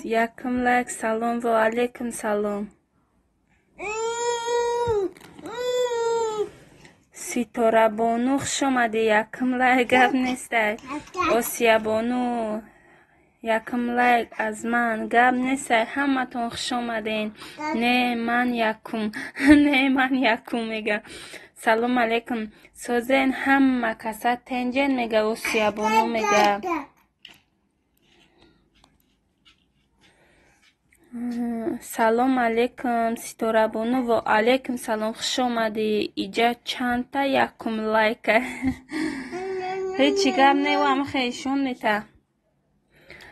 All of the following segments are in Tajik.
یکم لایک سلام و علیکم سلام. ستاره بانو خوش آمدی. یکم لایک گپ نیست. آسیا بانو یکم لایک از من گپ نیست. همه تون خوش آمدین. نه من یکم نه من یکم میگه. سلام علیکم. سوزن همه کسا تنجن میگه. آسیا بانو میگه سلام علیکم. ستاره بانو و علیکم سلام خوش آمدی. اینجا چند تا یکم لایک هیچی گپ نیوام خیشون میته.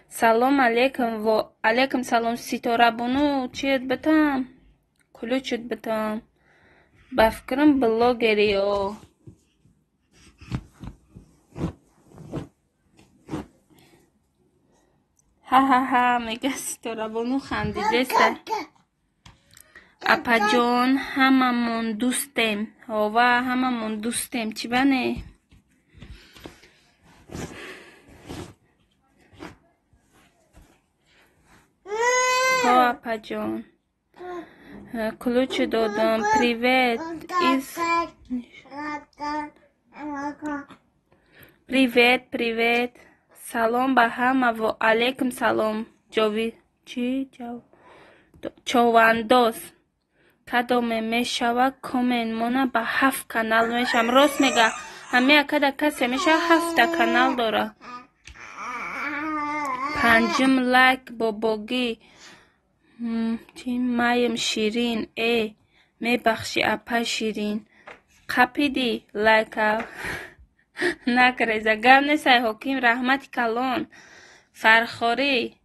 سلام علیکم و علیکم سلام. ستاره بانو چیت بتم کلو چیت بتم بفکرم بلاگری او ها ها ها میگه. ستاره بانو خندیده سه. اپا جان هممون دوستیم. و هممون دوستیم. چی بنه؟ ها اپا جان کلوچ دادم. پریویت ایز پریویت سلام به همه و علیکم سلام. جاوی چی جو چوانداز کدام میشوه کامنت مونه به 7 کانال میشم. راست میگه همه کده کسی میشه 7 کانال داره. 5 لایک باباگی چی مایم شیرین ای میبخشی اپا شیرین قپیدی لایک نکریزه گم نیستی. حکیم رحمت کلان فرخوری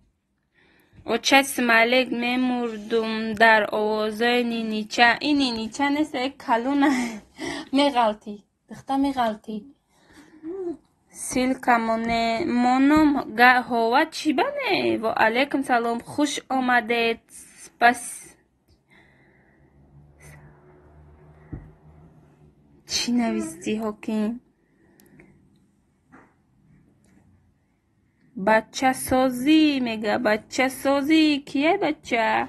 و چه سمالک میمردم در آوازای نینیچه. این نینیچه نیست کلونه میغلطی دختا میغلطی. سیلکمونه مونم گه هوا چی بنه. و علیکم سلام خوش آمدید. بس چی نویستی حکیم؟ بچه سازی میگه. بچه سازی کیه بچه؟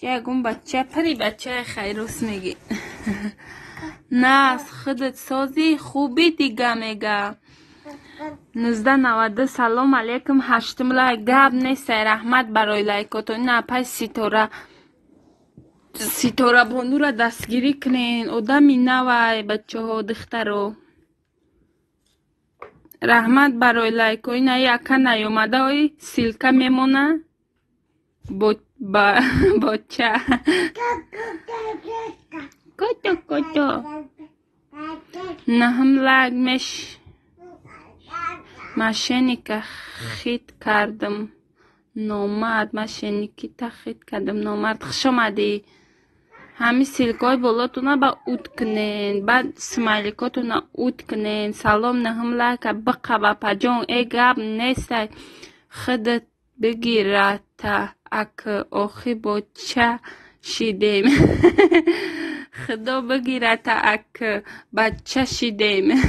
یکم بچه پری بچه خیروس میگی نه از خودت سازی خوبی دیگه میگه. 1992 سلام علیکم. 8 لایک گپ نیست. رحمت برای لایکاتون. نه پس ستاره بانو را دستگیری کنین. آدمی نوای بچه ها دخترو. رحمت برای لایک های نه یکه نیومده های سیلکه میمونه بچه کتو نه هم لایک ماشینی که خیت کردم نامرد. ماشینی که تخیت کردم نامرد. خوش آمدی. همین سیلکای بالاتون با اوت کنین. بعد سمایلیکاتون اوت کنین. سلام نه هم لایک بقبا پجان ای گب نیست. خودت بگیره تا اک آخی با چه شیدیم خدا بگیره تا اک بچه شیدیم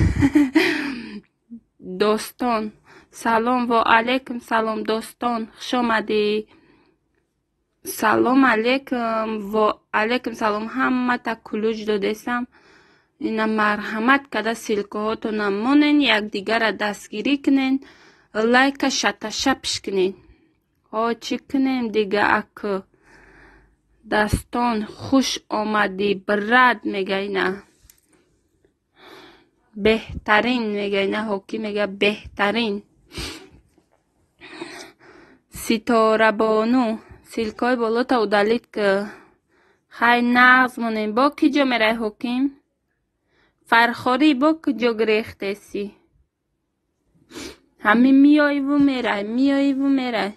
دوستان سلام و علیکم سلام. دوستان خوش آمدی. سلام علیکم و علیکم سلام. همه تا کلوچ دادستم. اینا مرحمت کده سیلکه هاتون مونین. یک دیگر را دستگیری کنین. لایک شپش کنین. ها چی کنیم دیگه اکو دستان خوش آمدی. برد میگه اینا بهترین میگه. اینا حکی میگه بهترین. ستاره بانو سیلکای بالا تا دلیت که خیلی نغز مونیم. با کی جا میره حکیم؟ فرخوری با کجا گریخته سی؟ همین میایی و میره.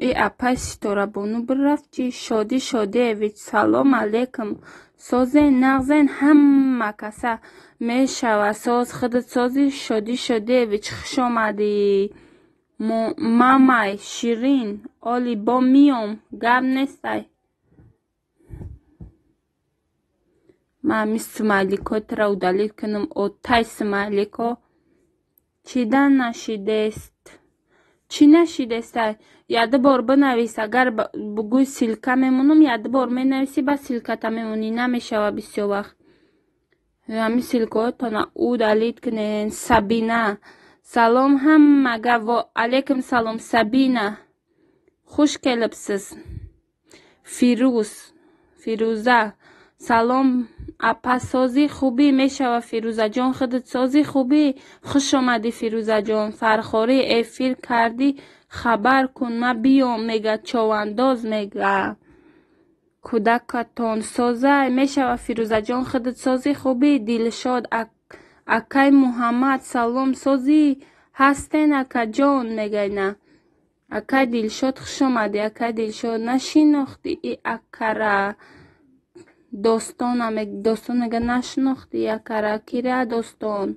ای اپای ستاره بانو برفت چی شادی شادی ویچ سلام علیکم سازه نغزن همه کسا میشه و ساز خودت سازی شادی شادی ویچ خوش آمدی مامای شیرین آلی با میام گم نیستی ما می سمالیکو ترا دلیل کنم او تای سمالیکو چیدن نشیده است چی نشیده است یاد بار بنویس اگر بگوی سیلکه میمونم یاد بار می نویسی با سیلکه تا میمونی نمیشه و بسیار وقت همی سیلکه تانا او دلیل کنین سبینه سلام هم مگه و علیکم سلام سبینه خوش کلبسیز فیروزه سلام اپا سازی خوبی میشه و فیروزه جان خودت سازی خوبی خوش آمدی فیروزه جان فرخوری ایفیر کردی خبر کن ما بیام میگه چوانداز میگه کودکتان سازه میشه و فیروزه جان خودت سازی خوبی دلشاد اکای محمد سلام سازی هستین اکا جان میگه نه اکا دلشاد خوش آمدی اکا دلشاد نشیناختی ای اکا را داستان اگه نشناختی اکا را کیره داستان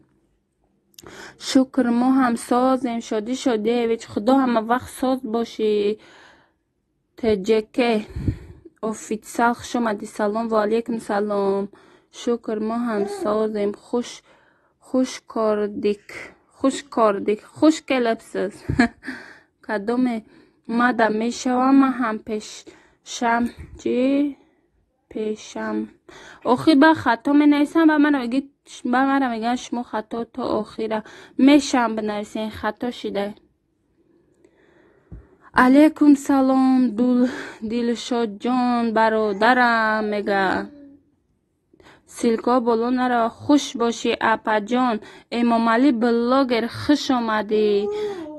شکر ما هم سازیم شادی شادی ویچ خدا همه وقت ساز باشی تجکه اوفیتسال خوش آمدی سلام و علیکم سلام شکر ما هم سازیم خوش کاردیک خوش کلبسیز کدوم مادم میشوم هم پیشم آخی با خطا می نویسم با من میگن شما خطا تا آخیره میشم بنویسین خطا شده علیکم سلام دلشاد جان برادرم میگه سیلکا بالا نرا خوش باشی اپا جان امام علی بلاگر خوش آمدی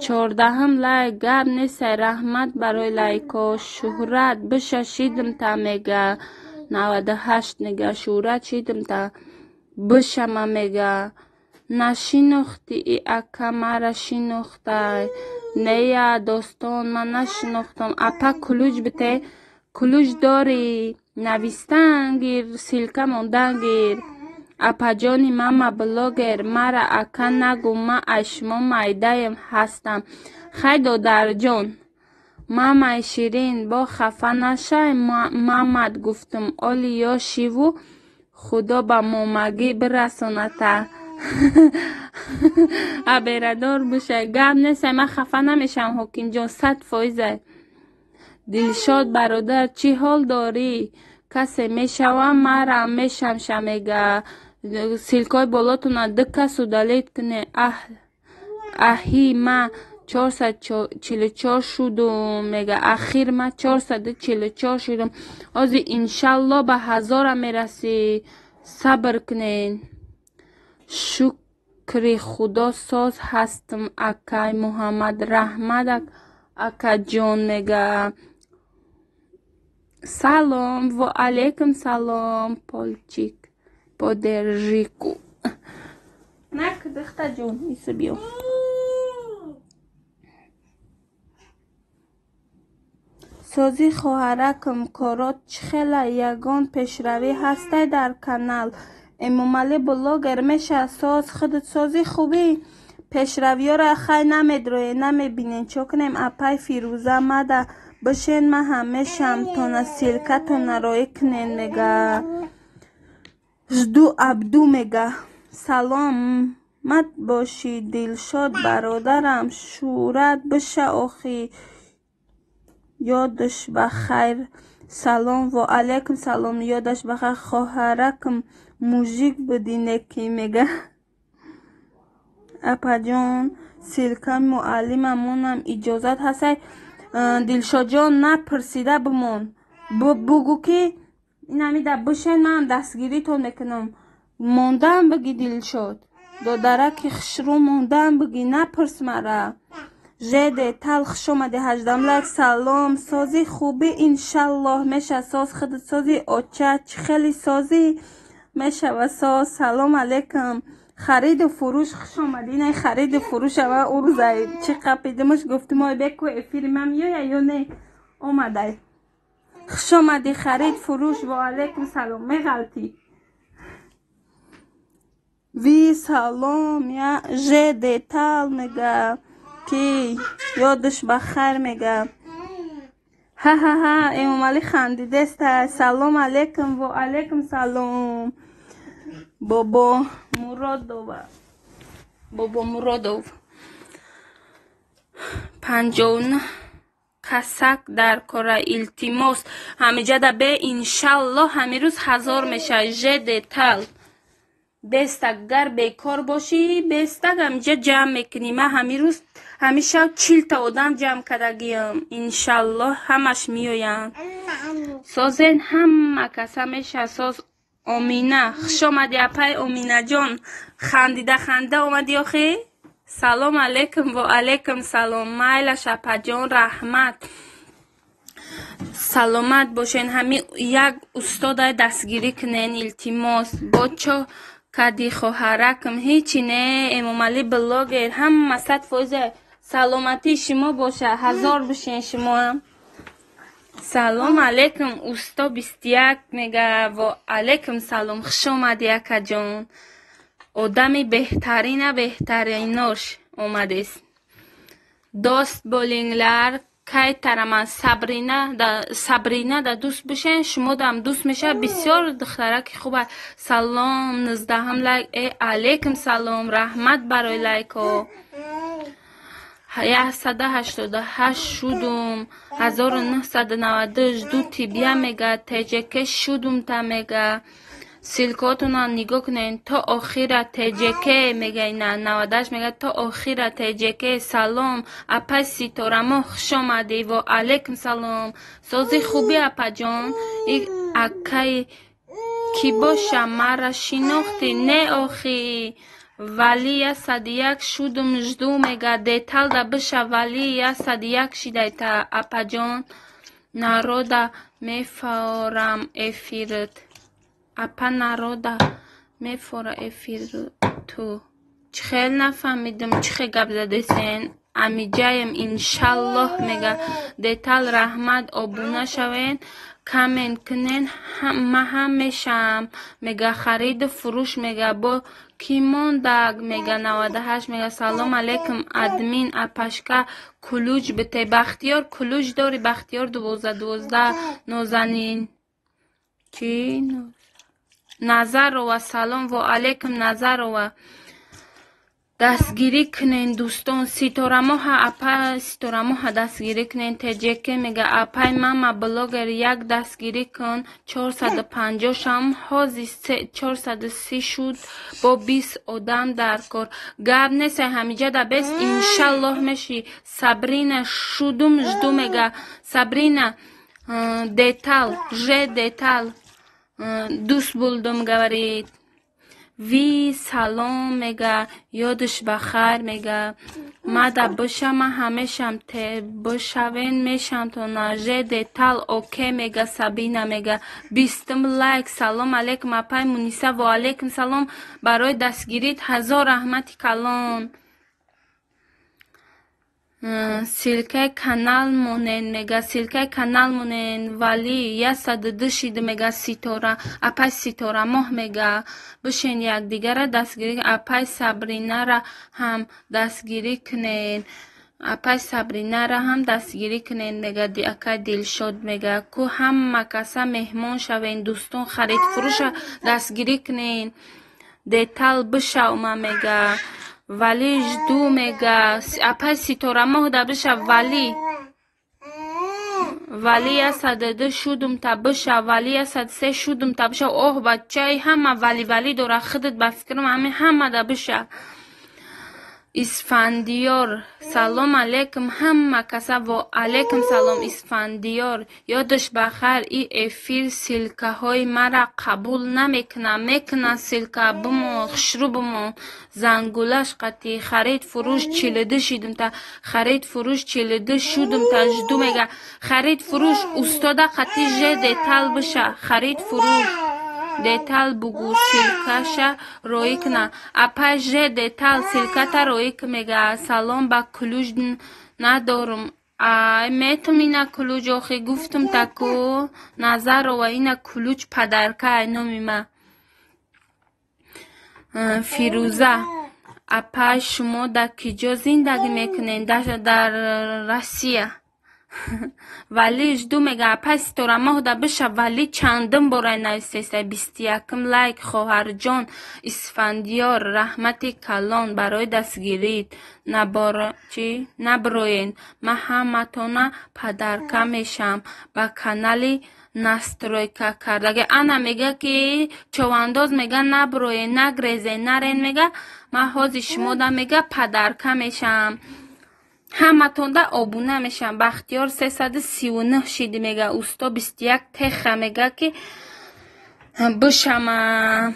14 لایک گب نیست رحمت برای لایکا شهرت بشه شیدم تا میگه 98 نگه شهرت شیدم تا بشه ما میگه نشیناختی ای اکا مرا شیناخته نه دوستان من نشیناختم اپا کلوج بته کلوج داری نویستن گیر سیلکه موندن گیر اپا جانی ماما بلاگر مرا اکا نگو ما اشما مایدایم هستم خیدو در جان ماما شیرین با خفه نشه محمد گفتم آلی یا شیوو خدا با مامگی برسانته ابیردار بشه گم نیسته من خفه نمیشم حکیم جان 100% دلشاد برادر چی حال داری کسی میشوم مرا میشم شمیگه سیلکای بالاتون دکسو دلیت کنه اهی ما 444 شدم میگه اخیر ما 444 شدم از انشالله به 1000 میرسی صبر کنین شکر خدا ساز هستم اکای محمد رحمت اکا جان میگه سلام و علیکم سلام پالچیک پادرژیکو نک دختر جون ایسا بیو سازی خواهرکم کارات خیلی یگان پیشروی هسته در کانال امام علی بلاگر میشه ساز خودت سازی خوبی پیشروی ها را خیلی نمیدروی نمیبینین چو کنیم اپای فیروزه مده بشین ما همیشم تونه سیلکه تونه رای کنین میگه جدو عبدو میگه سلام مت باشی دلشاد برادرم شورت بشه آخی یادش بخیر سلام و علیکم سلام یادش بخیر خواهرکم موزیک بدینه کی میگه اپا جان سیلکه معلممونم اجازت هست دلشاد جان نپرسیده بمون بگو که نمیده بشین من دستگیری تو میکنم موندم بگی دلشاد دادرک خشرو موندم بگی نپرس مرا جده تلخ شمده 18 لک سلام سازی خوبی انشالله میشه ساز خودت سازی اوچه خیلی سازی میشه و ساز سلام علیکم خرید و فروش خوش آمدی. نه خرید و فروش اما او روز چی قپیدمش گفتم ای بکو افیرم هم یا نه اومده خوش آمدی خرید فروش. و علیکم سلام میغلطی وی سلام یا جده تال میگه که یادش بخیر میگه ها ها ها امام علی خندیده است. سلام علیکم. و علیکم سلام بابا مرادوف 59 کسک در کره التماس همیجا ده به انشالله همی روز 1000 میشه. جده تال بستک گر بیکار باشی بستک همیجا جمع میکنی. من همی روز همیشه 40 تا آدم جمع کردگیم انشالله همش میوین. سازن همه کسا میشه. ساز امینه خوش آمدی اپای امینه جان خندیده خنده اومدی آخی. سلام علیکم. و علیکم سلام میلش اپا جان رحمت سلامت باشین. همی یک استاد دستگیری کنین التماس بچه کدی خواهرکم هیچی نه امام علی بلاگر هم مسد فوزه سلامتی شما باشه 1000 بشین شما هم. سلام علیکم استا 21 میگه و علیکم سلام خوش آمدی اکا جان آدمی بهتریناش اومدیست. دوست بولینگلر کی ترمان سابرینا دا دوست بشین شما دام دوست میشه بسیار دخترک خوبه. سلام 19 هم لایک علیکم سلام رحمت برای لایکو 188 شدم 1992 تیبیا میگه تجک شدم تا میگه سیلکاتونا نگاه کنین تا آخیر تجک میگه نه 98 میگه تا آخیر تجک. سلام اپا سیتارما خوش آمدی. و علیکم سلام سازی خوبی اپا جان ای اکای کی باشه مرا شناختی نه آخی ولی 101 شدم جدو میگه دیتال دا بشه ولی 101 شده تا اپا جان نارودا میفارم افیرت اپا نارودا میفاره افیر تو چه خیلی نفهمیدم چه خیلی گب زده سین امی جایم انشالله میگه دیتال رحمت آبونه شوین کامنت کنین ما هم میشم میگه خرید فروش میگه با کیمون داگ میگه 98 میگه سلام علیکم ادمین اپشکا کلوج بته بختیار کلوج داری بختیار 12 نازنین کی نظر و سلام و علیکم نظر و دستگیری کنین دوستان سیتارماها اپا سیتارماها دستگیری کنین تجکه میگه اپای ماما بلاگر یک دستگیری کن 450 شم حاضی 430 شد با 20 آدم در کار گب نیست همیجا دا بست انشالله میشی. سابرینا شدم جدو میگه سابرینا دیتال دیتال دوست بولدم گوارید وی سلام میگه یادش بخیر میگه ما دا بشم همیشم ته بشوین میشم تو ناجه دیتال اوکی میگه سابینا میگه 20 لایک. سلام علیکم اپای مونیسه و علیکم سلام برای دستگیریت 1000 رحمتی کلان. سیلکه کانال مونن میگه سیلکه کانال مونن ولی 102 شید میگه سیتورا اپای سیتورا ماه میگه بشین یک دیگر دستگیری اپای سابرینا را هم دستگیری کنین اپای سابرینا را هم دستگیری کنین میگه دی اکای دل شد میگه کو هم مکسا مهمان شوین دوستان خرید فروش دستگیری کنین دیتال بشاوما میگه ولی جدو میگه اپای سیتارما دا بشه ولی 102 شدم تا بشه ولی 103 شدم تا بشه. اوه بچه همه ولی داره خودت بفکرم همه دا بشه. اسفندیار سلام علیکم همه کسا و علیکم سلام اسفندیار یادش بخیر ای افیر سلکه های مرا قبول میکنه سلکه بمون خشرو بمون زنگولش قطعی خرید فروش 42 شدم تا خرید فروش 42 شدم تا جدو میگه خرید فروش استاد قطعی جده تل بشه خرید فروش детал бугу силкаша роикна. Апай же детал силката роик мега. Салом ба Клуж надорум. Метум ина Клуж охи гуфтум таку назарова ина Клуж падарка номима Фируза. Апай шумо дар киҷо зиндагӣ мекунед? Дар Россия. Вали жду мега апай ситорамоҳда биша вали чандум бора нависеса 21 лайк хоҳарҷон Исфандиёр раҳмати калон барои дастгирит наброен. Ман ҳаматона падарка мешам ба канали настройка кардаги ана мега ки човандоз мега наброен нагрезен нарен мега ман ҳози шумода мега падарка мешам ҳаматонда обуна мешам. Бахтиёр 339 шиди мега усто 21 теха мега ки бишама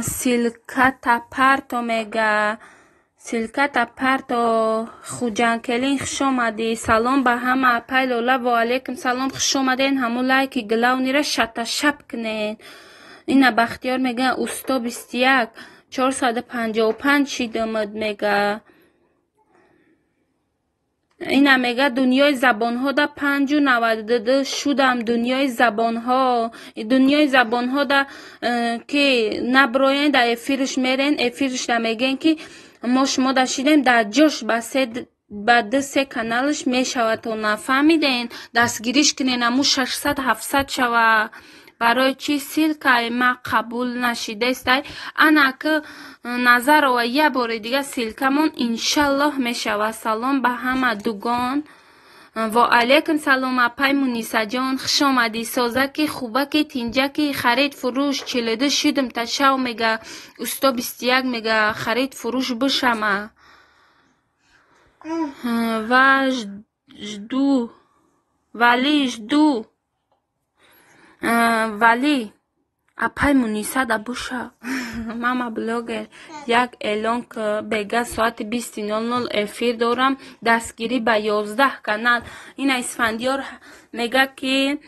силката парто мега силката парто хуҷанкелин хуш омадӣ. Салом ба ҳама апай лола ва алейкум салом хуш омаден. ҳамо лайки главнира шаташап кунен. ина Бахтиёр мега усто 21 455 шидамад мега ина мега дунёи забонҳо да 592 шудам. Дунёи забонҳо да ки наброен да эфирш мерен эфирш да меген ки мо шумо да шидем да ҷош ба ду-се каналш мешавад. то нафаҳмиден дастгириш кунен аму 600-700 шава. барои чӣ силкаи ма қабул нашидестай ана ки назарова я бори дига силкамон иншаллоҳ мешавад. салом ба ҳама дугон. ва алейкум салом апай Мунисаҷон хуш омадӣ. созаки хубаки тинҷаки харид фурӯш 42 шидум ташав мега усто 21 мега харид фурӯш бишама ва жду вали жду вали апай Муниса да буша мама блогер як эълон ки бега соати 20:00 эфир дорам дастгирӣ ба 11 канал. ина Исфандиёр мега ки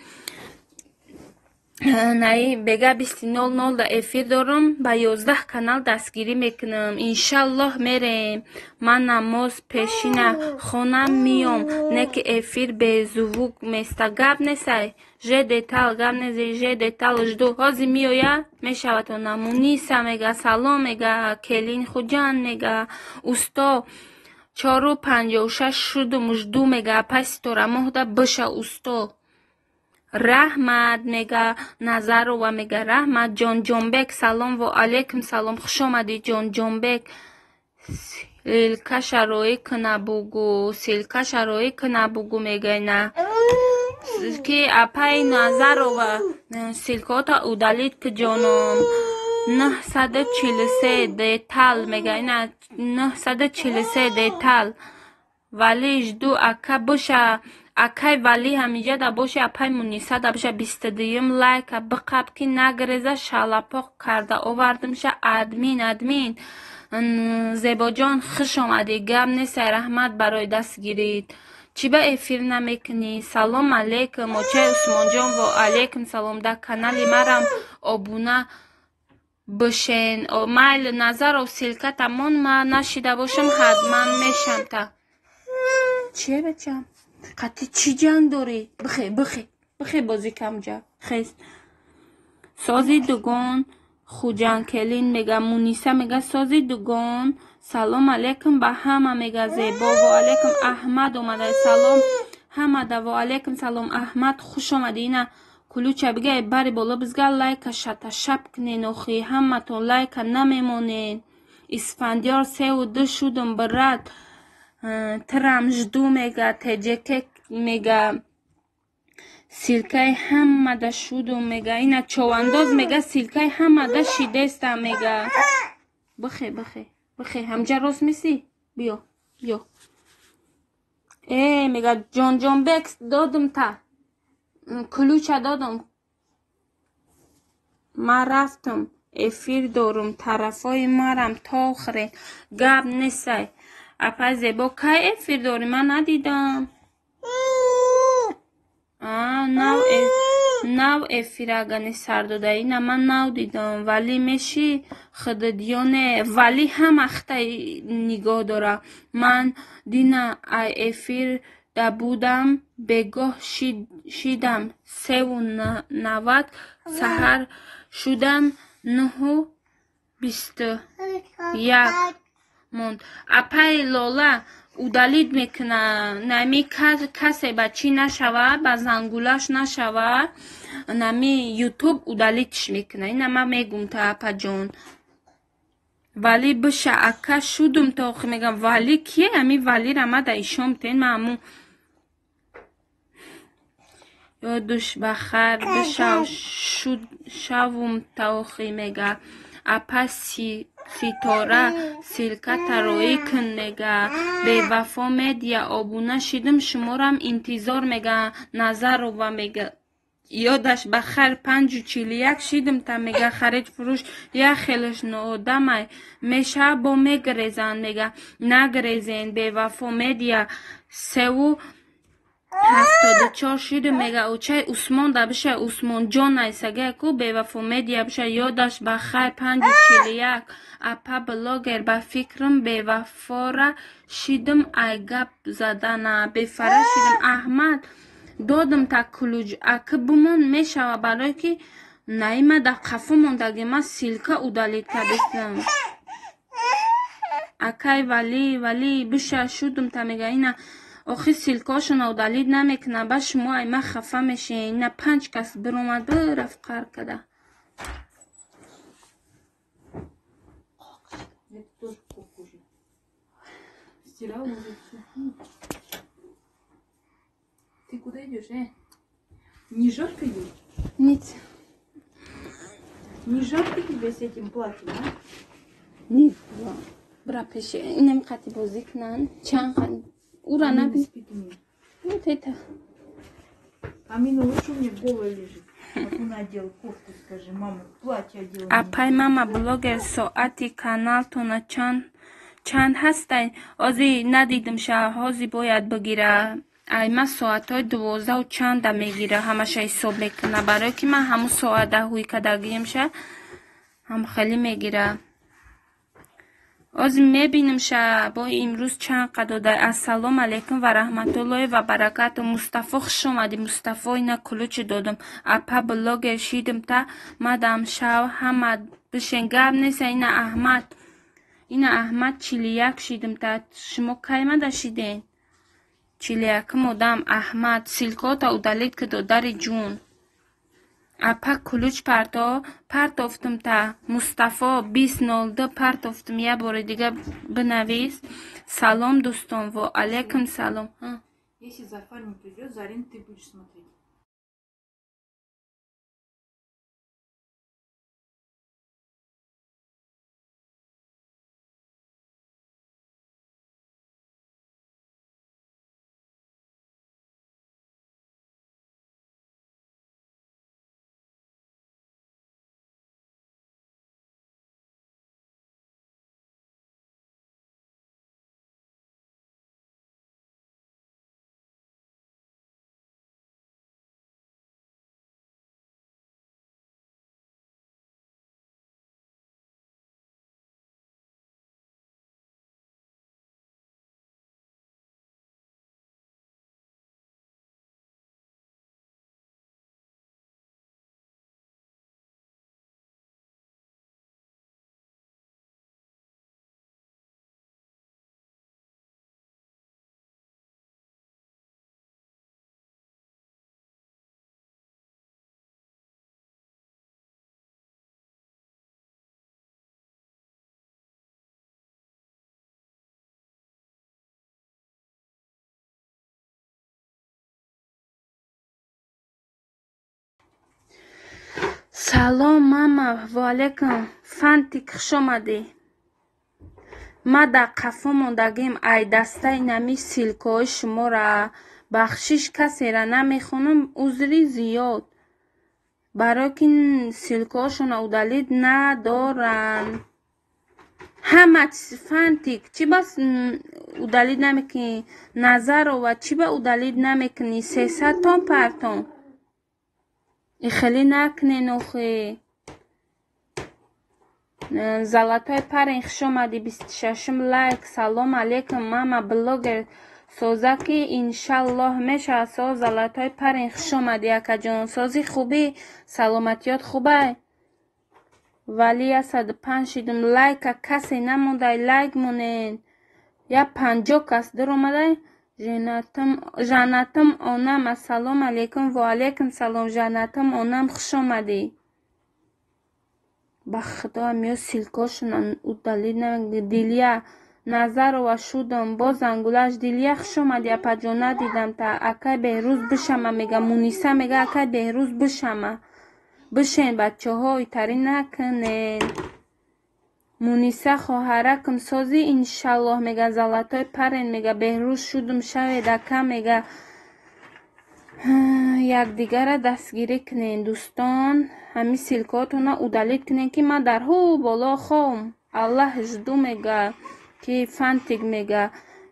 бега 20:00 да эфир дорам ба 11 канал дастгирӣ мекунам. иншаллоҳ мерем. ман намоз пешина хонам миём не ки эфир безувук места гап несай же детал гап незе же детал жду ҳози миёя мешавад. она Муниса мега салом мега келин хуҷан мега усто 456 шудум жду мега апай ситорамоҳда биша усто раҳмат мега Назарова мега раҳмат. ҷонҷонбек салом ва алейкум салом хуш омадӣ ҷонҷонбек. силка шарои кунабугу мегайна ки апай Назарова силкота удалид ки ҷоном 943 детал мегайна 943 детал вали жду ака буша акай вали ҳамиҷа да боши апай Муниса да буша 22 лайка биқаб ки нагреза шалапоқ карда овардимша админ зебоҷон хуш омадӣ гап несай раҳмат барои дастгирит. чӣ ба эфир намекунӣ? салом алейкум очай Усмонҷон ва алейкум салом. дар канали марам обуна бишен. майли Назаров силкатамон ма нашида бошам ҳатман мешам та чие бечам қати чӣ ҷанг дорӣ? бихе бозӣ камҷа хез сози дугон хуҷанкелин мега Муниса мега сози дугон салом алейкум ба ҳама мега зебо ва алейкум Аҳмад омада салом ҳамада ва алейкум салом Аҳмад хуш омади. ина кулуча бигай бари боло бизга лайка шаташап кунен охи ҳаматон лайка намемонен. Исфандиёр 32 шудум брат трам жду мега теҷекек мега силкаи ҳамада шудум мега ина човандоз мега силкаи ҳамада шидеста мега бихе ҳамҷа рост миси биё мега ҷонҷонбек додум та кулуча додум ман рафтум эфир дорум тарафҳои марам тохрен гап несай. апай зебо кай эфир дорӣ? ман надидам. нав эфирагани сардода ина ман нав дидам вали меши хидидёне вали ҳам ахта нигоҳ дора ман дина ай эфир да будам бегоҳ шидам 3:90 саҳар шудам 9:21 монд апай лола удалид мекуна нами касе ба чӣ нашава ба зангулаш нашава нами ютуб удалидш мекуна ина ма мегум та апаҷон вали биша ака шудум то охир мегам вали кие ами валира ма да ишон тен ма аму ёдуш бахар бишав шавум та охир мега апа ситора силка тароӣ кун мега бевафо медия обуна шидим шуморам интизор мега назарова мега ёдаш бахар 5:41 шидим та мега харид фурӯш яхелаш ноодамай меша бо мегрезан мега нагрезен бевафо медия 3:74 шидим мега учай усмон да биша усмонҷон айсага ку бевафо медия биша ёдаш бахар 5:41 апа блогер ба фикрам бевафора шидим ай гап задана бефара шидим аҳмад додам та кулуҷ ака бумон мешава барое ки наима да қафу мондагима силка удалид кардистам акай вали биша шудум та мега ина охи силкошуна удалид намекуна ба шумо айма хафа мешин ина 5 кас биромад бирафт қар када Ты куда идешь, Не жарко ей? Нет. Не жарко тебе с этим платьем, а? Нет. Бра пеше. Инем хати бозикнан. Чанхан. Ура наби. Вот это. Амина лучше у меня голая лежит. Вот он одел кофту, скажи, мама, платье одела. Апай мама блогер соати канал тона чанд ҳастайн ози надидим шаҳози бояд бигира айма соатҳои 12 чанда мегира ҳамаша ҳисоб мекуна барое ки ман ҳамун соат даҳуи кадагиемша ҳам хеле мегира ози мебинимша бо имрӯз чанд қадодай ассалому алайкум ва раҳматуллоҳи ва баракату мустафо хуш омадӣ мустафо ина кулучи додам апа блогер шидим та мадам шав ҳамад бишен гап неса ина аҳмад 41 шидим та шумо кайма дашиден 41 модам аҳмад силкота удалид ки додари ҷун апа кулуч партофтум та мустафо 2002 партофтум я бори дига бинавис салом дӯстон ва алайкум салом Если Зафар не придет, Зарин ты будешь смотреть. салом мама ва алайкум фантик хуш омадӣ ма дар қафо мондагим ай дастаи нами силкаҳои шумора бахшиш касера намехонам узри зиёд барое ки силкаҳошона удалид надоранд ҳама фантик чӣ бас удалид намекунӣ назарова чӣ ба удалид намекунӣ 300 тон партон خیلی نکنین اوخی زلطای پرین خوش آمدی 26 لایک. سلام علیکم ماما بلوگر سوزکی انشالله میشه ساز. زلطای پرین خوش آمدی اکا جان. سازی خوبی؟ سلامتیات خوبه؟ ولی 105 شدیم لایک کسی نمونده لایک مونین یا 50 کس در اومده. جانتم آنم السلام علیکم و علیکم سلام. جانتم آنم خوش آمدی. با خدا میو سیلکاشون او دلیل دیلیا نظر و شدم با زنگولش دیلیا خوش آمدی. اپا جانه دیدم تا اکای بهروز بشم. میگه مونیسه میگه اکای بهروز بشم. بشین بچه های تری نکنین. مونیسه خواهرکم سازی انشالله میگه زلطای پرین میگه بهروز شدم شوید اکا میگه یک دیگر دستگیری کنین دوستان. همین سیلکاتون او دلیل کنین که من در هو بالا خوام الله جدو میگه که فانتیگ میگه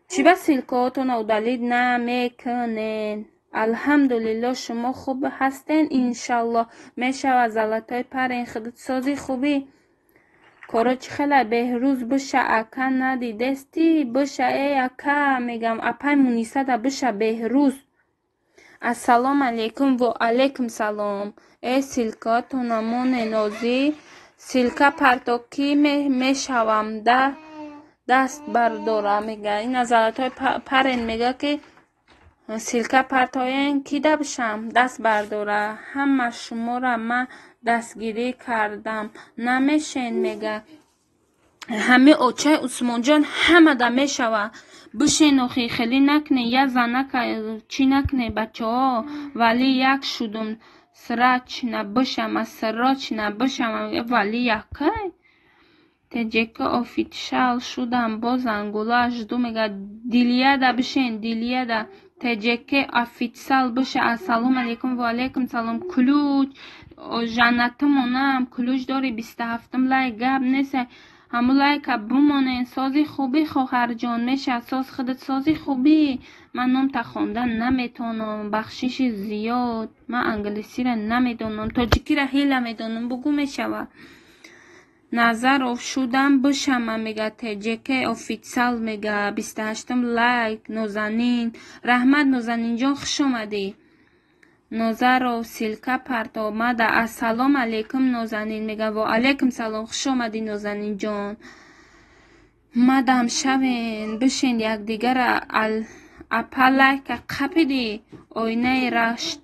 چی با سیلکاتون او دلیل نمیکنین. الحمدلله شما خوب هستین انشالله میشه و زلطای پرین خودت سازی خوبی کارا چی خیلی بهروز بشه اکا ندیدستی بشه ای اکا میگم اپای مونیسه دا بشه بهروز. السلام علیکم و علیکم سلام. ای سیلکاتون امون نازی سیلکا پرتاکی میشوم ده دست برداره میگه. این نظرات های پرین میگه که سیلکا پرتاین کیده بشم دست برداره. همه شما را من دستگیری کردم نمیشین میگه. همه اوچه عثمان جان همه دا میشوه. بشین اخی خیلی نکنه یا زنه چی نکنه بچه ها. ولی یک شدم سراچ نبشم سراچ نبشم ولی یکی تجکه آفیتشال شدم با زنگولاش دو میگه دیلیه دا بشین دیلیه دا تجکه آفیتسال بشه. السلام علیکم و علیکم سلام. کلوچ جانتمونم کلوچ داری 27 لایک گب نیسته همون لایک بمونه. سازی خوبی خواهر جان میشه ساز خودت سازی خوبی. من نام تا خوندن نمیتونم بخشش زیاد. من انگلیسی را نمیدونم تاجیکی را هیلا میدونم بگو میشوه. نظر اف شدم بشم میگه تجیکه آفیتسال میگه 28 لایک. نازنین رحمت نازنین جان خوش آمدی. نظر و سیلکا پرت آمده. السلام علیکم نازنین میگه و علیکم سلام خوش آمدی نازنین جان. مدام شوین بشین یک دیگر اپا لایک قپیدی آینه رشت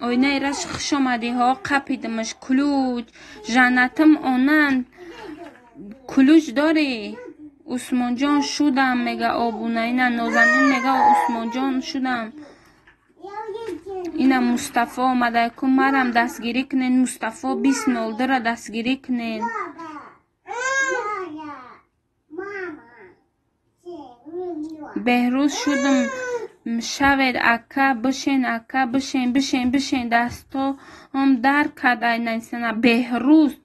آینه رشت خوش آمدی ها قپیدمش. کلوچ جانتم آنند کلوچ داری عثمان جان شدم میگه آبونه. اینا نازنین میگه عثمان جان شدم. اینا مصطفی آمده که مرم دستگیری کنین. مصطفی 20 نولده را دستگیری کنین. بهروز شدم شوید اکا بشین اکا بشین بشین بشین دستا هم در کده نویسنه. بهروز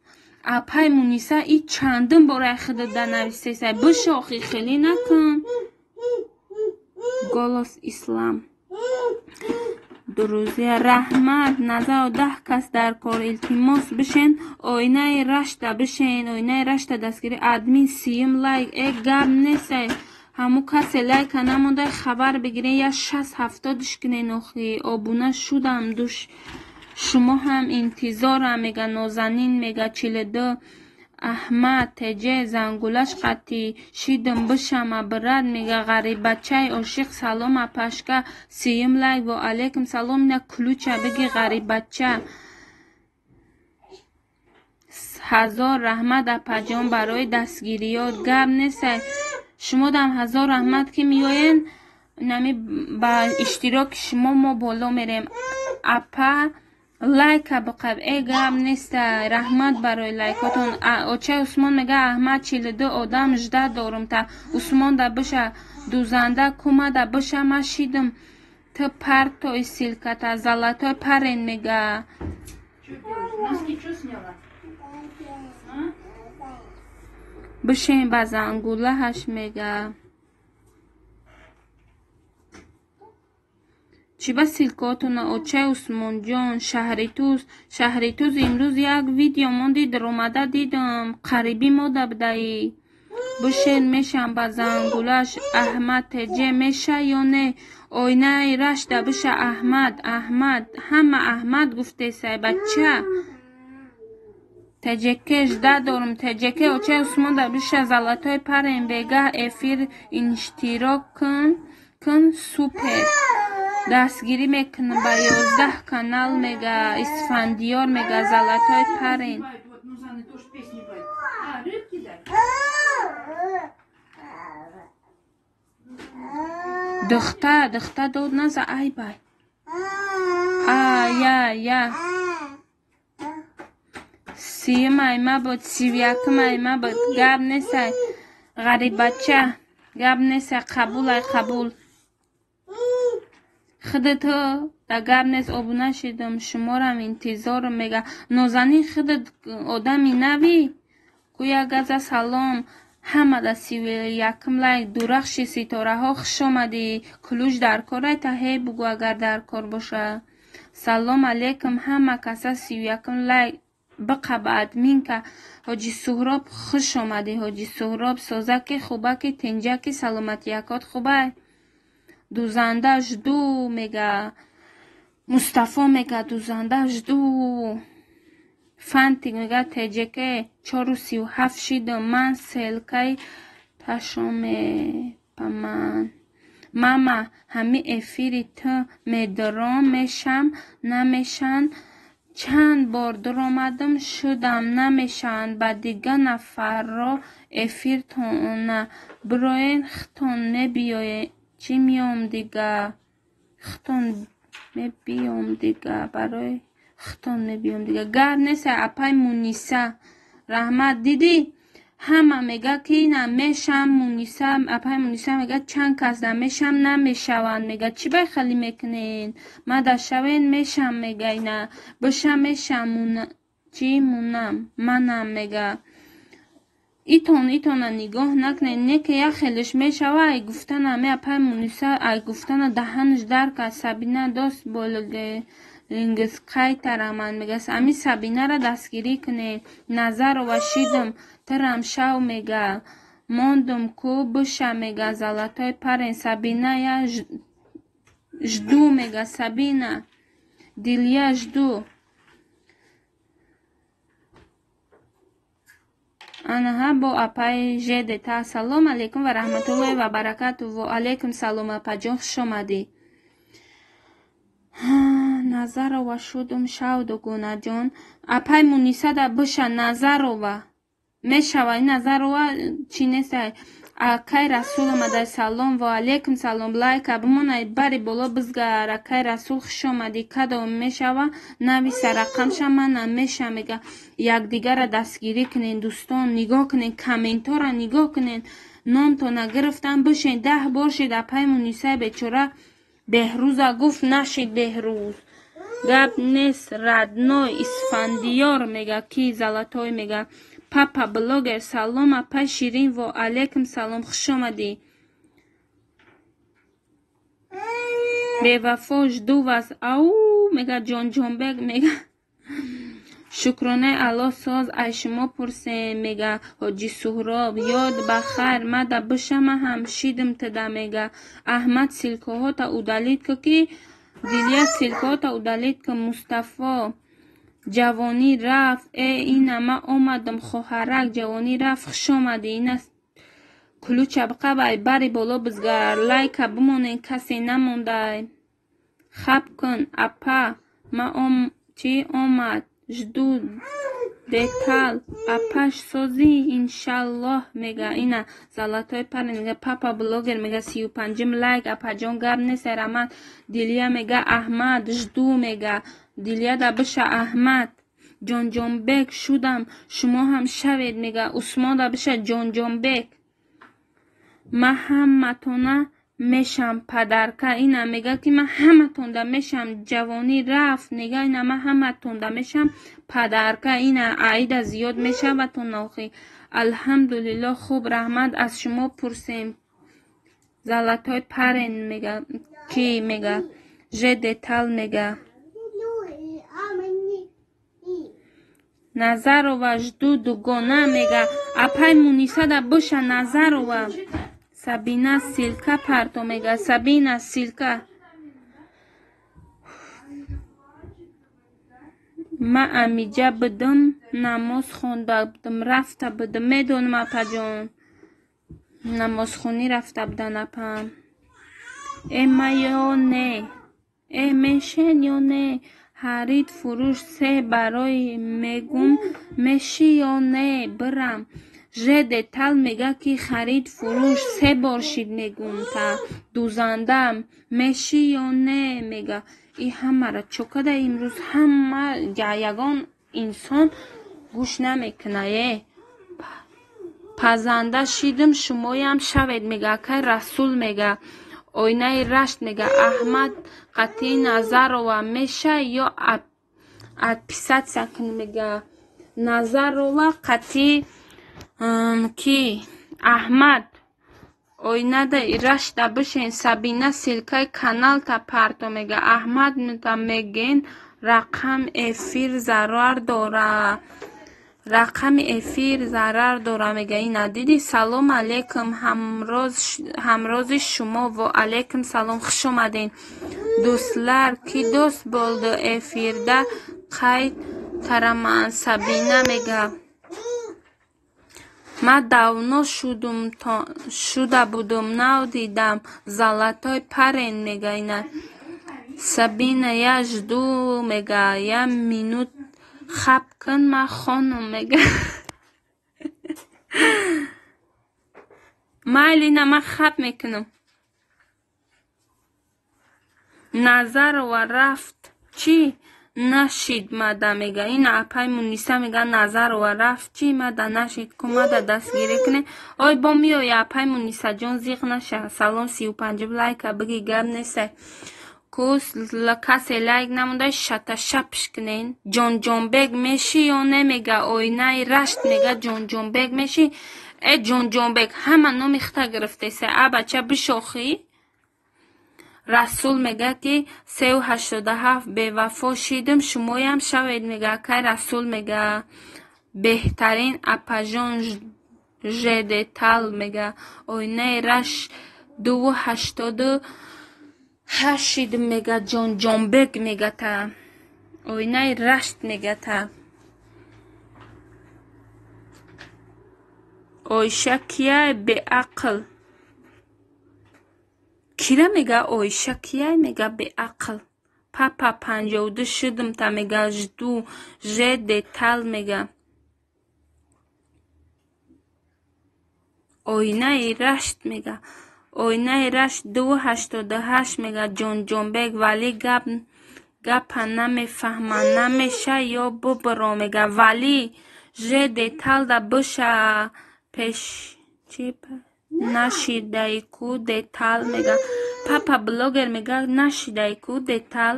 اپای مونیسه ای چندم برای خود در نویسه بشاخی خیلی نکن. گلاس اسلام دروزی رحمت نظر 10 کس در کار التماس بشین. آینه رشته بشین آینه رشته دستگیری ادمین 30 لایک. ای گب نیسته همو کسی لایک نمونده خبر بگیره یا 60-70 کنین اخی. آبونه شدم دوش شما هم انتظارم میگه. نازنین میگه 42. احمد تجه زنگولش قطی شیدم بشم برد میگه غریب بچه عاشق سلام پشکه 30 لایک و علیکم سلام. نه کلوچه بگی غریب بچه 1000 رحمت اپجان برای دستگیریات گب نیسته. شما دم 1000 رحمت که میگوین نمی با اشتراک شما ما بالا میریم. اپا لایک بقب ای گب نیست. رحمت برای لایکاتون. اوچه عثمان میگه احمد 42 آدم اجده دارم تا عثمان دا بشه دوزنده کمه دا بشه ما شیدم تا پرتای سیلکت زلطای پرین میگه. بشین با زنگوله هش میگه چی با سیلکاتون اوچه عثمان جان شهریتوز امروز یک ویدیو من دید رومده دیدم قریبی ما دبدهی بشین میشم با زنگولش احمد تجه میشه یا نه آینه رشته بشه احمد همه احمد گفته سای بچه تجکش دارم تجکه اوچه عثمان در بشه زلطای پرین بگه افیر اشتراک کن سوپر دستگیری میکنم با 11 کانال میگه اسفندیار میگه زلطای پرین دختر داد نزه ای بای یا سی مایمه بود 31 مایمه بود گب نیسته غریب بچه گب نیسته قبول خودتو در گب نیست آبونه شدم شما رم انتظارم میگه نازنین خودت آدمی نوی گویا گزه سلام همه در 31 لایک درخش ستاره ها خوش آمدی کلوش در کار تا هی بگو اگر در کار باشه سلام علیکم همه کسا 31 لایک بقب ادمین که حاجی سهراب خوش آمدی حاجی سهراب سازک خوبه که تنجه که سلامت یکات خوبه دوزندش دو میگه مصطفی میگه دوزندش دو فانتی میگه تجکه 437 شیدم من سلکای تشامه پمان ماما همی افیری تو میدرام میشم نمیشن چند بار در آمدم شدم نمیشن با دیگه نفر را افیر تونه برای ختون نبیای چی میام دیگه ختون نبیام دیگه برای ختون نبیام دیگه گر نیسته اپای مونیسه رحمت دیدی همه میگه که اینا میشم مونیسه اپای مونیسه میگه چند کس نمیشم نمیشون میگه چی بای خالی میکنین ما در شوین میشم میگه اینا بشم میشم چی مونم منم میگه ایتون نگاه نکنین نه که یا خیلش میشوه ای گفتن همه اپای مونیسه ای گفتن دهنش درک سبینه داست بولگه لینگس قای ترمان میگه امی سبینه را دستگیری کنه نظر و شیدم ترم شو میگه ماندم کو بشه میگه زلطای پرین سبینه یا جدو میگه سبینه دیلیا جدو آنها با اپای جده تا سلام علیکم و رحمت الله و برکاته و علیکم سلام اپا جان شمدی نظر و شدم شود و گونه جان اپای مونیسه دا بشه نظر و میشوه این نظر و چی نیسته اکای رسول آمده سلام و علیکم سلام لایک بمونه بری بالا بزگر اکای رسول خوش آمدی کدام میشوه نویسه رقم شما نمیشه میگه یک دیگر را دستگیری کنین دوستان نگاه کنین کامنت ها را نگاه کنین نام تا نگرفتن بشین 10 بار شد اپای مونیسه بیچاره بهروز گفت نشید بهروز گپ نیست ردنای اسفندیار میگه کی زلطای میگه پاپا بلوگر سلام اپا شیرین و علیکم سلام خوش آمدی به وفاش دو وز او میگه جان بگ میگه شکرانه الله ساز ای شما پرسه میگه حاجی سهراب یاد بخیر مده بشم هم شیدم تده میگه احمد سلکه ها تا اودالید که کی دیلیا سلکه ها تا اودالید که مصطفی جوانی رفت این ما آمدم خواهرک جوانی رفت خوش آمده این کلو چبقه بای بری بالا بزگر لایک بمونه کسی نمونده خب کن اپا ما چی آمد جدو دیتال اپاش سازی انشالله میگه اینا زلطای پر میگه پاپا بلوگر میگه 35 لایک اپا جان گب نیست رحمت دیلیا میگه احمد جدو میگه دیلیا دا بشه احمد جان بک شدم شما هم شوید میگه عثمان دا بشه جان بک ما همتونه میشم پدرکه اینا میگه که من همه تونده میشم جوانی رفت میگه اینا من همه تونده میشم پدرکه اینا عید زیاد میشه و تو ناخی الحمدلله خوب رحمت از شما پرسیم زلطای پرین میگه کی میگه ژ детал мега назарова жду дугона мега апай муниса да буша назарова Сабина силка парто мега Сабина силка ма амиҷа будам намоз хонда будам рафта будам медонам апаҷон намозхонӣ рафта будан апам ма ё не мешен ё не ҳарид фурӯш се барои мегум мешӣ ё не бирам Ж детал мега ки харид фурӯш се бор шид мегум та дузандам мешӣ ё не мега и ҳамаро чукада имрӯз ҳама ягон инсон гӯш намекунае пазанда шидим шумоям шавед мега акай расул мега ойнаи рашт мега аҳмад қатъи назарова меша ё отписаться кун мега назарова қатъи ки аҳмад ойнада рашта бишен Сабина силкаи каналта парто мега аҳмад мута меген рақами эфир зарар дора мега ина диди салом алейкум ҳамрози шумо ва алейкум салом хуш омаден дӯстлар ки дӯст болду эфирда қайд тараман Сабина мега ма давно шуда будум навдидам золотой парен мега ина Сабина я жду мега я минут хаб кун ма хонум мега майлина ма хаб мекунам назарова рафт чӣ нашид мада мега ина апай муниса мега назарова рафт чӣ мада нашид кумада дастгирӣ куне ой бо миёя апай муниса ҷон зиқ наша салом 35 лайка биги гап несай кус касе лайк намуда шаташапш кунен ҷонҷонбек мешӣ ё не мега ойнаи рашт мега ҷонҷонбек мешӣ ҷонҷонбек ҳама номи хта гирифтеса абача бишохӣ расул мега ки 387 бевафо шидим шумоям шавед мега акай расул мега беҳтарин апажон Ж детал мега ойнаи рашт 288 шидим мега ҷонҷонбек мегата ойнаи рашт мегата ойша кияй беақл кира мега ойша кияй мега беақл папа 52 шидим та мега жду Ж детал мега ойнаи рашт мега ойнаи рашт 288 мега ҷонҷонбек валӣ гапа намефаҳма намеша ё бубро мега валӣ Ж детал да буша пеш чи нашидайку детал мега папа блогер мега нашидайку детал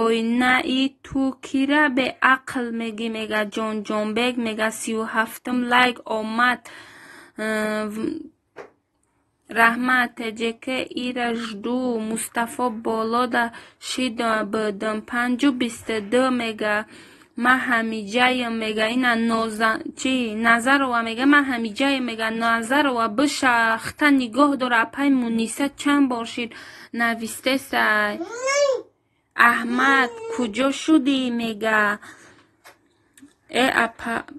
ойнаи ту кира беақл меги мега ҷонҷонбек мега 37 лайк омад раҳмат ҷеке ира жду мустафо болода шида будам 522 мега ма ҳамиҷаям мега ина чи назарова мега ма ҳамиҷаям мега назарова биша хта нигоҳ дора апай муниса чанд бор шид навистесай аҳмад куҷо шудӣ мега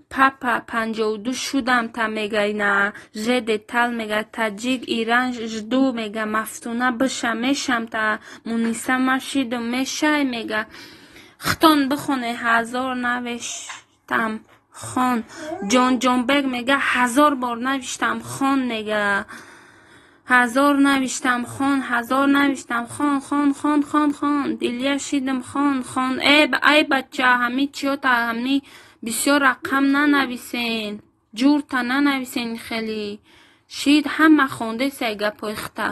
папа 52 шудам та мега ина Ж детал мега таҷик иран жду мега мафтуна биша мешам та муниса ма шидум мешай мега хтон бихоне 1000 навиштам хон ҷонҷонбек мега 1000 бор навиштам хон мега 1000 навиштам хон 1000 навиштам хон дилия шидим хон ай бача ҳами чиёта ҳами бисёр рақам нанависен ҷурта нанависен хеле шид ҳама хондесай гапои хта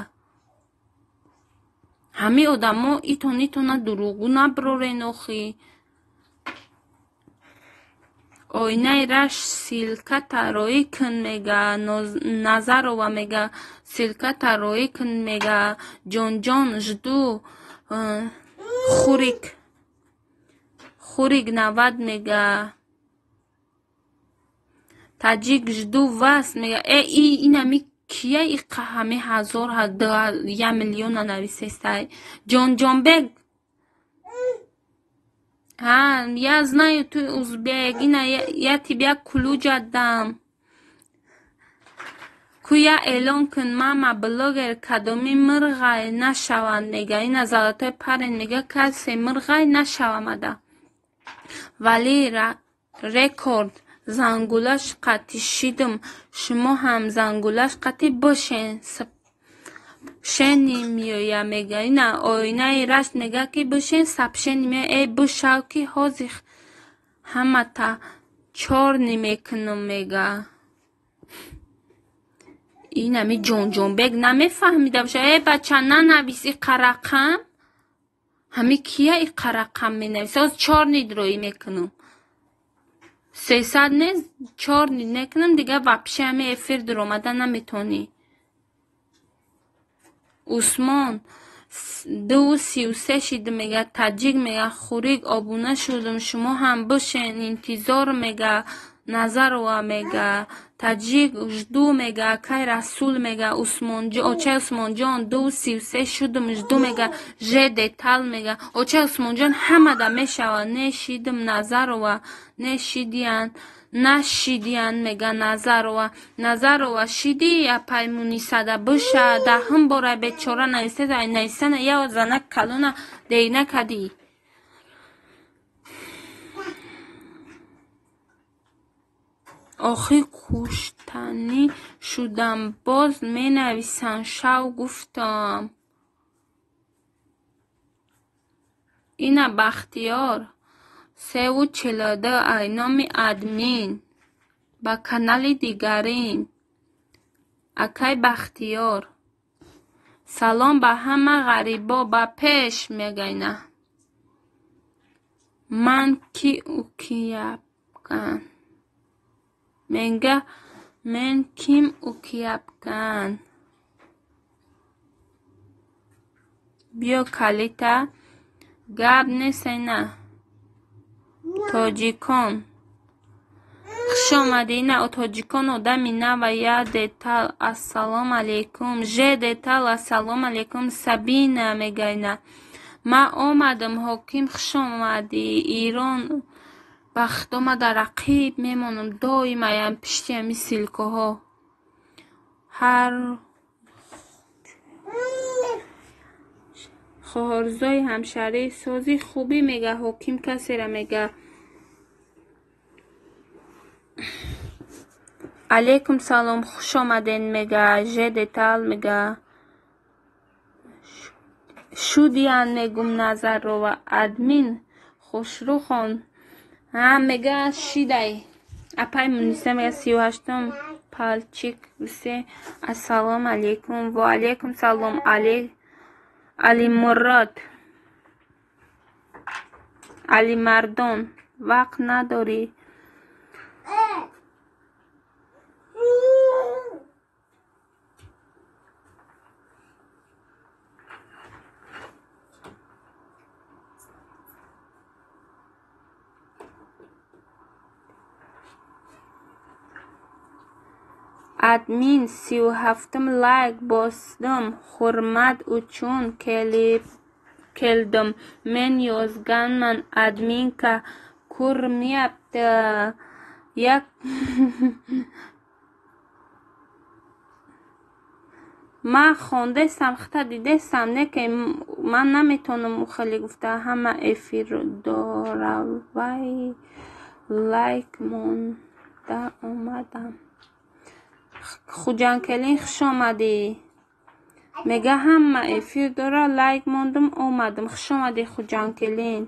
ҳами одамо итона дуруғу наброрен охи ойнаи раш силка тароӣ кун мега назарова мега силка тароӣ кун мега ҷонҷон жду خورگ 90 میگه. تاجیک جدو وست میگه. این همی کیه ای همه هزار 1 میلیون نویسه. جان بگ ها я знаю ты узбек ина я тебя кулуҷ дам куя эълон кун мама блогер кадоми мирғай нашаванд мега ина золотой парень мега касе мирғай нашавамада вали рекорд зангулаш қати шидим шумо ҳам зангулаш қати бошен шени миёя мега ина оинаи рашт мега ки бушен сабшени миёя бушав ки ҳозир ҳамата чорни мекунум мега инами ҷонбек намефаҳмида боша бача нанавис иқа рақам ҳами кия иқа рақам менависа оз чорни дроӣ мекунум 300 нест чорни мекунам дига вапше ҳами эфир дуромада наметонӣ усмон 233 шиди мега таҷик мега хурик обуна шудум шумо ҳам бошен интизор мега назарова мега таҷик жду мега акай расул мега оча усмонҷон 233 шудум жду мега же детал мега оча усмонҷон ҳамада мешава не шидим назарова не шидиян нашидиян мега назарова шиди я паймуни сада буша даҳм бора бечора нависана я зана калона дейна кади охи куштанӣ шудам боз менависам шав гуфтам ина бахтиёр 342 айноми админ ба канали дигарин акай бахтиёр салом ба ҳама ғарибо ба пеш мегайна ман ки укияпкан менга мен ким укияпкан биё калита гап несена тоҷикон хушомадина тоҷикон одами нава я детал ассалому алейкум же детал ассалому алейкум сабина мегайна ма омадам ҳоким хушомади ирон бахтомада рақиб мемонам доим аям пишти ами силкоҳо ҳар хоҳорзои ҳамшарии сози хубӣ мега ҳоким касера мега алейкум салом хуш омаден мега же детал мега шудиян мегум назарова админ хушрухон мега шидай апай муниса мега 38 палчик висе ассалому алейкум ва алейкум салом алимурод алимардон вақт надорӣ админ 37 лайк бостум ҳурмат учун келдим мен ёзганман админка кур меяпта як ман хондестам хата дидестам неке ман наметонам хеле гуфта ҳама эфир доравай лайк монда омадам хуҷанкелин хуш омадӣ мега ҳама эфир дора лайк мондум омадам хуш омадӣ хуҷанкелин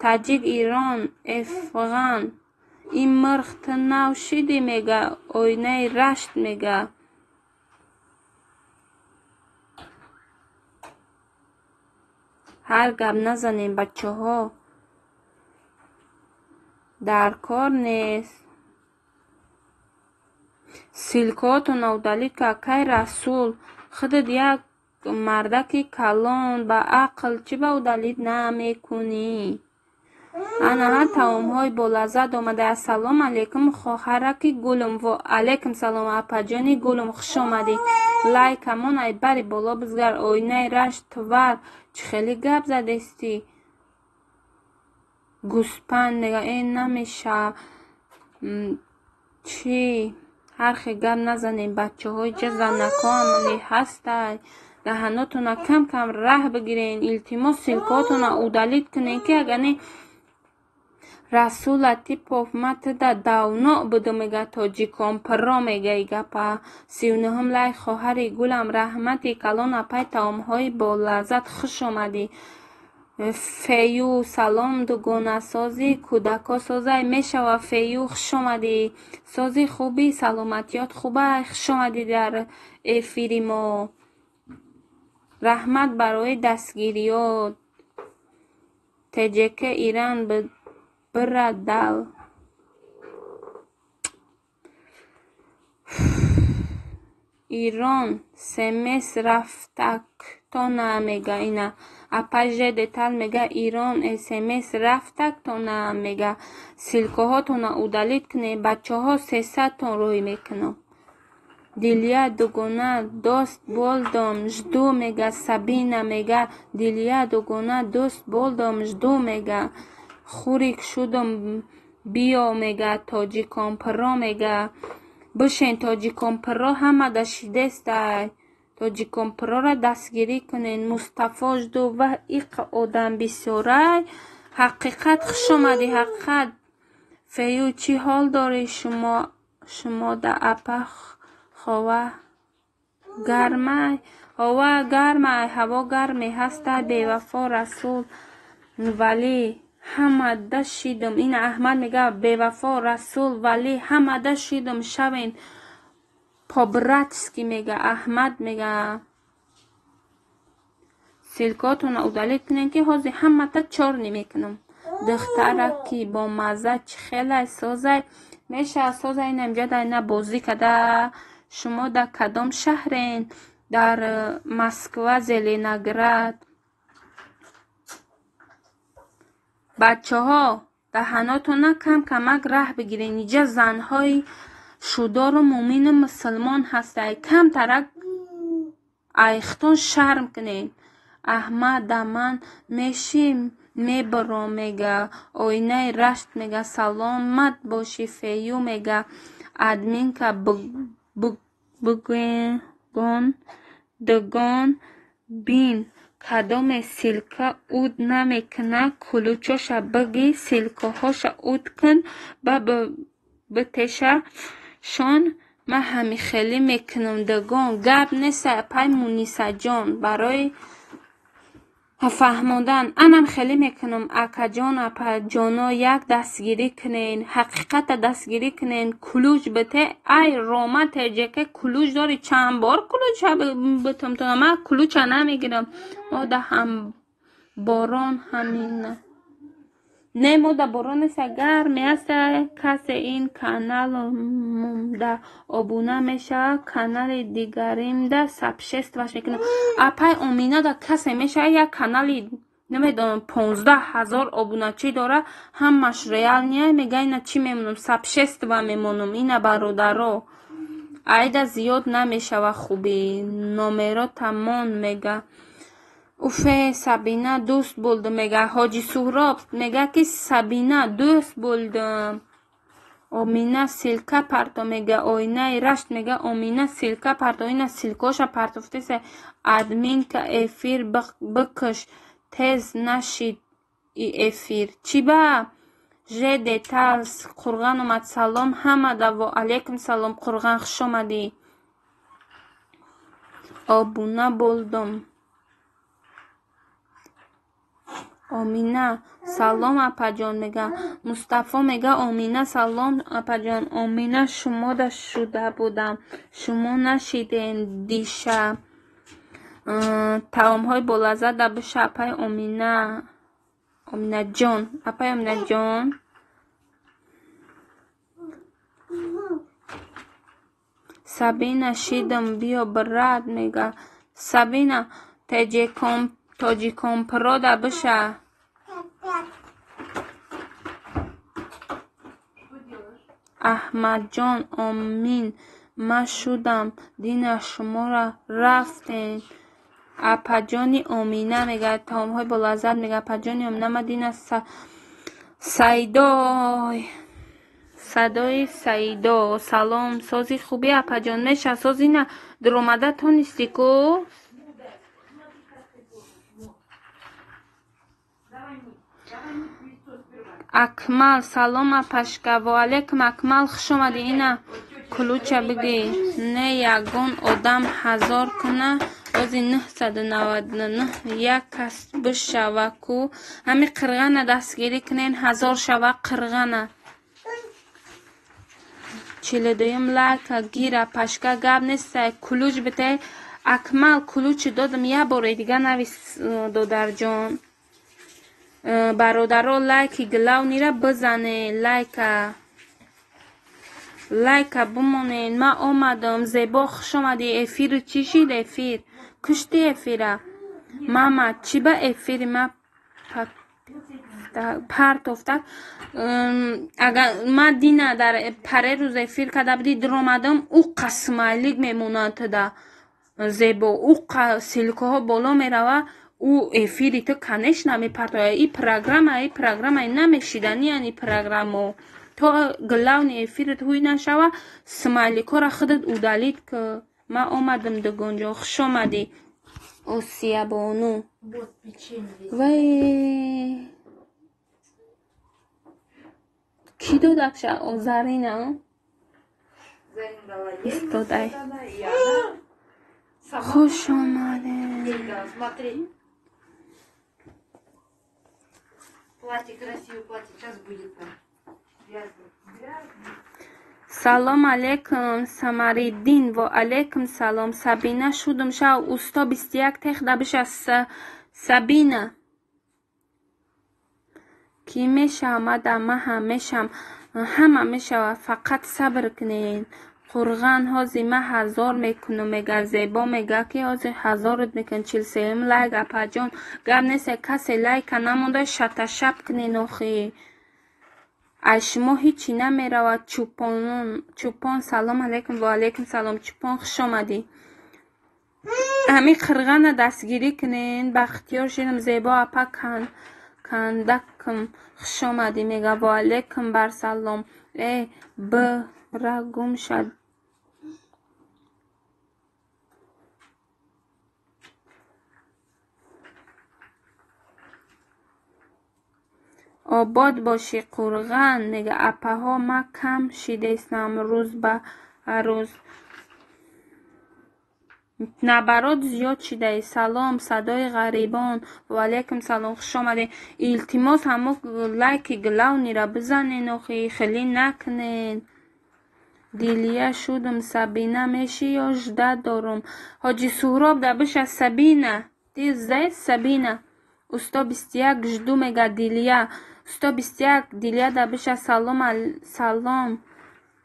таҷик ирон афғон ин мирғ ту нав шидӣ мега оинаи рашт мега ҳар гап назанем бачаҳо дар кор нест силкоату навдалика акай расул худат як мардаки калон ба ақл чӣ ба удалид намекунӣ? Анаҳа таомҳои болаззат омада. Ассалому алайкум хоҳараки гулум. Ва алайкум салом апаҷони гулум, хуш омадӣ. Лайкамон ай бари боло бизгар оинаи рашт тувар. Чӣ хеле гап задестӣ? Гуспанд мега намеша. Чӣ? Ҳархе гап назанем. Бачаҳои ҷа занакоам ҳастай. Даҳанотона кам кам раҳ бигирен. Илтимос силкоатона удалид кунен ки агани Расул Латипов матда давно буду мега тоҷикон пирро мега и гапа. 39 лай хоҳари гулам раҳмати калон апай таомҳои болаззат хуш омадӣ. Фею салом дугона сози кӯдако созай мешава. Фею хуш омадӣ. Сози хуби саломатиёт хубай. Хуш омадӣ дар эфири мо. Раҳмат барои дастгириёт. ТЖК Иран бирадал. Ирон семес рафтак то намега ина. Апаже детал мега Ирон смс рафтак то намега. Силкоҳотона удалид куне. Бачаҳо 300 тон рӯй мекунам. Дилия дугона дост болдом жду мега. Сабина мега Дилия дугона дост болдом жду мега. Хурик шудам биё мега тоҷикон пирро мега. Бишен тоҷикон пирро ҳамада шидестай. тоҷикон пиррора дастгирӣ кунен. Мустафо жду ва иқ одам бисёрай. Ҳақиқат хуш омадӣ. Ҳақиқат фею чӣ ҳол дорӣ шумо да апа хова гармай? Ҳова гармай. ҳаво гарме ҳастай. Бевафо Расул валӣ ҳамада шидум. Ина Аҳмад мега бевафо Расул валӣ ҳамада шидум. Шавен по-братски мега Аҳмад мега. Силкоатона удалид кунен ки ҳозир ҳамата чорни мекунам. Духтараки бо мазза чӣ хелай созай меша созай ина имҷа да ина бозӣ када. Шумо да кадом шаҳрен? Дар Москва Зеленоград. Бачаҳо даҳанотона кам камак раҳ бигирен. иҷа занҳои шудору муъмину мусулмон ҳастай. Камтарак айхтон шарм кунен. Аҳмад да ман меши мебаром мега. Оинаи рашт мега саломат боши. Фею мега админка дугон бин кадоме силка уд намекуна. Кулучоша биги силкаҳоша уд кун ба битеша шон. Ма ҳами хеле мекунам дугон. Гап неста пай Мунисаҷон барои фаҳмодан. Анам хеле мекунам акаҷон апаҷоно як дастгирӣ кунен. Ҳақиқата дастгирӣ кунен. Кулуч бите ай рома теҷеке кулуч дори чанд бор кулуча битумтона. Ман кулуча намегирам. Мода ҳам борон ҳамина не мода борон неста гарм аста. касе ин каналмда обуна мешава канали дигаримда сабшестваш мекунам. апай Омина да касе мешава як канали намедонам 15,000 обуначӣ дора. ҳамаш реал ния мега ина чӣ мемонам сабшества мемонам. ина бародаро айда зиёд намешава хуби номеро тамон мега. уфе Сабина дӯст булдум мега. Ҳоҷи Суҳроб мега ки Сабина дӯст булдум. Омина силка парто мега. оинаи рашт мега Омина силка парто. ина силкоша партофтеса. админка эфир бикш тез нашид и эфир чӣ ба же деталс. Қурған омад салом ҳамада. ва алайкум салом Қурған хуш омадӣ. обуна булдум. Омина салом апаҷон мега. Мустафо мега Омина салом апаҷон. Омина шумода шуда будам шумо нашиден диша. таомҳои болаззат да биша апай Оминаҷон. апай Оминаҷон Сабина шидам биё брат мега. Sabina Tojicom Pro da быша. Ahmadjon Amin من شدم دین شما را رفتین. اپاجانی آمینه میگه تامهای بلازد میگه اپاجانی آمینه ما دین صدای سیدا سلام سازی خوبی اپاجان میشه سازی نه در اومده تو نیستی کو اکمل سلام اپاشکا و علیکم اکمل خوش اومدی اینا کلوچه بگی نه یگون آدم 1000 کنه بازی 999 یک کس بشوه کو همی قرغانه دستگیری کنین 1000 شوه قرغانه 42 لایک گیره پشکه گب نیسته کلوچ بته اکمل کلوچ دادم یه باره دیگه نویس دادر جان برادرها لایک گلاو نیره بزنه لایک بمونین ما آمدم زیبا خوش آمدی افیر چی شید افیر کشتی افیره ماما چی به افیر ما پرت افتاد اگر ما دینه در پره روز افیر کده بودی در آمدم او قسمالیگ میموند ده زیبا او سیلکه ها بالا میروه او افیری تو کنش نمی پرتوه ای پروگرام نمیشیدنی یعنی پروگرامو تو گلاونی افیرت هوی نشوه سمالیکو را خودت اودالید که ما آمدم دگونجا خوش آمدی اوسیه بانو وی کی دو دکشه او زرینه استودای خوش آمده Платье красивое, платье сейчас будет там. سلام علیکم سمریدین و علیکم سلام سبینه شدم شو اوستا 21 تخده بشه سبینه کی میشه آمده ما هم میشم همه میشه فقط صبر کنین قرغان هازی ما 1000 میکنم میگه زیبا میگه که هازی 1000 میکن 43 لایک اپا جان گم نیست کسی لایک نمونده شب کنین آخی اشما هیچی نمیرود چوپان سلام علیکم و علیکم سلام چوپان خوش آمدی همی قرغان دستگیری کنین بختیار شدم زیبا اپا کندکم خوش آمدی میگه و علیکم بر سلام ای برا گم شد آباد باشی قرغان میگه اپاها ما کم شیدستم روز به روز نبرات زیاد شده سلام صدای غریبان و علیکم سلام خوش آمده التماس همو لایک گلاونی را بزنین و خیلی نکنین دیلیه شدم سبینه میشی یا جده دارم حاجی سهراب ده بشه سبینه دیز زید سبینه استا 21 جدو میگه دیلیه استا 21 دیلیه ده بشه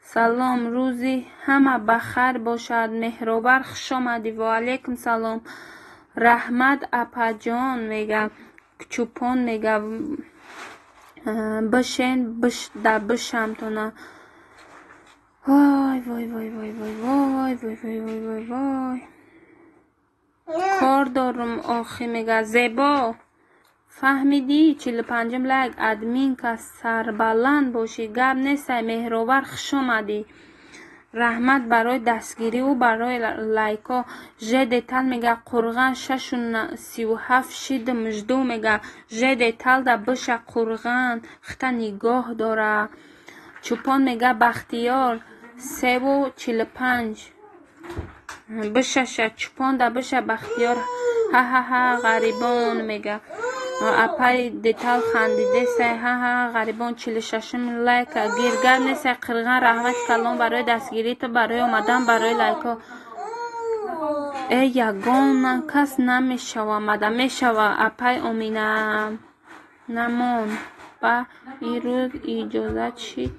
سلام روزی همه بخیر باشد مهرآور خوش آمدی و علیکم سلام رحمت اپا جان میگه چوپان میگه بشین بشم تو نه وای کار دارم آخی میگه زیبا فهمیدی 45 لایک ادمین که سربلند باشی گب نیست مهرآور خوش آمدی رحمت برای دستگیری و برای لایکا جد تل میگه قرغان 637 شید مجدو میگه جد تل ده بشه قرغان خطا نگاه داره چوپان میگه بختیار 345 بشه چوپان ده بشه بختیار ها غریبان میگه اپای دیتال خندیده سه ها غریبان 46 لایک گیرگر نیست قرغان رحمت کلام برای دستگیری تو برای اومدن برای لایکا ای یگان کس نمیشه آمده میشه اپای امینه نمان با این روز اجازت چی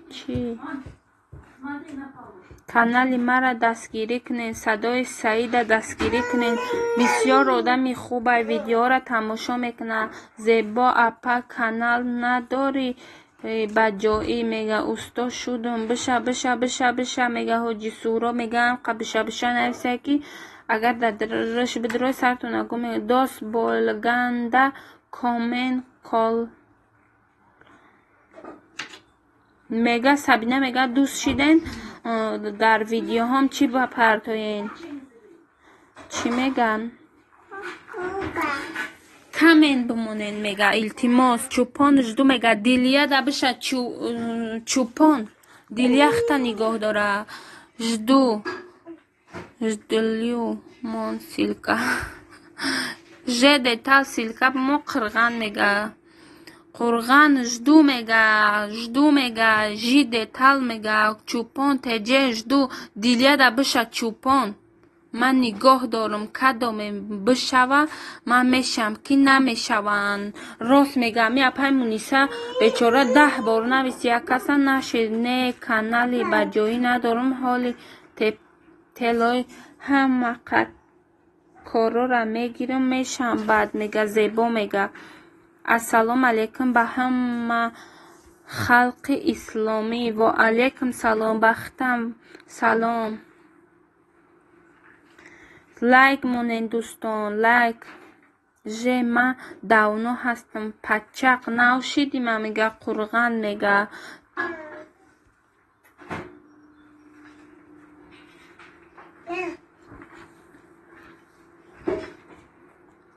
канали мара дастгирӣ кунед, садои Саида дастгирӣ кунед. Бисёр одами хубай видеоро тамошо мекунад. Зебо апа канал надори ба ҷоӣ, мега усто шудум, биша мега ҳоҷи суҳро мегам биша нависая ки агар дар бидрои сартон агу мега дост болганда комен кол мега Сабина мега дӯст шиден дар видеоҳом чӣ бапартоен, чӣ меган камен бимонен, мега илтимос чӯпон жду, мега дилия да биша чӯпон дилияхта нигоҳ дора жду ждилю мон силка же детал силка мо қирған мега қурған жду мега жи детал мега чӯпон теҷе жду дилия да биша чӯпон ман нигоҳ дорам кадоме бишава ман мешам ки намешаванд. Рост мега ми апай Муниса бечора 10 бор навист як каса нашид. Не канали ба ҷоӣ надорам, ҳоли телой ҳама корора мегирам мешам бад, мега Зебо мега ассалому алейкум ба ҳама халқи исломӣ. Ва алейкум салом бахтам салом. лайк монен дӯстон, лайк же ма давно ҳастам пачақ навшидима мега қурған мега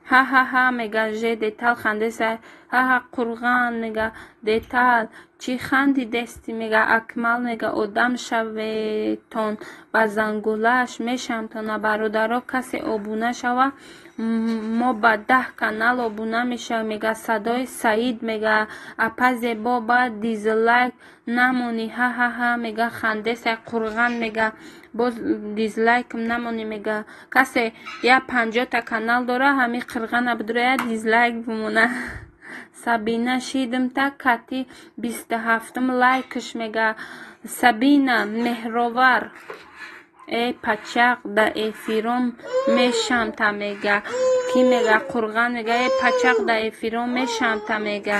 ҳа мега же детал хандеса ҳа қурған мега детал чӣ ханди дести мега акмал мега одам шаветон ба зангулаш мешамтона бародаро касе обуна шава мо ба 10 канал обуна мешавем, мега садои Саид мега апа Зебо ба дизлайк намони ҳа мега хандеса қурған мега боз дизлайкм намони мега касе я 50 канал дора ҳами қирғана бидроя дизлайк бимона. Сабина шидимта кати 27 лайкш мега Сабина меҳровар пачақ да эфиром мешамта мега ки мега қурған мега пачақ да эфиром мешамта мега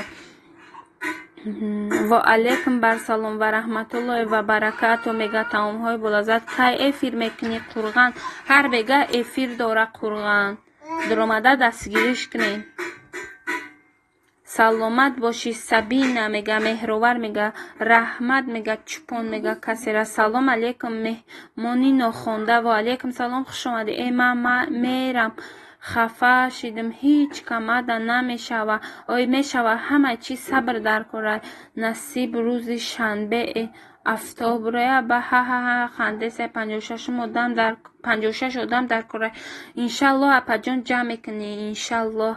ва алейкум барсалом ва раҳматуллоҳи ва баракату мега таомҳои болаззат кай эфир мекунӣ қурған ҳар бега эфир дора қурған дуромада дастгириш кунед. саломат боши Сабина мега меҳровар мега раҳмат мега чӯпон мега касера салом алейкум меҳмони нохонда. ва алейкум салом хуш омадӣ. ман мерам хафа шидам ҳеҷ камада намешава. ой мешава ҳама чӣ сабр дар корай насиб рӯзи шанбе афтоб роя ба ҳа хандеса 56 одам дар корай иншаллоҳ апаҷон ҷамъ мекунӣ иншаллоҳ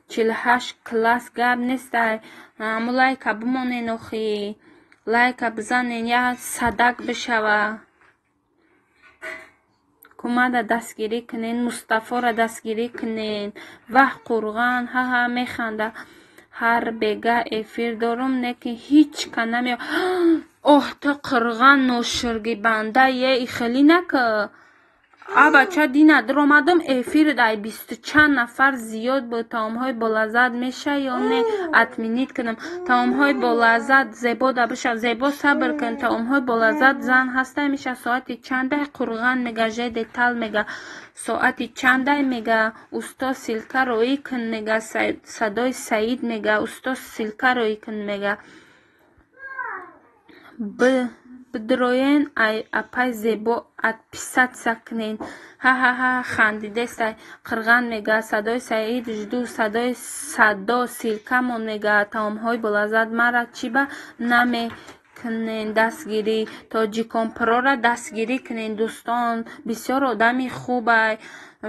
48 класс гап нестай. аммо лайка бимонен охи лайка бизанен я садак бишава кумада дастгирӣ кунен Мустафора дастгирӣ кунен ваҳ қурған ҳа механда ҳар бега эфир дорум неки ҳеҷ канамё оҳ то қирған ноширги банда е ихели нака абача дина дуромадам эфир дай 20 чанд нафар зиёд бо таомҳои болаззат меша ё не атминит кунам таомҳои болаззат Зебо да биша Зебо сабр кун таомҳои болаззат зан ҳастай меша соати чандай қурған мега же детал мега соати чандай мега усто силка роӣ кун мега садои Саид мега усто силка роӣ кун мега бидроен ай апай Зебо адписатса кунен ҳа хандидестай қирған мега садои Саид жду садо силкамон мега таомҳои болаззат мара чиба намекунен дастгирӣ тоҷикон прора дастгирӣ кунен дӯстон бисёр одами хубай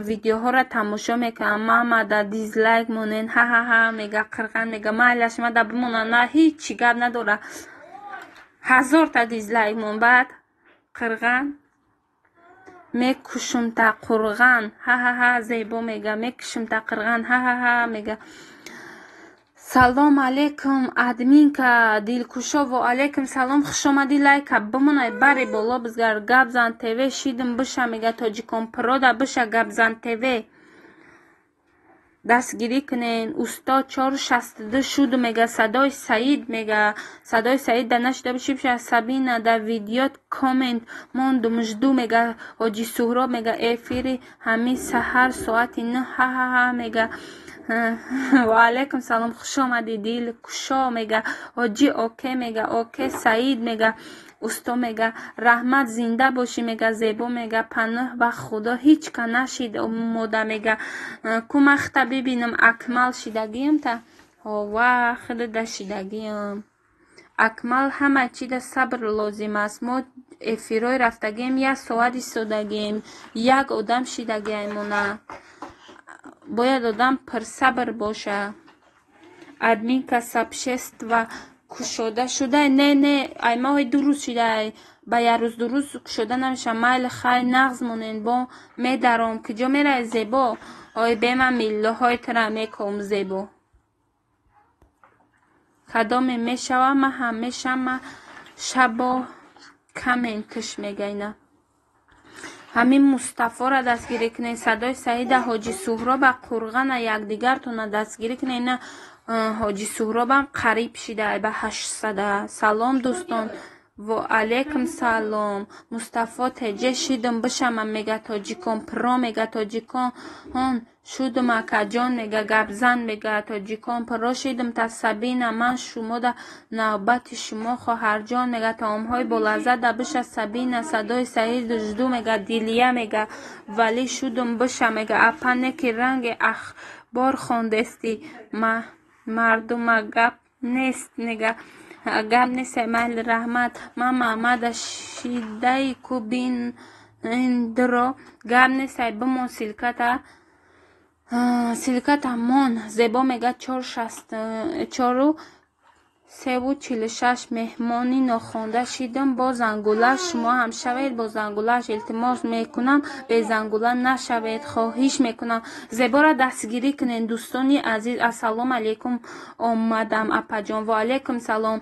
видеоҳоро тамошо мекунам мамада дизлайк монен ҳа мега қирған мега майлаш мада бимонад на ҳеҷ гап надора 1000 та дизлайк мон баъд қирған мекушумта қурған ҳа Зебо мега мекушумта қирған ҳа мега салом алейкум админка дилкушо ва алейкум салом хушомади лайка бимонай бари боло бизгар габзан тв шидим биша мега тоҷикон прода биша габзан тв дастгирӣ кунен усто 462 шуду мега садои саид мега садои саид да нашида биши биша сабина да видеот комент монду мужду мега ҳоҷи суҳроб мега эфири ҳамин саҳар соати 9 мега ва алейкум салом хуш омади дил кушо мега ҳоҷи оке мега оке саид мега усто мега раҳмат зинда бошӣ мега зебо мега паноҳ ба худо ҳеҷ ка нашид мода мега кумахта бибинам акмал шидагиям та ва худо да шидагиям акмал ҳама чида сабр лозим аст мо эфирой рафтагием 1 соат истодагием як одам шидагиаймона бояд одам пурсабр боша админка сабшества кушода шудай не аймоҳи дуруст шудай ба як рӯз дуруст кушода намеша майли хай нағз монен бо медаром киҷо мерай зебо ой бема миллоҳои тра меком зебо кадоме мешава ма ҳамешама шабо каментш мегайна ҳамин мустафора дастгирӣ кунед садои саида ҳоҷи суҳроба қурғана якдигартона дастгирӣ кунед ина ҳоҷи суҳробам қариб шида ба 800 салом дӯстон ва алейкум салом мустафо теҷе шидум бишама мега тоҷикон про мега тоҷикон шудум акаҷон мега гапзан мега тоҷикон про шидум та сабина ман шумо да навбати шумо хоҳарҷон мега таомҳои болаззат да биша сабина садои саид жду мега дилия мега валӣ шудум биша мега апане ки ранги ахбор хондести мардума гап нест мега гап нест майли раҳмат ман маҳмада шидаи кубиндро гап нестай бимон силката мон зебо мега 446 меҳмони нохонда шидам бо зангулаш шумо ҳам шавед бо зангулаш илтимос мекунам бе зангула нашавед хоҳиш мекунам зебора дастгирӣ кунед дӯстони азиз ассалому алейкум омадам апаҷон ва алейкум салом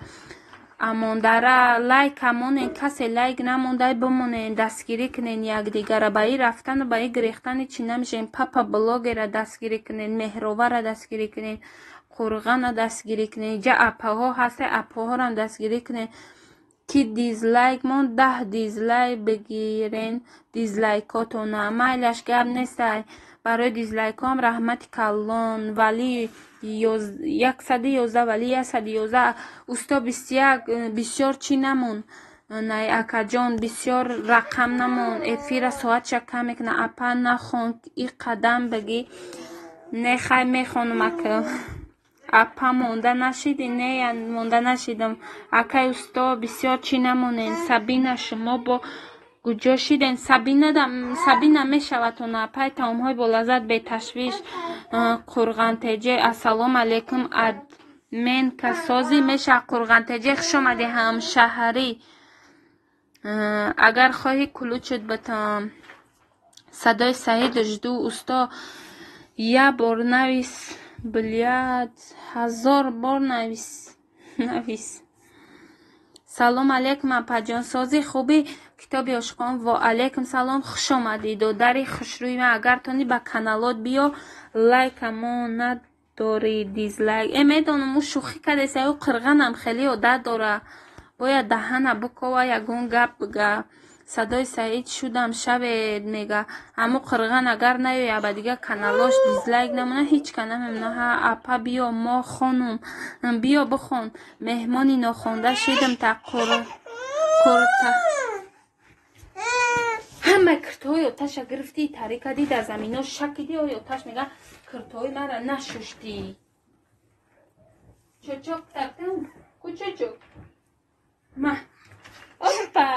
амондара лайк амонен касе лайк намондай бимонен дастгирӣ кунен якдигара ба и рафтану ба и гирехтани чӣ намешем папа блогера дастгирӣ кунен меҳровара дастгирӣ кунен қурғана дастгирӣ кунен ҷа апаҳо ҳаста апаҳорам дастгирӣ кунен ки дизлайк мон 10 дизлайк бигирен дизлайкотона майлаш гап нестай барои дизлайком раҳмати калон вали 111 вали 111 усто 21 бисёр чӣ намон най акаҷон бисёр рақам намон эфира соатша кам мекуна апа нахон и қадам бигӣ не хай мехонум ака апа монда нашиди не монда нашидам акай усто бисёр чӣ намонен сабина шумо бо куҷо шиден сабина мешаватона апай таомҳои болаззат беташвиш қурғантеҷе ассалому алейкум адмен касози меша қурғантеҷе хуш омади ҳамшаҳрӣ агар хоҳӣ кулучут батам садои саид жду усто я бор навис блядь 1000 бор навис салом алейкум апаҷон сози хуби китоби ошиқон ва алейкум салом хуш омадӣ додари хушрӯи ман агар тони ба каналот биё лайк амо надори дизлайк медонам ӯ шӯхӣ кадеса ӯ қирғанам хеле одат дора бояд даҳана букова ягон гап бига садои саид шудам шавед мега аммо қирған агар наёя ба дига каналош дизлайк намона ҳеҷ ка намемона апа биё мо хонум биё бихон меҳмони нохонда шидам та курта ҳама киртои оташа гирифтӣ тарикади дар замино шакиди ой оташ мега киртои мара нашуштӣ чочок тартам кучочок ма опа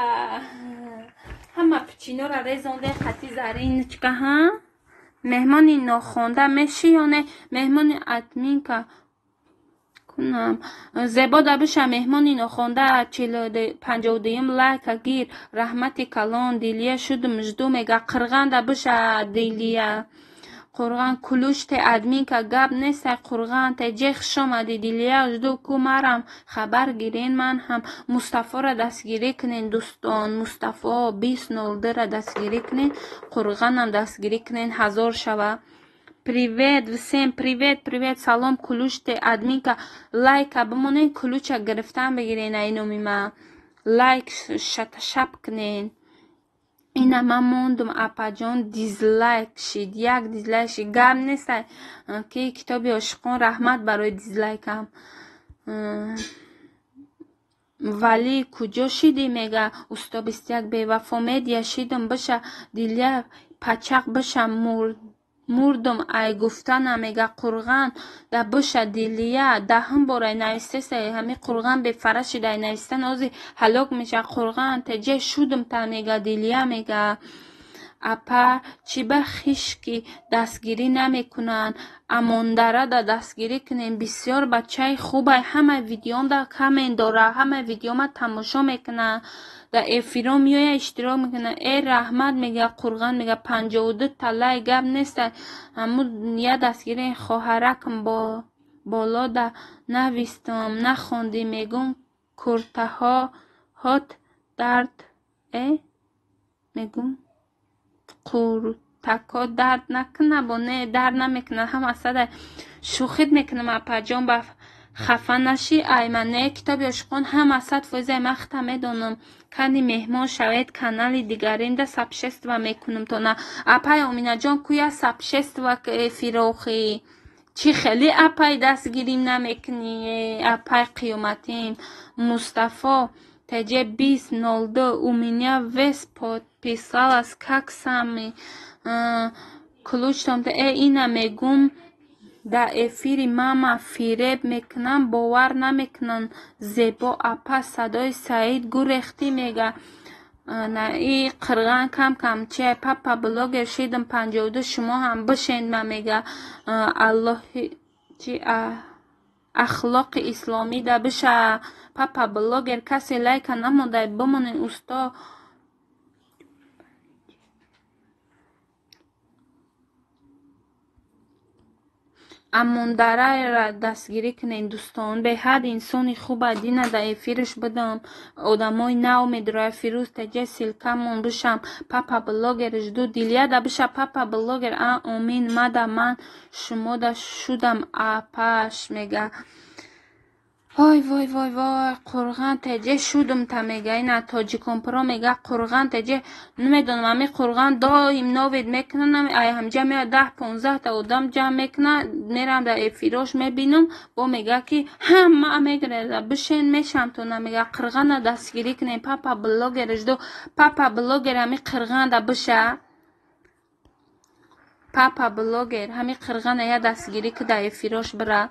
ҳама пичинора резонде хати заринчка ҳа меҳмони нохонда мешӣ ё не меҳмони админка кунам зебо дабиша меҳмони нохонда 52 лайка гир раҳмати калон дилия шудум жду мега қирған дабиша дилия قرغان کلوشت ادمین که گب نیست قرغان تجه شمدی دیلیاش دو کو مرم خبر گیرین من هم مصطفی را دستگیری کنین دوستان مصطفی 2002 را دستگیری کنین قرغان هم دستگیری کنین 1000 شوه. Привет всем, привет, салом кулуште админка, лайка бимонен кулуча гирифтан бигирин айноми ма, лайк шап кнен. Ина ман мондум апаҷон дизлайк шид, як дизлайк шид, гап нест ки китоби ошиқон раҳмат барои дизлайкам. валӣ куҷо шидӣ мега усто 21 бевафо медия шидум биша диля пачақ биша мурдум ай гуфтана мега қурған да биша дилия даҳм борай навистеса ҳами қурған бефара шидай навистан ози ҳалок меша қурған теҷе шудум та мега дилия мега апа чи ба хишки дастгирӣ намекунанд амондара да дастгирӣ кунем бисёр бачаи хубай ҳама видеом да камен дора ҳама видеома тамошо мекунанд да эфиром меоя иштирок мекунанд раҳмат мега қурған мега 52 талай гап нест ҳаму я дастгирӣ хоҳаракм боло да навистам нахондӣ мегум куртаҳо ҳот дард мегум قورتکا درد نکنه با نه درد نمیکنه هم اصلا شوخید میکنم اپاجان با خفه نشی ای من نه کتابی عشقان هم اصلا فوزه مخته میدونم کنی مهمان شوید کانال دیگرین ده سبشست و میکنم تو نه اپای امینه جان کویا سبشست و فیروخی چی خیلی اپای دست گیریم نمیکنی اپای قیومتیم مصطفی تجه 2002 у меня вес подписалась как сами ключ tomte ина мегум да эфири мама фиреб мекунам бовар намекунан зебо апа садои саид гурехти мега и қирған кам чи папа блогер шидам 52 шумо ҳам бишенма мега аллоҳи чи ахлоқи исломӣ да биша папа блогер касе лайка намодай бимонен усто амондараро дастгирӣ кунен дӯстон беҳад инсони хуба дина да эфириш бидам одамои нав медроя фирӯз теҷе силкамон бишам папа блогериш ду дилия да биша папа блогер амин мада ман шумо да шудам апаш мега вой қурған теҷе шудум та мега ина тоҷиконпуро мега қурған теҷе намедонам ами қурған доим новид мекунам ай ҳамҷа меа 10-15 та одам ҷамъ мекуна мерам да эфирош мебинам бо мега ки ҳама мегиреза бишен мешам тона мега қирғана дастгирӣ кунем папа блогериш ду папа блогер ами қирған да биша папа блогер ҳами қирғана я дастгирӣ ки да эфирош бира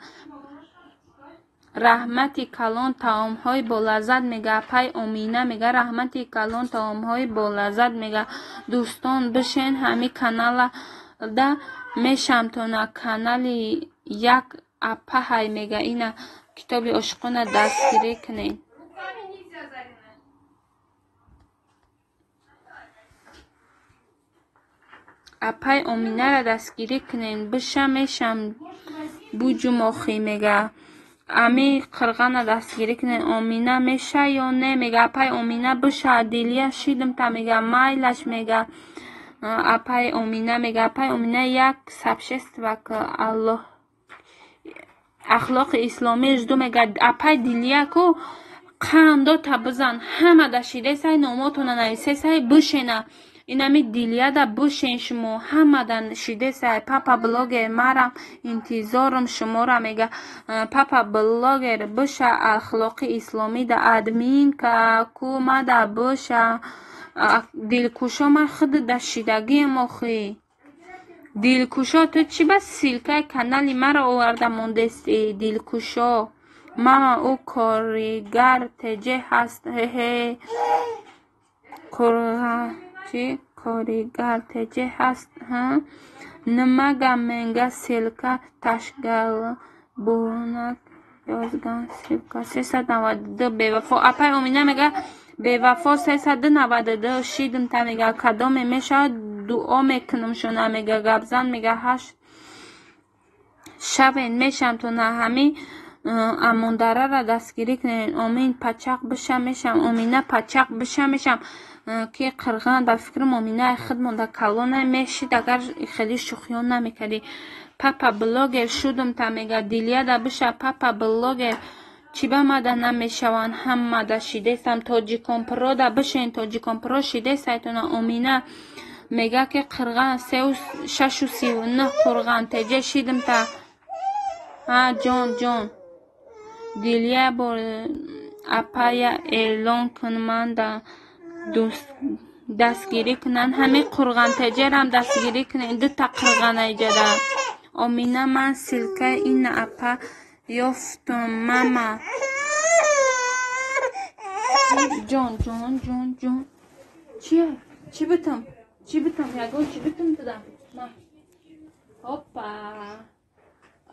раҳмати калон таомҳои болаззат мега пай омина мега раҳмати калон таомҳои болаззат мега дӯстон бишен ҳами канала да мешамтона канали як апаҳай мега ина китоби ошиқона дастгирӣ кунен апай оминара дастгирӣ кунен биша мешам буҷумохӣ мега ами қирғана дастгирӣ кунен омина меша ё не мега апай омина биша дилия шидим та мега майлаш мега апай омина мега апай омина як сабшествак аллоҳ ахлоқи исломӣ жду мега апай дилия ку қандота бизан ҳама да шидесай номотона нависесай бишена инами дилияда бушен шумо ҳамада шидесай папа блогер марам интизорум шумора мега папа блогер буша ахлоқи исломӣ да админка кумада буша дилкушо ма худ да шидагием охи дилкушо ту чи ба силкаи канали мара оварда мондести дилкушо мама ӯ коригар теҷе ҳаст коригар теҷе ҳаст нимага менга силка ташгал бунак ёзган силка 392 бевафо апай омина мега бевафо 392 шидим та мега кадоме мешавад دعا میکنم شونه میگه گبزن میگه هشت شب میشم تو نه همی اموندره را دستگیری کنین امین پچق بشم میشم امینه پچق بشم میشم که قرغان به فکر امینه خود مونده کلونه میشید اگر خیلی شوخیون نمیکردی پاپا بلاگر شدم تا میگه دیلیه دا بشه پاپا بلاگر چی به مده نمیشوان هم مده شیده سم تاجیکان پرو دا بشین تاجیکان پرو شیده سایتونه امینه میگه که قرغان 6:39 قرغان تجه شیدم تا جان دیلیه بار اپای اعلان کنم دستگیری کنن همه قرغان تجر هم دستگیری کنن 2 تا قرغان ایجاده امینه من سلکه این اپا یافتم ماما جان چیه؟ چی بتم؟ یگون چی بتم دادم؟ هاپا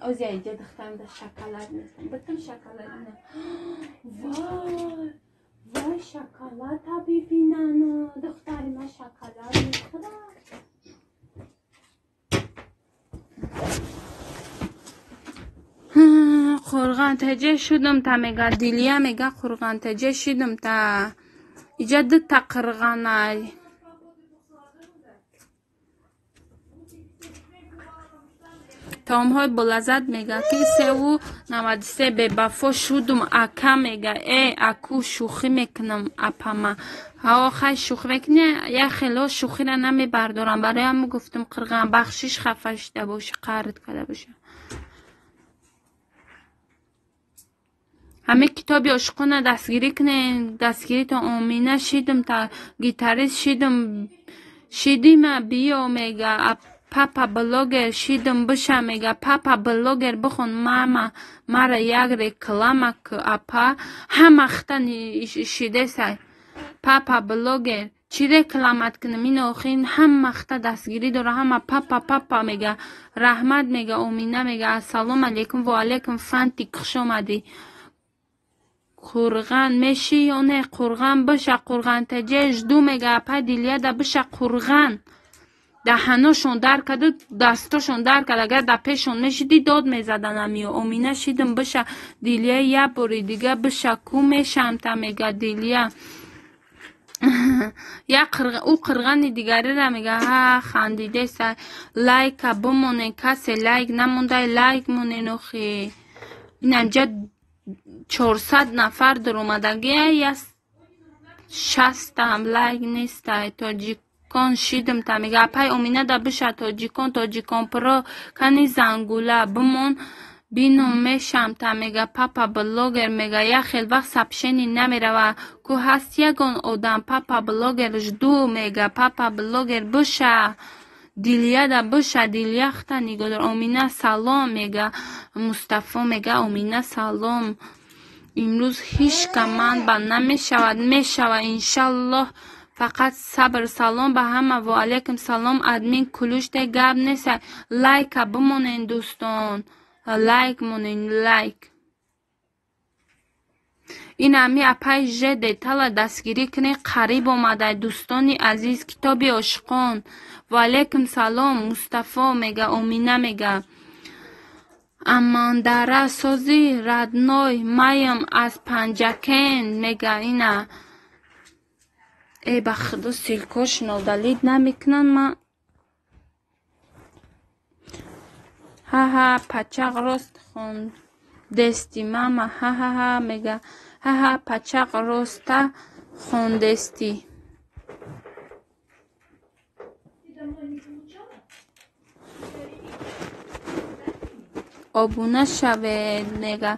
اوزی اینجا دخترم در شکلات نیستم بتم شکلات نه وای شکلات ها ببینن دختری من شکلات میخورم قرغان تجه شدم تا میگه دیلیه میگه قرغان تجه شدم تا اینجا 2 تا قرغان های تام های بلزد میگه که 393 به بفا شدم اکا میگه ای اکو شوخی میکنم اپا ما ها خیلی شوخی میکنه یا خیلی شوخی را نمی بردارم برای هم گفتم قرغان بخشش خفه شده باشه قرد کرده باشه همه کتابی عاشقانه دستگیری کنه دستگیری تا امینه شیدم تا گیتاریست شیدیم بیا میگه پاپا بلاگر شیدم بشه میگه پاپا بلاگر بخون ماما مرا یک ریکلامه که اپا هم اختن شیده سای پاپا بلاگر چی ریکلامت کنم این آخین هم مخته دستگیری داره هم پاپا میگه رحمت میگه امینه میگه السلام علیکم و علیکم فانتی کش آمدی قرغان میشی یا نه قرغان بشه قرغان تجهش 2 میگه اپا دیلیه دا بشه قرغان دهناشون در کرده دستاشون در کرده اگر در پیشون میشیدی داد میزدن امی امینه شیدم بشه دیلیه یه باری دیگه بشه کو میشم تا میگه دیلیه یا او قرغان دیگری را میگه ها خندیده سر لایک بمونه کسی لایک نمونده لایک مونه نخی این انجا 400 نفر در اومدگی یا 60 هم لایک نیست تاجیکان شیدم تا میگه پای امینه دا بشه تاجیکان پرو کنی زنگوله بمون بینم میشم تا میگه پاپا بلاگر میگه یا خیلی وقت سبشنی نمیره و که هست یگان آدم پاپا بلاگرش 2 میگه پاپا بلاگر بشه دیلیه دا بشه دیلیه اختا نگاه در امینه سلام میگه مصطفی میگه امینه سلام امروز هیچ کمان با نمیشود انشالله فقط صبر سلام به همه و علیکم سلام ادمین کلوش ده گب نیست لایک بمونین دوستان لایک مونین لایک این همی اپای جده تلا دستگیری کنه قریب آمده دوستانی عزیز کتابی عاشقان و علیکم سلام مصطفی میگه امینه میگه اماندره سازی ردنای مایم از پنجکین میگه اینه ای بخدا سیلکاش نودالید نمیکنن ما ها پچق راست خون دستی ماما ها میگه ها پچق راسته خون دستی آبونه شوید میگه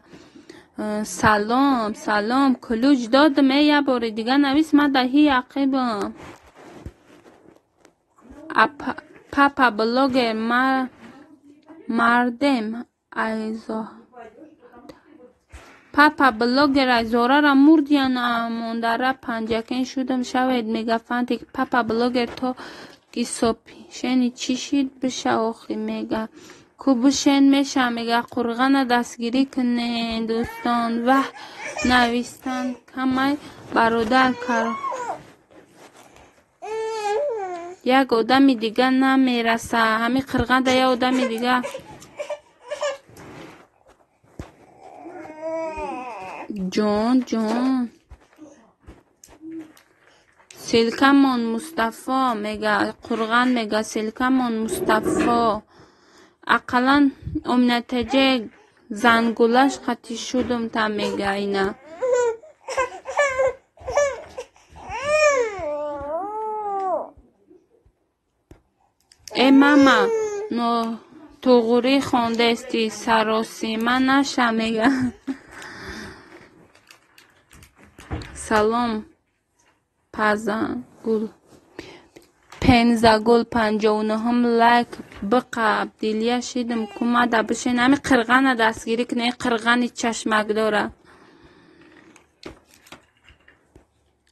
سلام کلوج دادم یه بار دیگه نویس من دهی عقیبم پاپا بلاگر مردم ایزا پاپا بلاگر ایزاره را مرد یا نه ماندره پنجکین شدم شوید میگه فانتی پاپا بلاگر تو گیسوپی شنی چی شید بشه آخی میگه کو بشین میشه میگه قرغان دستگیری کنین دوستان و نویستن کمی برادر کار یک آدم دیگه نمیرسه. همین قرغن ده یک آدم دیگه. جان سلکمون مصطفی میگه، قرغن میگه سلکمون مصطفی. اقلا امنتجه زنگولش خطی شدم تا میگه اینا. ای ماما نو توغوری خونده استی سراسی من نشه میگه. سلام پزن گل پنزه گل 59 هم لایک بقب دیلیا شیدم کماده بشین. همین قرغن دستگیری کنه. قرغن چشمک داره.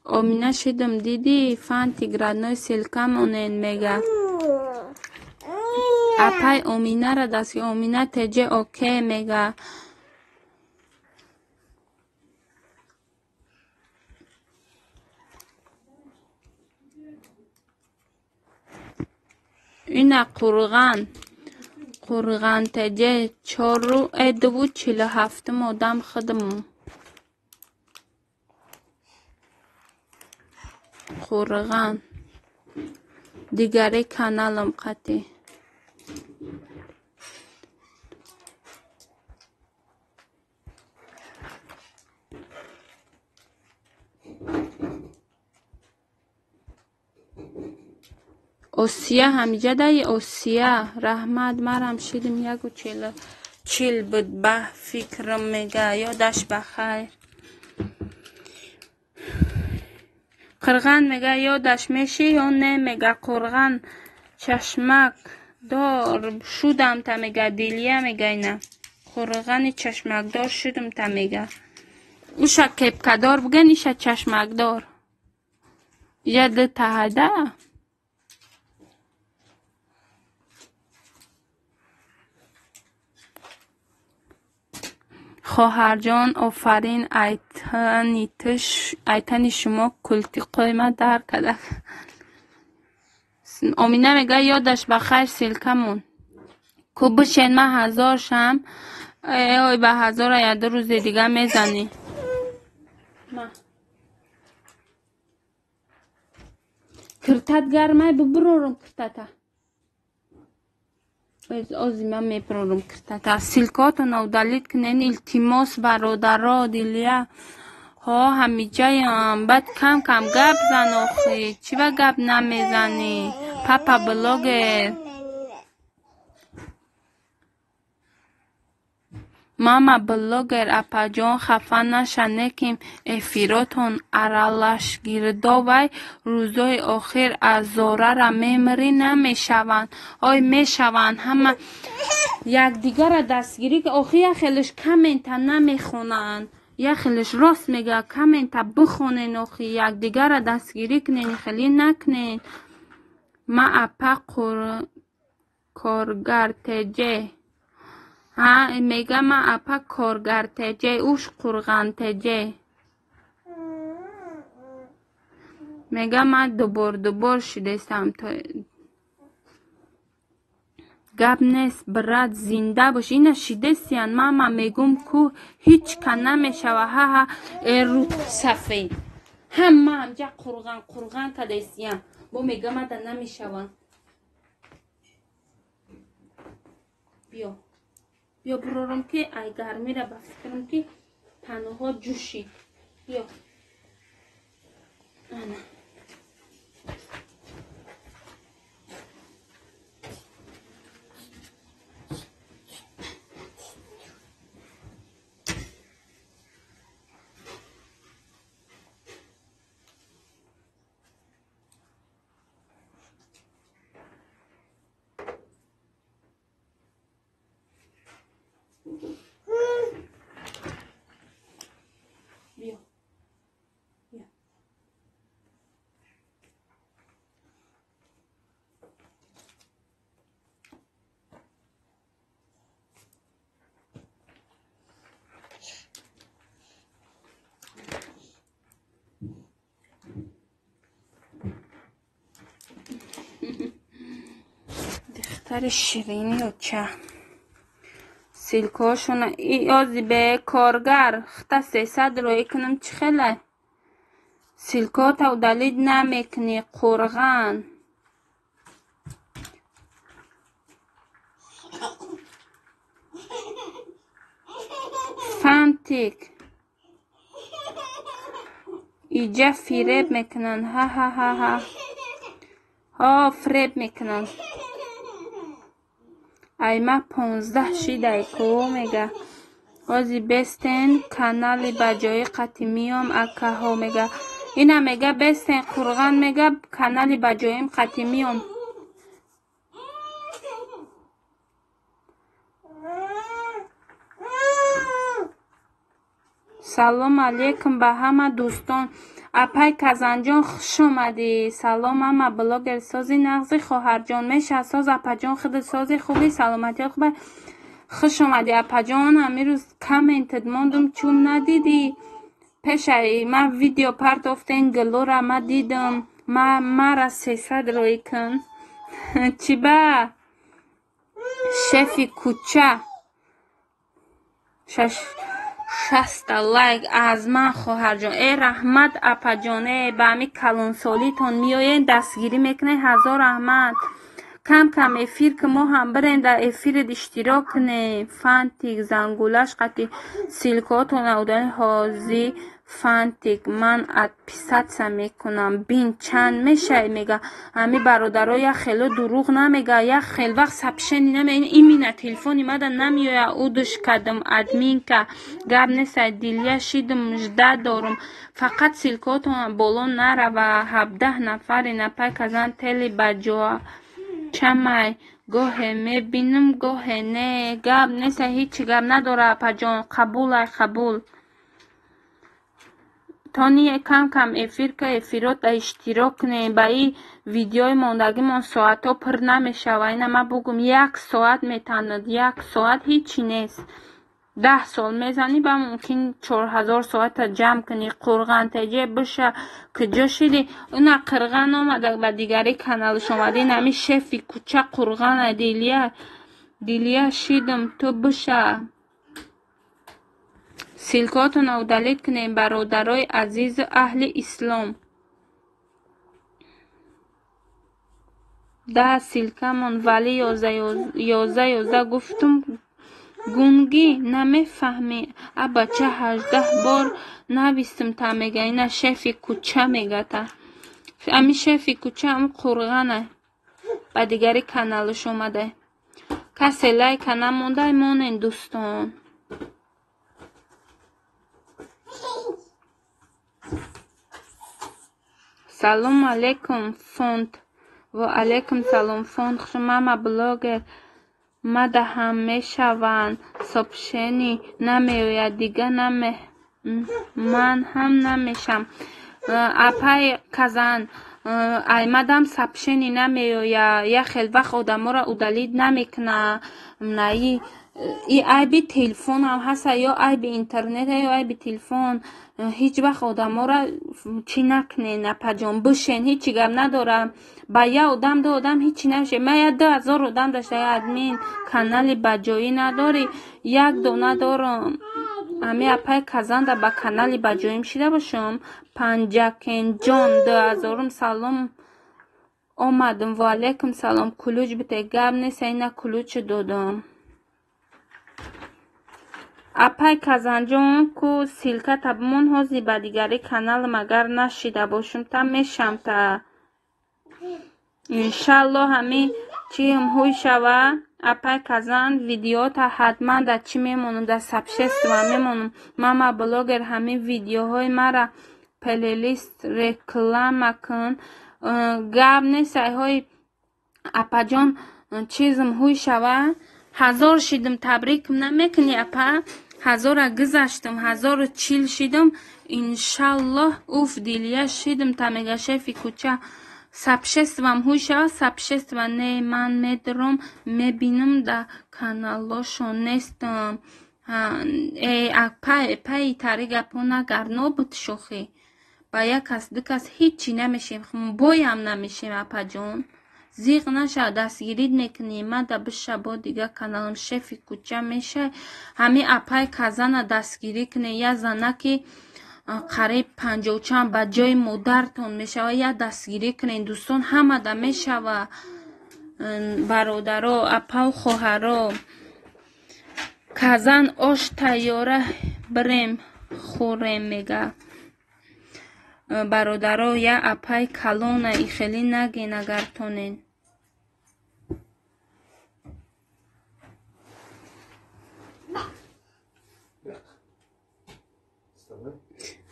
آمینه شیدم دیدی فانتی گرادنوی سلکم اونین میگه. اپای آمینه را دست آمینه تجه اوکی میگه. اینه قرغن تجه 4 رو ایده بود 47 مادم خودم. قرغن دیگری کانالم قطعی. اوسیا همیجه دایی اوسیا رحمت مرم شیدم یکو چیل بود به فکرم میگه یادش بخیر. قرغن میگه یادش میشه یا نه میگه. قرغن چشمک دار شدم تا میگه. دیلیا میگه اینا قرغن چشمک دار شدم تا میگه. ایشا کپکه دار بگن ایشا چشمک دار ید تهده. خواهر جان آفرین ایتنی شما کلتی قیمت در کده. آمینه میگه یادش بخیر سلکمون کو بشین من 1000 شم. ای به 1000 یا 2 روز دیگه میزنی. کرتت گرمه ببرورم کرتتا ازی من میپرورم کرتتا. سلکاتو نودالید کنین التماس برادرها دیلیا ها همیجه هم بعد کم گپ زن آخی چی با گپ نمیزنی. پاپا بلاگر ماما بلاگر اپا جان خفه نشنه کیم افیراتون ارالش گیردا وی روزای آخر از زاره را میمری نمیشوند. آی میشوند همه یک دیگر را دستگیری که آخی خیلیش کمنت نمیخونن. یا خیلیش راست میگه کمنت بخونین آخی یک دیگر را دستگیری کنین خیلی نکنین. ما اپا کارگر تجه ها میگه ما اپا کارگر تجه اوش قرغن تجه میگه ما دوبار شدستم تا گپ نیست برات زنده باش. اینا شدستیان ماما میگم کو هیچ که نمیشوه. ها رو صفحه همجا قرغن کدستیم با میگه ما ده نمیشوه. بیا برارم که ای گرمی را بفکرم که تنها جوشی. بیا انا بیا سر شیرینی و چه سیلکاشون یازی به کارگر خطا 300 روی کنم چی خیلی سیلکات و دلید نمیکنی قرغن فانتیک ایجا فریب میکنن ها ها ها ها ها فریب میکنن ایما 15 شیده کو میگه بازی بستین کانالی بجای قطی میام اکه ها میگه اینا میگه بستین قرغن میگه کانالی بجایم قطی میام سلام علیکم به همه دوستان اپای کزنجان خوش اومدی سلام همه بلاگر سازی نغزی خواهر جان میشه ساز اپا جان خود سازی خوبی سلامتی خوبه خوش اومدی اپا جان همین روز کامنت ماندم چون ندیدی پیشه من ویدیو پرداختین گلو را ما دیدم مرا 300 روی کن چی با شفی کوچه 60 لایک از من خواهر جان ای رحمت اپا جانه به همی کلون سالیتون میاین دستگیری میکنه 1000 رحمت کم کم افیر که ما هم برین در افیر اشتراک کنه فانتیک زنگولش قطی سیلکاتون اودن حاضی فانتیک من ات پیست سم میکنم بین چند میشه میگه همی برادرای خیلی دروغ نمیگه یک خیلی وقت سپشنی نمیگه این مینه تلفونی مده نمیوه اودش کدم ادمین که گب نیست دیلیه شیدم مجده دارم فقط سیلکاتون بالا نره و 17 نفری نپای کزن تلی بجا چمای گاه میبینم گاه نه گب نیست هیچی گب نداره اپا جان قبول تانی کم کم افیر که افیرات اشتراک کنه با این ویدیوی ماندگی من ساعت ها پر نمیشه و اینه من بگم 1 ساعت میتاند 1 ساعت هیچی نیست 10 سال میزنی با ممکن 4000 ساعت جمع کنی قرغن تجه بشه که جا شدی اون قرغن آمده و دیگری کانالش آمده نمی شفی کوچه قرغن دیلیه شیدم تو بشه سیلکاتون رو دلیت کنیم برادرای عزیز اهل اسلام ده سیلکمون ولی یازده گفتم گونگی نمیفهمی بچه 18 بار نویستم تا میگه اینا شفی کوچه میگه تا امی شفی کوچه هم قرغنه با دیگری کانالش اومده کسی لایک نمونده مونین دوستان سلام علیکم فونت و علیکم سلام فونت شما بلاگر مده هم میشوند سبشنی نمیوید دیگه من هم نمیشم اپای کزن ایمدم سبشنی نمیوید یا خیلی وقت آدم را اودالید نمیکنه ای عیب تلفن هم هست یا عیب اینترنت یا عیب تلفن هیچ وقت آدم را چی نکنه نپجان بشین هیچی گم ندارم با یه آدم دو آدم هیچی نمیشه من یه 2000 آدم داشته ادمین کانال بجایی نداری یک دونه دارم امی اپای کزن در با کانال بجاییم شده باشم پنجکن جان 2000 سلام آمدم و علیکم سلام کلوچ بته گب نیست اینه کلوچ دادم اپای کزنجان کو سیلکه تبمون هازی با دیگری کانال مگر نشیده باشم تا میشم تا انشالله همین چی هم هوی شوه اپای کزن ویدیو تا حتما در چی میمونم در سبشست و میمونم ماما بلاگر همین ویدیوهای مرا پلیلیست رکلام کن گب نیست های اپا جان چیزم هوی شوه 1000 شیدم تبریکم نمیکنی اپا 1000 گذشتم 1040 شیدم انشالله اوف دیلیه شیدم تا میگه شفی کوچه سبشست و هوی شوه سبشست و نه من میدرم میبینم در کانالاشون نیستم اپای تاری گپا نگر نابود شوخی با یک کس دو کس هیچی نمیشیم بایم نمیشیم اپا جون зиқ наша дастгирид мекунӣ. ма да биша бо дига каналам шефи куча меша ҳами апай казана дастгирӣ кунӣ. я занаки қариб 50 чанд ба ҷои модартон мешава я дастгирӣ кунед дӯстон. ҳама да мешава бародаро апау хоҳаро. казан ош тайёра бирем хӯрем мега бародаро. я апай калона ихелӣ наген агартонен.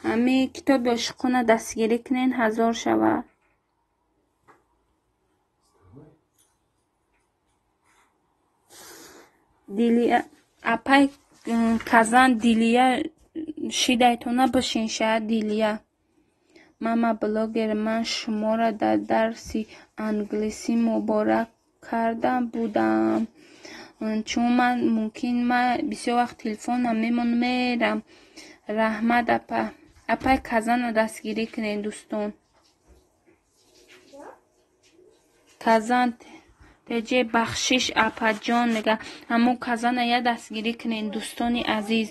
ҳами китоби ошиқона дастгирӣ кунен 1000 шава. апай казан дилия шидайтона бишинша дилия. мама блогер, ман шуморо дар дарси англисӣ муборак карда будам. чун ман мумкин ма бисёр вақт телефонам мерам. раҳмат апа. апай казана дастгирӣ кунед дӯстон. казан теҷе бахшиш апаҷон мега ҳамун казана я дастгирӣ кунед дӯстони азиз.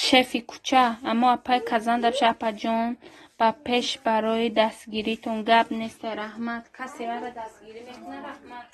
шефи куча аммо апай казан дабша апаҷон ба пеш барои дастгиритон гап нест. раҳмат. касе вара дастгирӣ мекуна. раҳмат.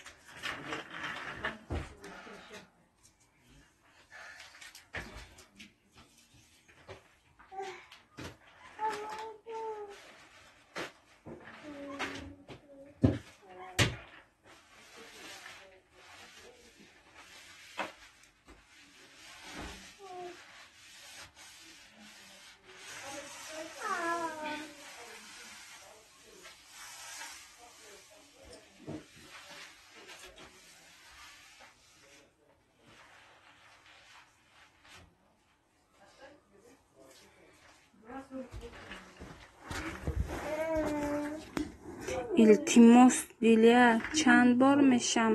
илтимос дилия чанд бор мешам.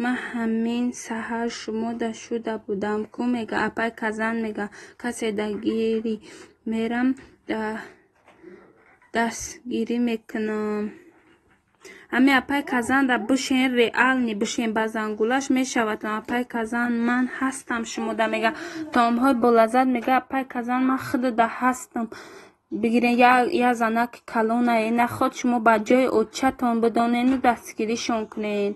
ман ҳамин саҳар шумода шуда будам. ку мега апай казан мега касе дагирӣ мерам дастгирӣ мекунам. ҳами апай казан да бишен реални бишен ба зангулаш мешавад. апай казан ман ҳастам шумода мега таомҳои болаззат мега апай казан ман худда ҳастам. бигирен я занаки калона наход шумо ба ҷои очатон бидонену дастгиришон кунен.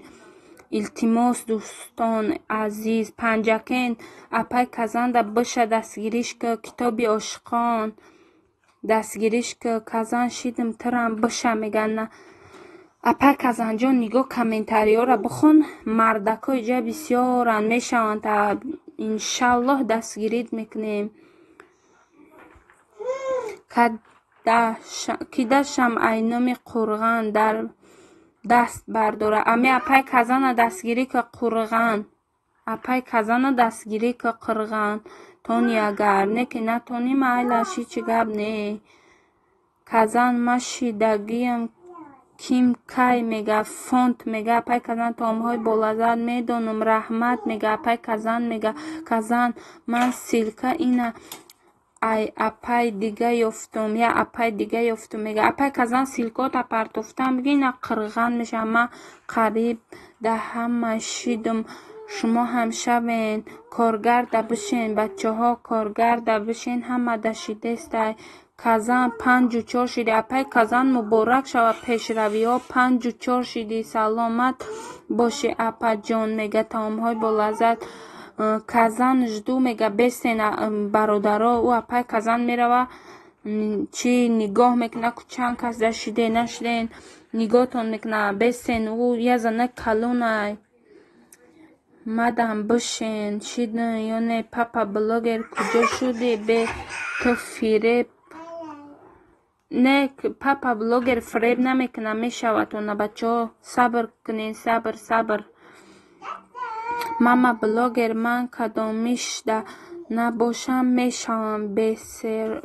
илтимос дӯстон азиз панҷакен апай казан да биша дастгириш ки китоби ошиқон дастгириш ки казан шидим тирам биша мегана. апай казанҷон нигоҳ комментариёра бихон. мардако иҷа бисёран мешаванд. иншаллоҳ дастгирид мекунем. кидашам айноми қурған дар даст бардора. ами апай казана дастгирӣ ки қурған. апай казана дастгирӣ ки қурған. тони агар неки натони майла шичи гап не. казан ма шидагиям ким кай мега фонд мега апай казан таомҳои болаззат медонам. раҳмат мега апай казан мега казан ман силка ина ай апай дига ёфтум. я апай дига ёфтум мега апай казан силкота партофтам бигина қирған меша. ма қариб да ҳама шидум. шумо ҳам шавен коргарда бишен. бачаҳо коргарда бишен. ҳама да шидестай. казан 54 шиди. апай казан муборак шава. пешравиҳо 54 шиди. саломат боши апаҷон мега таомҳои болаззат. казан жду мега бесен бародаро. ӯ апай казан мерава чи нигоҳ мекуна ку чанд кас да шиде нашиден нигоҳтон мекуна бесен. ӯ я зана калонай мадам бишен шидин ёне папа блогер куҷо шуди бе ту фиреб не папа блогер фиреб намекуна мешаватона. бачаҳо сабр кунен. сабр. мама блогер ман кадомишда набошам мешавам бесер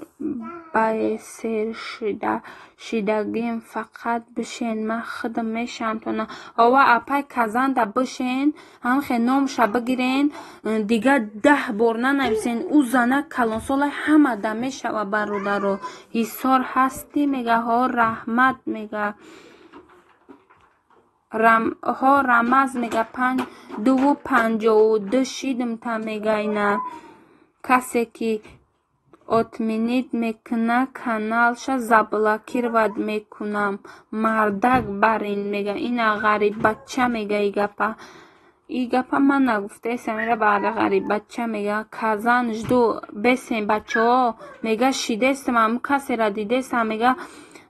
шидагим фақат бишен. ман худам мешавам тона. ова апай казанда бишен ҳамхе номша бигирен дига 10 бор нанависен. ӯ зана калонсола ҳама да мешава бародаро. ҳисор ҳастӣ мега ҳо. раҳмат мега رمز میگه 2:52 شیدم تا میگه اینا کسی که отменить میکنه کانالش заблокировать میکنم مردک برین میگه اینا غریب بچه میگه ای گپا من نگفته سمیره بعد غریب بچه میگه کازان جدو بسیم بچه ها میگه شیده سم هم کسی را دیده سم میگه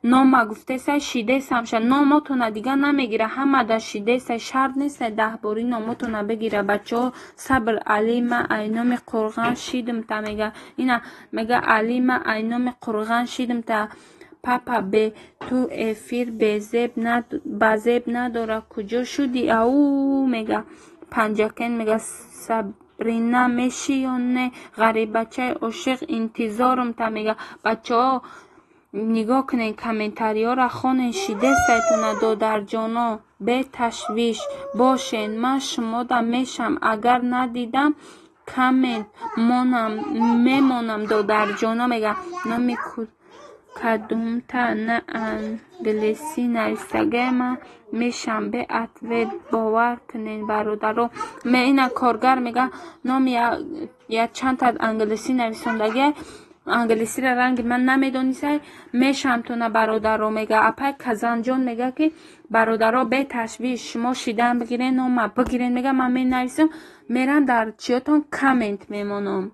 نام گفته سای شیده سمشه نامتونه دیگه نمیگیره همه در شیده سای شرط نیست 10 باری نامتونه بگیره بچه ها صبر علی من اینام قرغان شیدم تا میگه اینا میگه علی من اینام قرغان شیدم تا پاپا به تو افیر بزیب نداره کجا شدی او میگه پنجاکن میگه صبرینا میشی یا نه غریب بچه عاشق انتظارم تا میگه بچه ها نگاه کنین کامنتاری ها را خونین شیده سایتونه دو در جانا به تشویش باشین من شما دا میشم اگر ندیدم کامنت میمونم دو در جانا میگه نمی کدوم تا نه انگلیسی نویسگه من میشم به اتوه باور کنین برادرو می این کارگر میگه نام یا چند تا انگلیسی نویسندگه انگلیسی را رنگ من نمیدونیسه میشم تو نه برادرو میگه اپای کزان جون میگه که برادرو به تشویش شما شیدن بگیرین نام بگیرین میگه من می نویسم میرن در چیاتون کامنت میمونم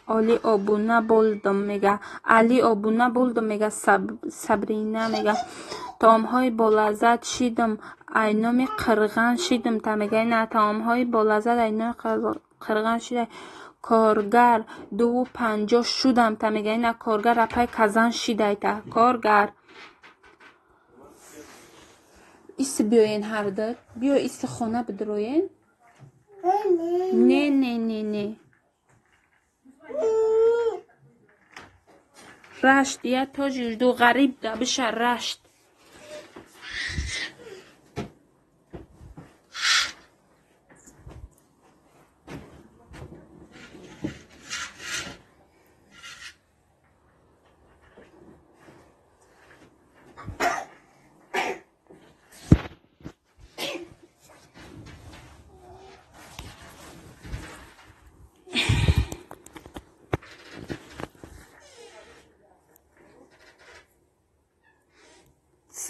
علی آبونه بولدم میگه علی آبونه بولدم میگه صبرینا میگه تام های بولازت شیدم اینام قرغان شیدم تا میگه نه تام های بولازت اینام قرغان شیده کارگر 2:50 شدم تا میگه نه کارگر اپای کزان شیده تا کارگر ایست بیاین هر دو بیا ایست خونه بدروین نه رشت یا تا جردو غریب دا بشه رشت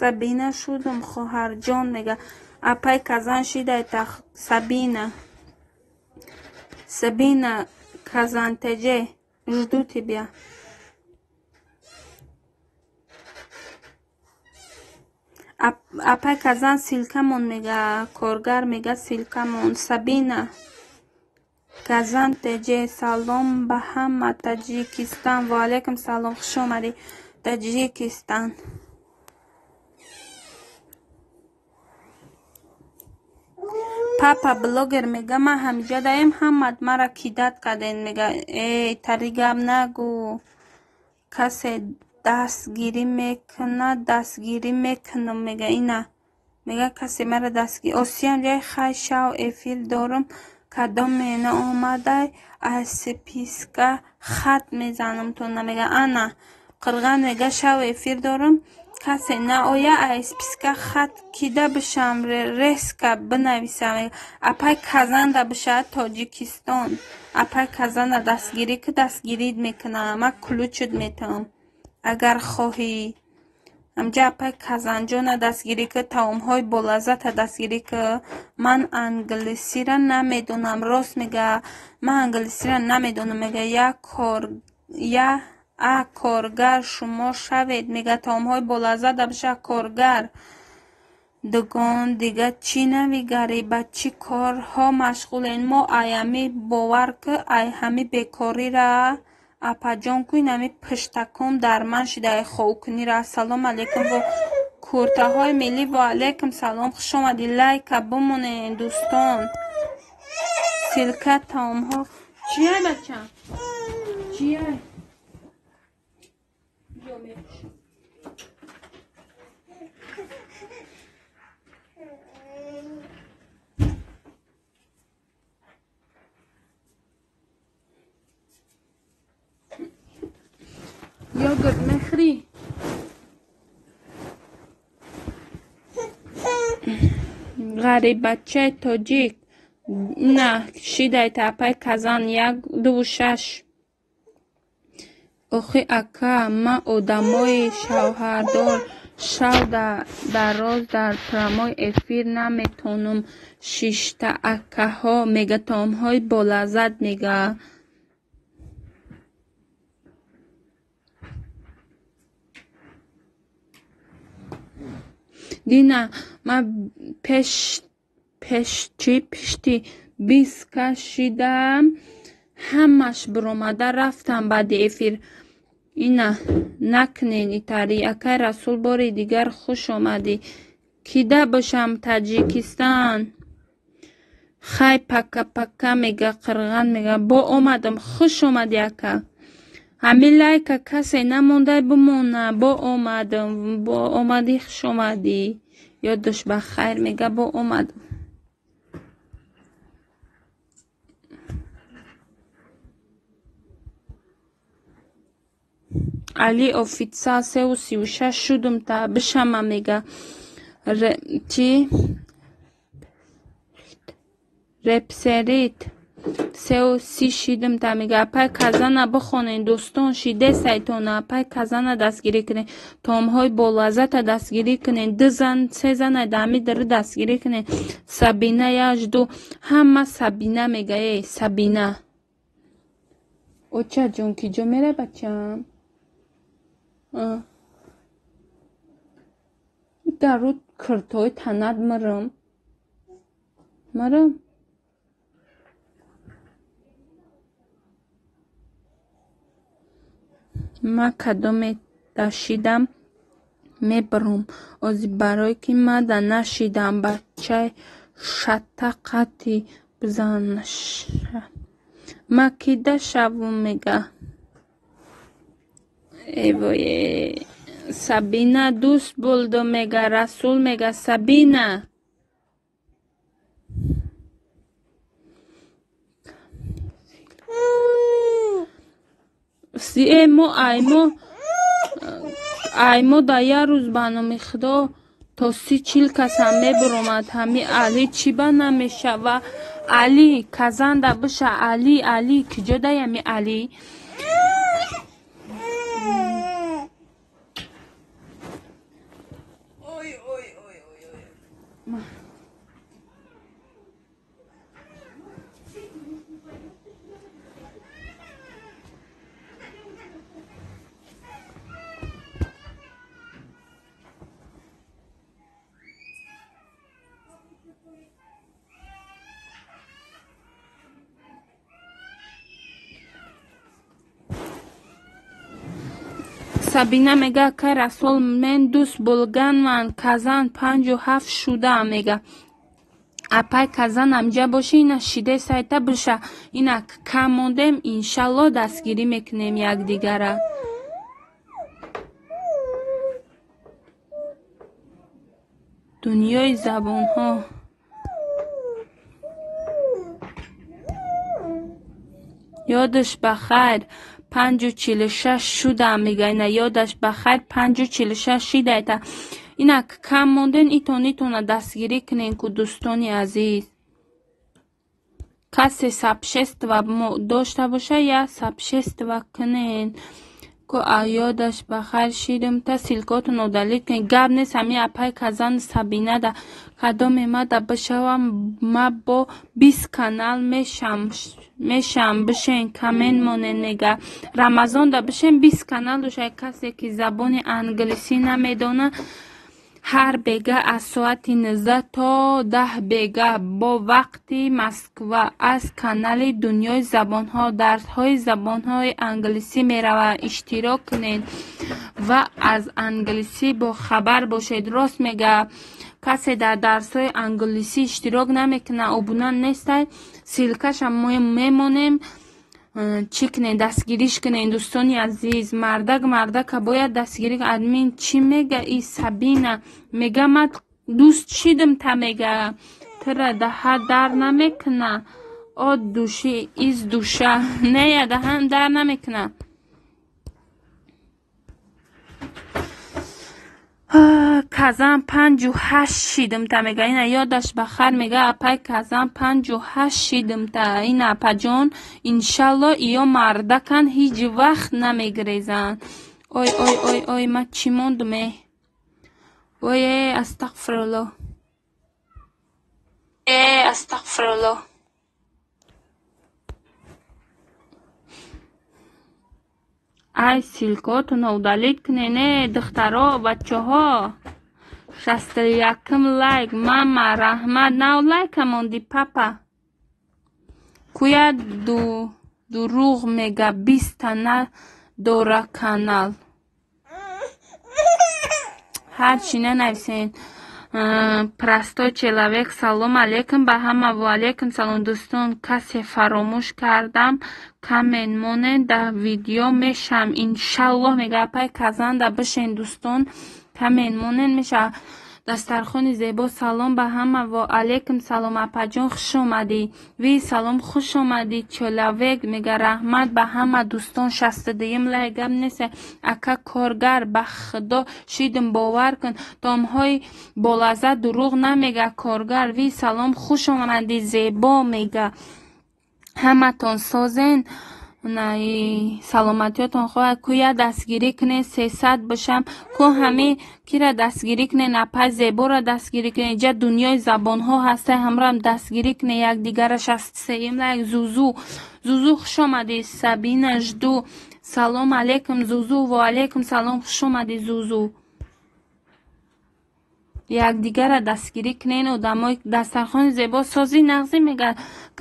سبینه شدم خواهر جان میگه اپای کزان شیده تا سبینه کزان تجه جدو تی بیا اپای کزان سیلکمون میگه کارگر میگه سیلکمون سبینه کزان تجه سلام به همه تاجیکستان و علیکم سلام خوش آمدی تاجیکستان پاپا بلوگر میگه من همیجا دایم همت مرا کیدت کردین میگه ای تریگم نگو کسی دستگیری میکنم میگه اینا میگه کسی مرا دستگیری آسیان جای خیلی شو افیر دارم کدام مینه آمده از سپیسکه خط میزنم تو نمیگه انا قرغن میگه شو افیر دارم کسی نه آیا از پیسکه خط کیده بشم ریسکه بنویسم اپای کزن ده بشه تاجیکستان اپای کزن ده دستگیری که دستگیرید میکنم من کلوچت میتم اگر خواهی همجا اپای کزن جان دستگیری که تاوم های بولازت دستگیری که من انگلیسی را نمیدونم راست میگه من انگلیسی را نمیدونم میگه یا کارگر شما شوید میگه تام های بلازه بشه کارگر دگان دیگه چی نویگری بچی کارها مشغولین ما ایمی باور که ای همی بیکاری را اپا جان کوی نمی پشتکم در من شده خوکنی را سلام علیکم و کورته های ملی و علیکم سلام خوش آمدی لایک بمونه دوستان سلکه تام ها چیه بچه چیه یوگرت میخری ғарибачаи тоҷик ина шидайта апай казан 126. охи ака, ма одамои шавҳардор шав дароз дар промои эфир наметонум. Шишта акаҳо мега таомҳои болаззат мега. Дина, ма пешти 20 кашидам, ҳамаш буромада рафтам баъди эфир. Ина накунен итари. Акай Расул бори дигар хуш омадӣ. Кида бошам Таҷикистан? Хай пака пака мега қирған мега. Бо омадам. Хуш омадӣ ака. Ҳамин лайка касе намондай бимона. Бо омадам. Бо омадӣ, хуш омадӣ. Ёддош ба хайр мега. Бо омадам. Али офитсар 336 шудум та бишама мега. Чи репсерит 330 шидум та мега. Апай казана бихонен дӯстон. шиде сайтона. Апай казана дастгирӣ кунен. таомҳои болаззата дастгирӣ кунен. 2 зан 3 зана дами дара дастгирӣ кунен. Сабина яжду ҳама Сабина мега. Сабина оча ҷон киҷо мерай бачам? даруд киртои танад мирам. ма кадоме дашидам мебарам ози барое ки ма да нашидам бачаи шатақати бизанаша. ма кида шавум мега. Эвое Сабина дӯст булду мега. Расул мега Сабина. аймо да я рӯз барноми худо то 30-40 касам мебуромад. ҳами Али чӣ ба намешава? Али казанда биша. Али киҷо даями Али? Сабина мега акай Расул мен дӯст булганман. казан 57 шудам мега. апай казан амҷа боши. ина шиде сайта биша. ина кам мондем. иншалло дастгирӣ мекунем якдигара. дунёи забонҳо. ёдаш ба хайр. 546 шудам мега. ина ёдаш ба хайр. 546 шидайта. ина кам монден. итона дастгирӣ кунен ку дӯстони азиз. касе сабшества дошта боша я сабшества кунен ку ёдаш ба хайр шидум та силкотуно далит кунен. гап нест ҳами апай казан Сабина да кадоме ма да бишавам. ма бо 20 канал мешам бишен камен монен мега. рамазон да бишен 20 канал доша. касе ки забони англисӣ намедона ҳар бега аз соати 19 то 10 бега бо вақти Москва аз канали дунёи забонҳо дарсҳои забонҳои англисӣ мерава. иштирок кунед ва аз англисӣ бохабар бошед. рост мега касе дар дарсҳои англисӣ иштирок намекунад обуна нестай. силкаша мемонем. чӣ кунен? дастгириш кунен дӯстони азиз. мардака бояд дастгирӣ. админ чӣ мега? И Сабина мега ма дӯст шидим та мега. тира даҳа дар намекуна. от души из душа. нея даҳан дар намекуна. казан 58 шидимта мега. Ина ёдаш бахар мега апай казан 58 шидимта. Ина апаҷон иншалло иё мардакан ҳиҷ вақт намегрезанд. Ой ой ой ой ма чӣ мондуме. Ой астағфирулло. Астағфирулло. ай силкотуна удалит кунене духтаро бачаҳо. 61 лайк. Мама раҳмат нав лайка монди папа. Куя дуруғ мега 20 надора канал. ҳарчи нанависен. Простой человек. Салом алейкум ба ҳама. Ва алейкум салом дӯстон. Касе фаромӯш кардам. Камен монен да видео мешам. Иншаллоҳ мега апай казанда бишен дӯстон. Камен монен меша. Дастархони зебо. Салом ба ҳама. Ва алейкум салом апаҷон хуш омадӣ. Ви салом хуш омадӣ. Человек мега раҳмат ба ҳама дӯстон. 62 лайк гап несе. Ака коргар ба худо шидим бовар кун. Томҳои болаза дурӯғ намега коргар. Ви салом хуш омадӣ. Зебо мега. Ҳаматон созен. саломатиётон хоҳад. Куя дастгирӣ кунед 300 бошам. Ку ҳами кира дастгирӣ кунед. Апай зебора дастгирӣ кунед. Иҷа дунёи забонҳо ҳаста. ҳамраам дастгирӣ кунед. Якдигара 63 лайк. Зузу хуш омадӣ. Сабина жду. Салом алейкум Зузу. Ва алейкум салом хуш омадӣ Зузу. якдигара дастгирӣ кунен. одамои дастархони зебо созӣ нағзӣ мега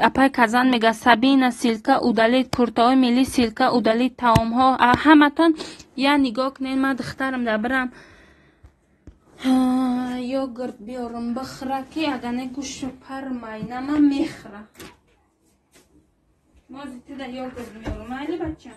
апай казан мега Сабина силка удалид. Куртаҳои милли силка удалид. таомҳо ҳаматон я нигоҳ кунен. Ман духтарам да бирам йогурт биёрам бихӯра ки агане гӯшу пармайна ман мехӯра. мози тида йогурт биёрам майли бача.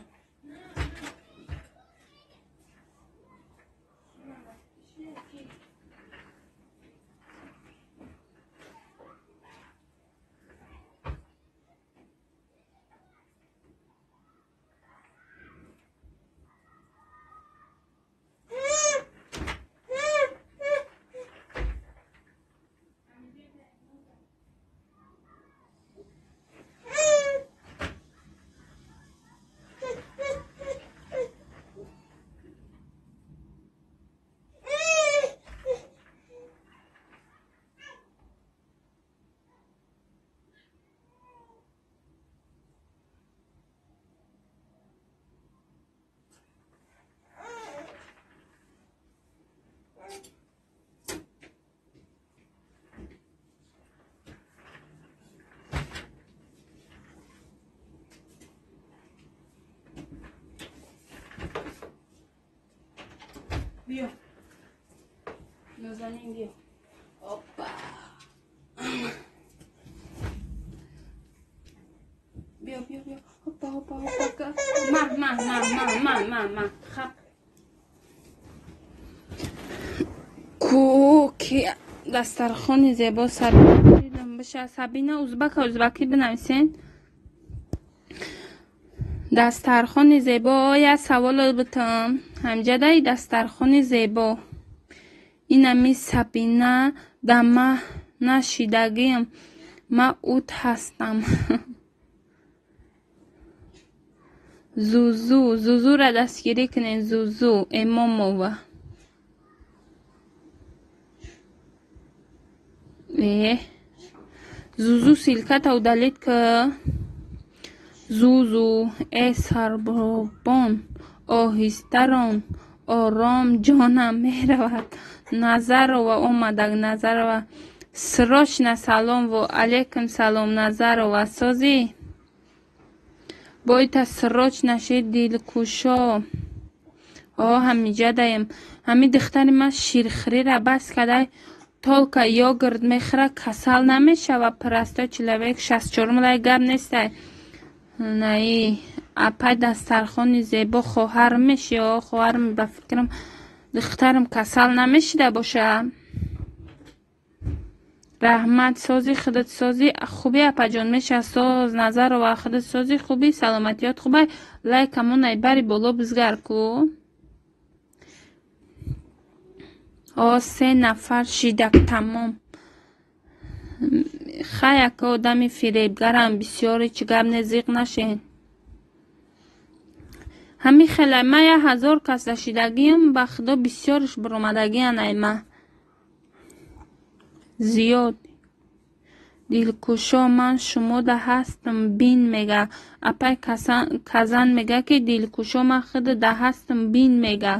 بیا نازنین بیا. اوپا بیا بیا بیا. هوپا هوپا هوپا. ما خب کوکی دسترخوان زیبا سر دیدم بشه. سبینا ازبکی بنویسین. دسترخوان زیبا. یه سوال بتم همجدای دسترخوان زیبا اینمی سبینا دمه نشیدگیم ما اوت هستم. زوزو را دستگیری کنین. زوزو اماموه زوزو سیلکت او دلید که زوزو ای سربان آهستران آرام جانم میرود. نظر و اومدک نظر و سراشن سلام و علیکم سلام. نظر و سازی باید سراچ نشید دلکوشا. همیجا دایم همی دختری من شیرخری را بس کده تولکا یوگرد میخوره کسل نمیشه و پرستا چلوک 64 ملای گب نیسته. نه اپای دسترخوان زیبا خواهر میشه. خواهرم به فکرم دخترم کسل نمیشیده باشه. رحمت سازی خودت سازی خوبی اپا جان میشه. ساز نظر و خودت سازی خوبی. سلامتیات خوبه. لایک همون بری بالا بزگر کو. 3 нафар шидак тамом. хай ака одами фиребгарам бисёре чӣ гап незиқ нашен. ҳамин хеле ма 1000 кас дашидагиам ба худо бисёрш баромадагиан айма зиёд дилкушо ман шумода ҳастам бин мега апай казан мега ки дилкушо ман худ да ҳастам бин мега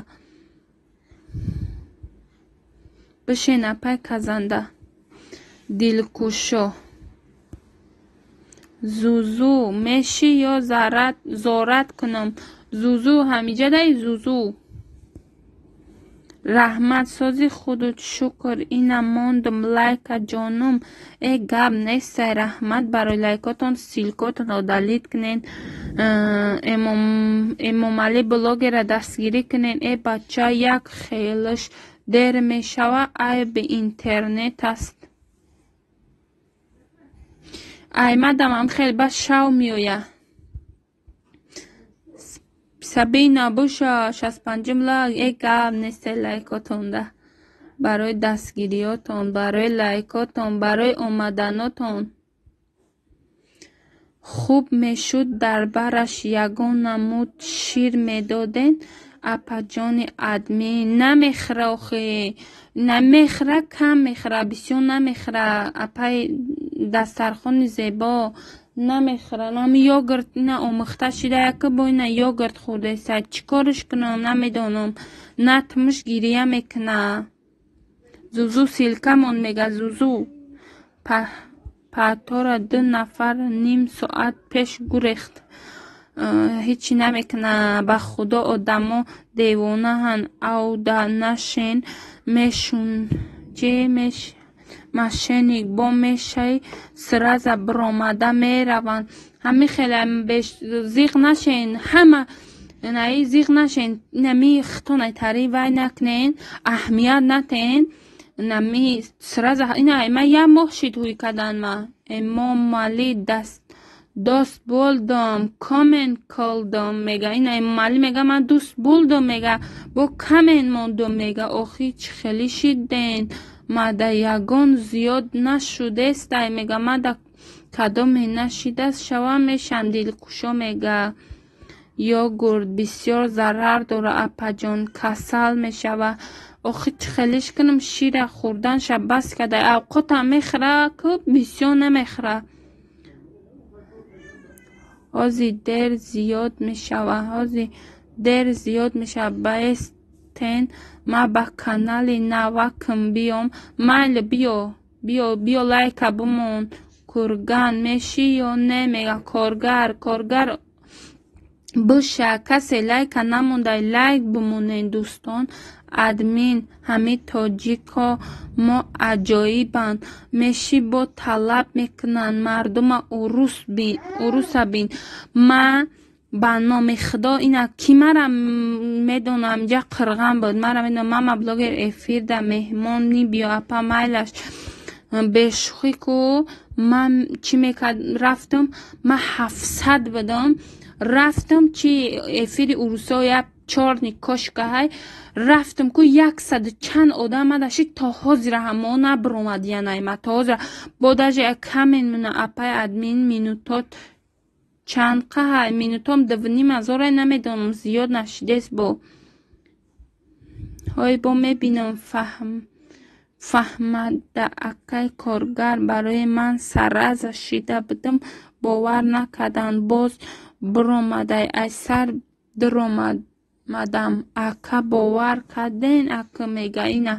бишен апай казанда дилкушо зузу мешӣ ё зорат кунам зузу ҳамиҷадай зузу раҳмат сози худут шукр ина мондум лайка ҷонум э гап нестай раҳмат барои лайкотон силкотонро далит кунен эмомалӣ блогера дастгирӣ кунен э бача як хелиш дер мешава айби интернет аст аймадамам хел ба шав меоя Сабина буша 65 ла э гап нестай лайкотонда барои дастгириётон барои лайкотон барои омаданотон хуб мешуд дар бараш ягон намуд шир медоден апаҷони админ намехра охе намехра кам мехра бисёр намехра апай дастархони зебо намехра нам йогурт ина омӯхта шида яка бо ина йогурт хӯрдеса чӣ кориш кунам намедонам натмуш гирия мекуна зузу силкамон мега зузу патора 2 нафар ним соат пеш гурехт ҳичи намекуна ба худо одамо девонаҳан ауда нашен мешун ҷе меш машиник бо мешаи сраза биромада мераванд ҳамин хеле зиқ нашен ҳама наи зиқ нашен нами хитонай тари вай накнен аҳмият натен нами сраза ина ма я моҳ шид ҳуй кадан ма эмомали дост болдум комен колдум мега ина эмомали мега ман дӯст булдум мега бо камен мондум мега охи чӣ хели шидден мада ягон зиёд нашудестай мега мада кадоме нашидаст шава мешам дилкушо мега йогурт бисёр зарар дора апаҷон касал мешава охи чӣ хелиш кунам шира хӯрданша бас кадай авқотам мехра ку бисёр намехра ҳози дер зиёд мешава баестен ма ба канали навакм биём майли биё лайка бумон курган мешӣ ё не мега коргар буша касе лайка намондай лайк бумонен дӯстон админ ҳамин тоҷико мо аҷоибанд мешӣ бо талаб мекунанд мардума уруса бин ма ба номи худо ина ки мара медонам ҷа қирған буд мара медонам мама блогер эфирда меҳмони биё апа майлаш бешухӣ ку ман чӣ мекард рафтам ма 700 будам рафтам чи эфири урусоя чорни кошкаҳай рафтам ку 100 чанд одам адаши то ҳозира ҳамо набиромадиянайма то ҳозира бодаже камен муна апай админ минутот чанд қаҳай минутом 2500 намедонам зиёд нашидест бо ҳой бо мебинам фаҳмада акай коргар барои ман сараза шида будам бовар накарданд боз биромадай ай сар диромадам ака бовар карден ака мега ина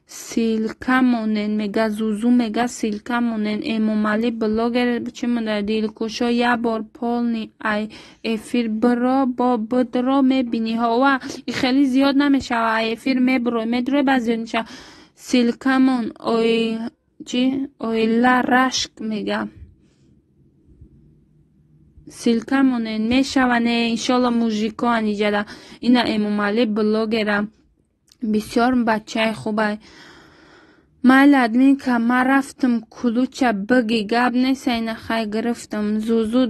силкамонен мега зузу мега силкамонен эмомали блогер чӣ муда дилкушо я бор полни ай эфир биро бо бидро мебини ҳова и хели зиёд намешава ай эфир медро ба зиёд мешава силкамон ойла рашк мега силкамонен мешаване иншолла мужико аниҷада ина эмомали блогера бисёр бачаи хубай майли админ ка ма рафтам кулуча биги гап неса ина хай гирифтам зузу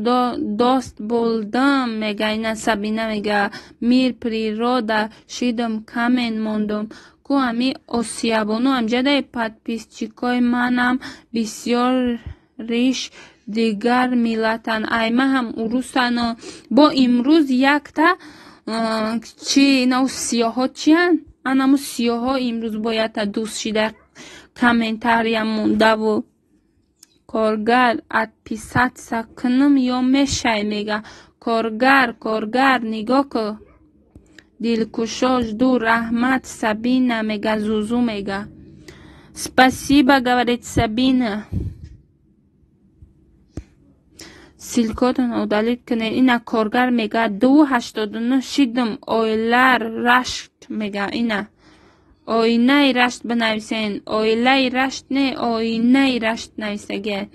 дост болдам мега ина Сабина мега мир природа шидам камен мондум ку ами осиябону амҷадаи подписчикои манам бисёр риш дигар миллатан айма ҳам урусано бо имрӯз якта чи нав сиёҳо чиян анаму сиёҳо имрӯз боята дӯст шида комментариям мондаву коргар отписаться кунам ё мешай мега коргар нигоҳ ку дилкушо жду рахмат Сабина мега Зузу мега спасибо говорит Сабина силкотон удалит кунед ина коргар мега 289 шидам ойлар рашт мега ина оинаи рашт бинависен оилаи рашт не оинаи рашт нависаге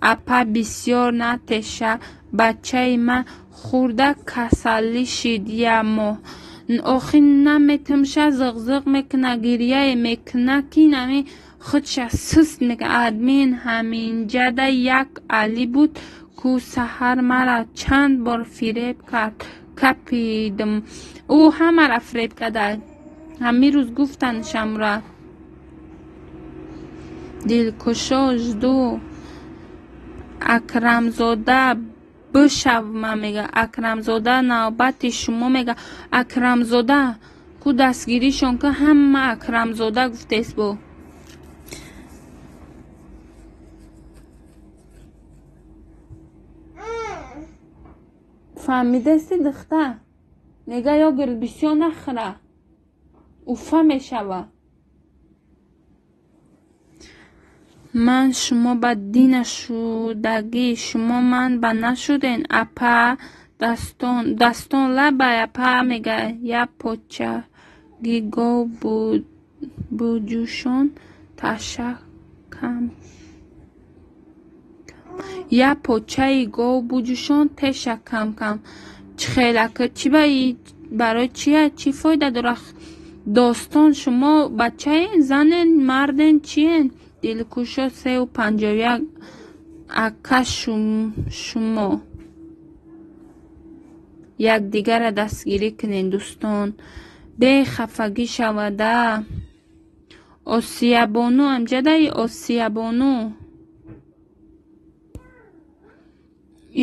апа бисёр натеша бачаи ма хурда касалӣ шид я моҳ охи наметамша зиғзиқ мекуна гирьяе мекуна ки нами худша суст мека админ ҳаминҷада як али буд ку саҳар мара чанд бор фиреб кард капидм ӯ ҳамара фиреб када ҳамин рӯз гуфтан шамра дилкушо жду акрамзода бишавма мега акрамзода навбати шумо мега акрамзода ку дастгиришон ка ҳама акрамзода гуфтес бо фаҳмидасти духтар мега ё гирбисё нахӯра уфа мешава ман шумо ба ди нашудагӣ шумо ман ба нашуден апа дастон лабай апа мега я почаги гов буҷӯшон ташакам я почаи гов буҷӯшон теша камкам чихелака чи барои чия чӣ фоида дора достон шумо бачаен занен марден чиен дилкушо 351 ака шумо якдигара дастгирӣ кунед дӯстон бехафагӣ шавада осиябону амҷадаи осиябону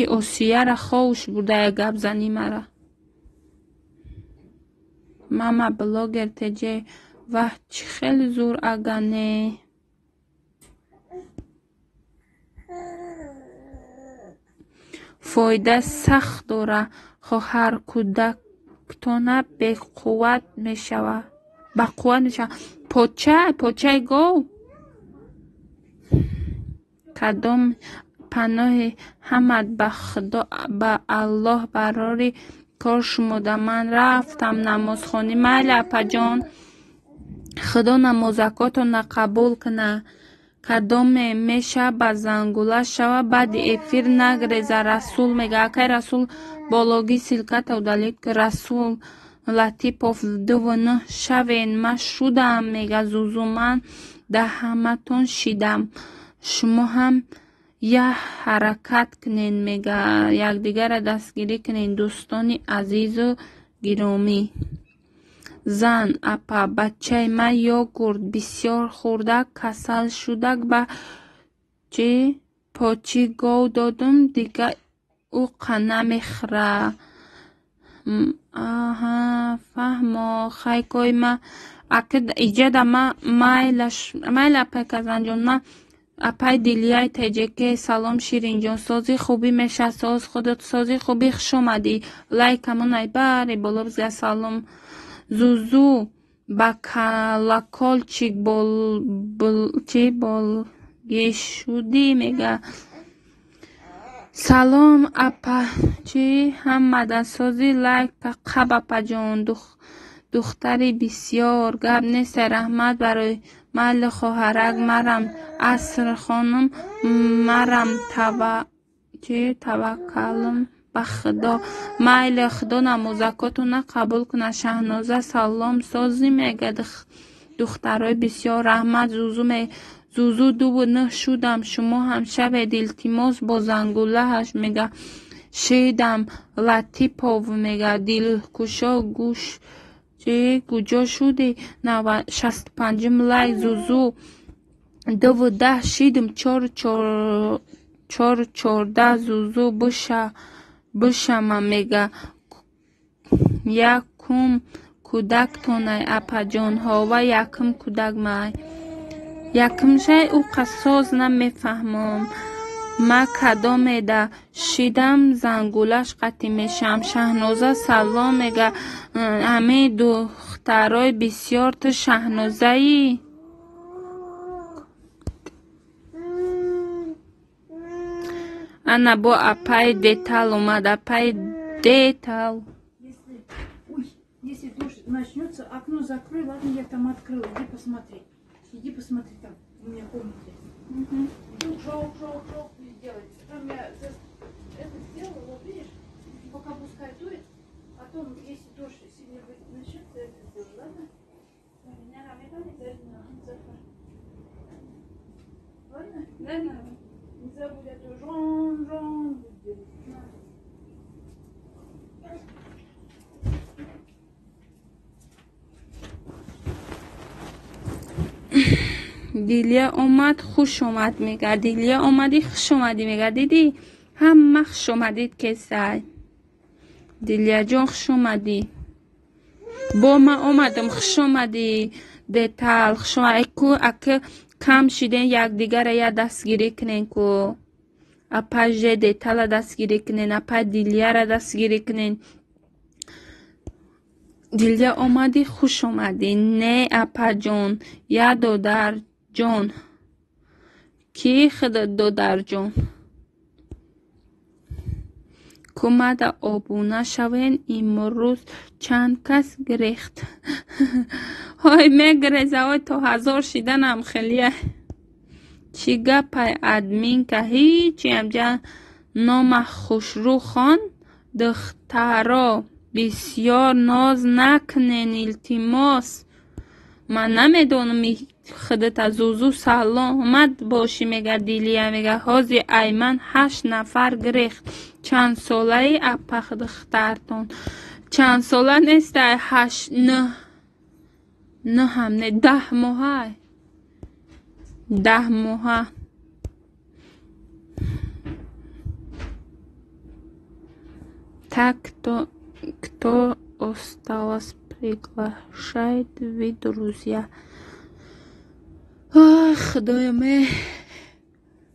и осияра ховуш бурдая гап зани мара мама блогер теҷе ваҳ чӣ хеле зур агане фоида сахт дора хоҳар кӯдактона бақувват мешава почаи гов кадом паноҳи ҳамат ба аллоҳ барори кор шумода ман рафтам намозхонӣ майли апаҷон худо намозакотона қабул куна кадоме меша ба зангула шава баъди эфир нагреза расул мега акай расул бологӣ силката удалит расул латипов 29 шавен ма шудам мега Зузу ман да ҳаматон шидам шумо ҳам я ҳаракат кунед мега якдигара дастгирӣ кунед дӯстони азизу гиромӣ зан апа бачаи ма йогурт бисёр хӯрда касал шудак ба почи гов додум дигар ӯ қана мехӯра фаҳмо хайкои ма иҷада ма майла паказанҷон ма апай дилияй теҷеке салом ширинҷон сози хубӣ меша соз худат сози хубӣ хуш омадӣ лайкамонай бари боло бизга салом Зузу ба колокольчик болгешудӣ мега салом апа чи ҳаммадасози лайка қаб апаҷон духтари бисёр гап нест раҳмат барои майли хоҳарак марам аср хонум марам таваккалам ба худо майли худо намозакотона қабул куна Шаҳноза салом сози мега духтарои бисёр раҳмат Зузу 29 шудам шумо ҳам шавед илтимос бо зангулааш мега шидам Латипов мега дилкушо гӯш چی کجا شدی 65 لای زوزو 12 شیدم 14 زوزو بشم میگه یکم کودک تونه اپا جان ها و یکم کودک مای یکم شای او قصاص نمیفهمم ما کدام ده شیدم زنگولش قطی میشم شهنوزه سلام میگه همه دخترای بسیار تو شهنوزه ای انا با اپای детал اومد اپای детал Если дождь начнется, окно закрой, ладно, я там открыла. Иди посмотри. Иди посмотри там. У меня комната. Жок пусть делается. Там я это сделала, вот видишь, пока пускай дует. Потом, если дождь сильно начнется, я это сделаю, ладно? Ладно? Не забудь, а то жон будет делать. دیلیا اومد خوش اومد میگه دیلیا اومدی خوش اومدی میگه دیدی همه خوش اومدید که سای دیلیا جان خوش اومدی با ما اومدم خوش اومدی детал خوش اومدی اکه کم شیدین یک دیگر یا دستگیری کنین کو اپا جه детал دستگیری کنین اپا دیلیا را دستگیری کنین دیلیا اومدی خوش اومدی نه اپا جان یا دودر جان کی خود دودر جان کمد آبونه شوین امروز چند کس گریخت های میگریزه های تا 1000 شیدنم خیلیه چی گپای ادمین که هیچی همجا نام خوشرو خان دخترا بسیار ناز نکنین التماس من نمیدونم خودت از زوزو سلامت باشی میگه دیلیا میگه حاضی ایمن 8 نفر گریخت چند ساله ای اپخ دخترتون چند ساله نیست 8 نه هم نه 10 ماه 10 ماه так кто осталось приглашает вы друзья ой خدای من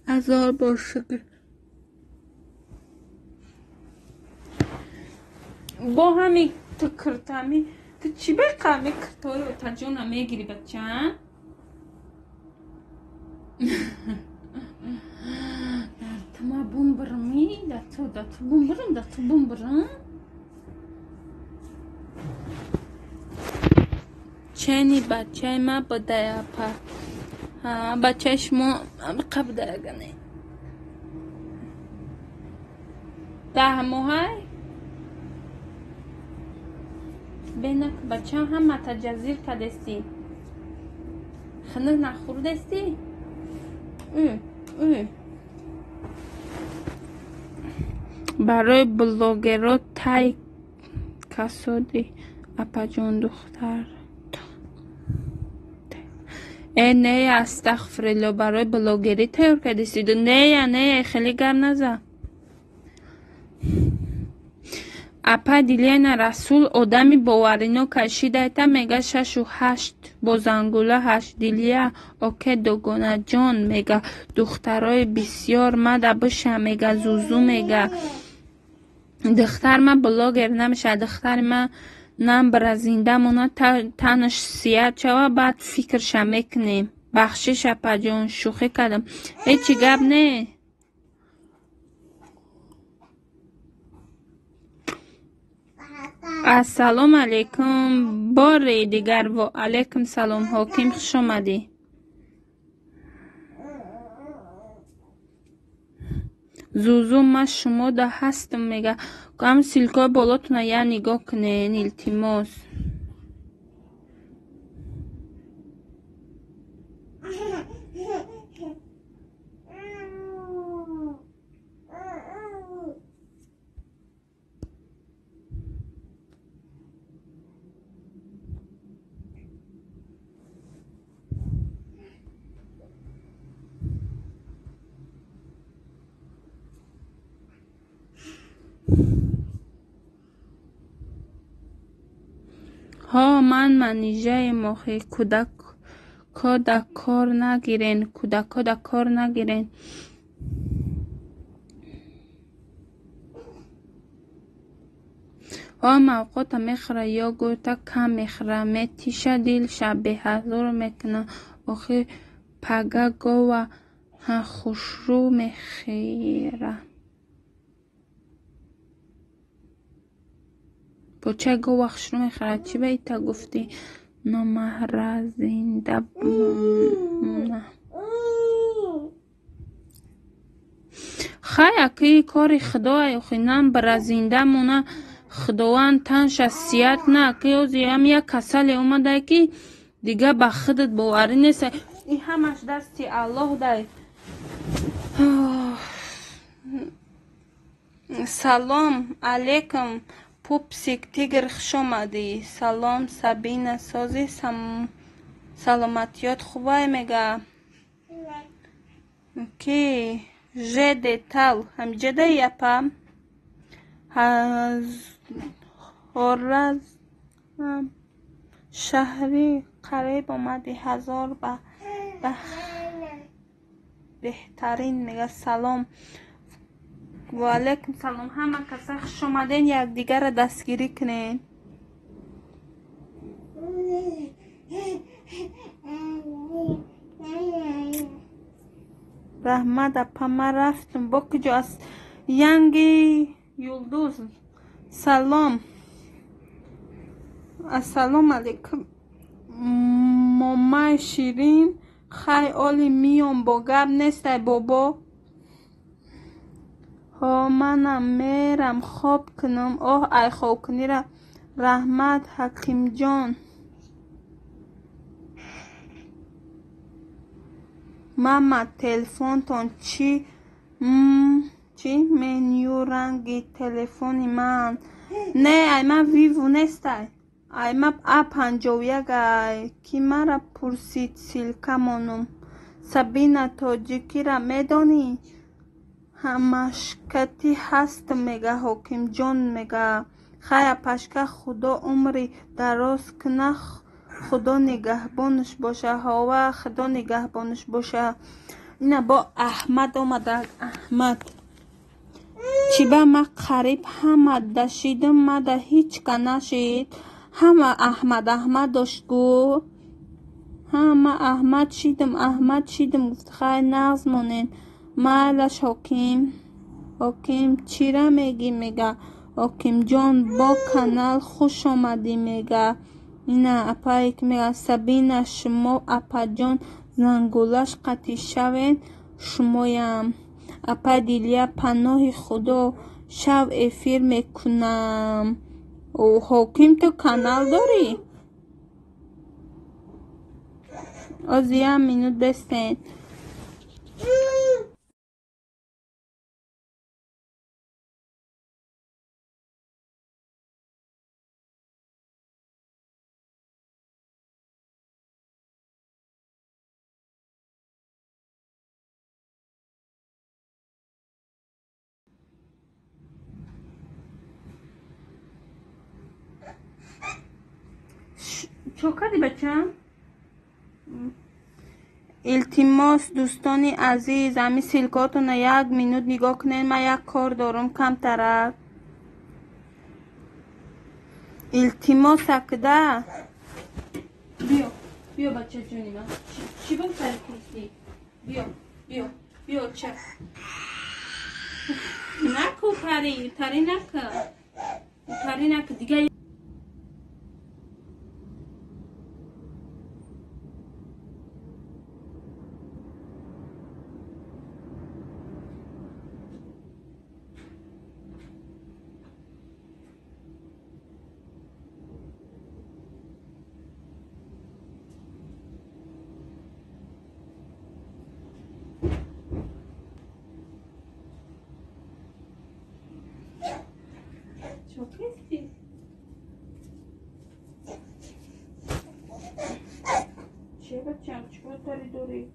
1000 بار شکر با همین تو کرتامی تو چی بقیمی کرتایی و تا جونا میگیری بچه ما بومبرمی در تو بومبرم چنی بچه ما بده اپا بچه شما قبل درگنه 10 ماه بینک بچه هم متجزیر کدستی خنه نخوردستی برای بلوگرها تای کسادی اپا جون دختر نه استغفرالله برای بلوگری تیار کردی نه خیلی گرم نزن اپا دیلینا رسول آدمی باورینو کشیده ایتا میگه 6 و 8 با زنگوله 8 دیلیا اوکی دوگونه جان میگه دخترای بسیار مده بشه میگه زوزو میگه دختر من بلاگر نمیشه دختر من نم برزینده مونه تنش سیاد شوه بعد فکرش میکنیم بخشش اپا جان شوخی کردم هیچی گب نه السلام علیکم بار دیگر و علیکم سلام حاکم خوش آمدی زوزو ما شما ده هستم میگه هم سیلکای بالاتونه یا نگاه کنین التماس ها من منیژه ماهی کودکا در کار نگیرین ها موقعات میخوره یا گوتا کم میخوره میتیشه دیلشه به حضور میکنه آخی پگه گوه خوشرو میخیره پوچه گوه خوشرو میخیره چی به ایتا گفتی نامهرزینده نه خیلی که کاری خدای اخی نم برزینده مونه خداوند تنش سیت نه که اوزی هم یک کسلی اومده که دیگه به خودت باوری نیست این همش دستی الله ده سلام علیکم پوپسیک تیگر خوش آمدی سلام سبینه سازی سلامتیات خوبه میگه کی جده تل هم جده یپم هرز شهری قریب آمدی هزار بهترین میگه سلام و علیکم سلام همه کسا خوش آمدین یک دیگر را دستگیری کنین رحمت اپا ما رفتم با کجا از ینگی یلدوز سلام السلام علیکم ماما شیرین خیلی میام با گپ نیست بابا ها منم میرم خواب کنم اوه ای خواب کنی را رحمت حکیم جان ماما تلفن تون چی منیو رنگی تلفنی من نه ای من ویوو نیست ای من A51 ای کی مرا پرسید سیلکه مانم سبینه تاجیکی را میدانی همشکتی هست میگه حکیم جان میگه خیلی پشکه خدا عمری دراز کنه خدا نگهبانش باشه هوا خدا نگهبانش باشه اینا با احمد آمده احمد چی به ما قریب همه دشیدم ما ده هیچ که نشید همه احمد داشت گو همه احمد شیدم گفت خیلی نغز مونین مالش حکیم چی را میگه حکیم جان با کانال خوش آمدی میگه اینا اپایی که میگه سبینه شما اپا جان زنگولش قطعی شوین شمایم اپا دیلیا پناه خدا شو افیر میکنم او حکیم تو کانال داری؟ از یه مینوت بستین چوکادی بچم التماس دوستان عزیز همین سیلکاتون یک مینوت نگاه کنین من یک کار دارم کم طرف التماس کده بیا بچه جونی من چی با سر کشتی بیا چه نکو تری نکو دیگه چوکستی چه بچم چیکار داری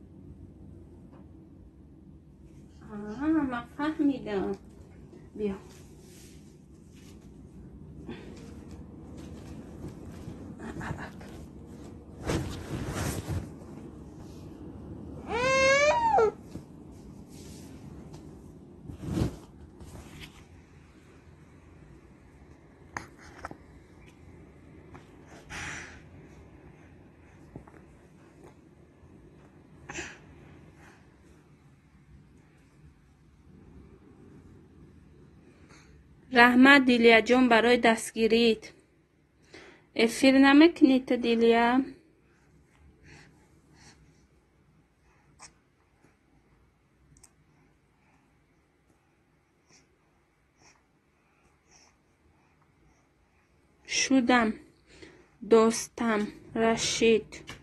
من فهمیدم بیا رحمت دیلیا جان برای دستگیریت. افیر نمیکنی تو دیلیا؟ شدم دوستم رشید.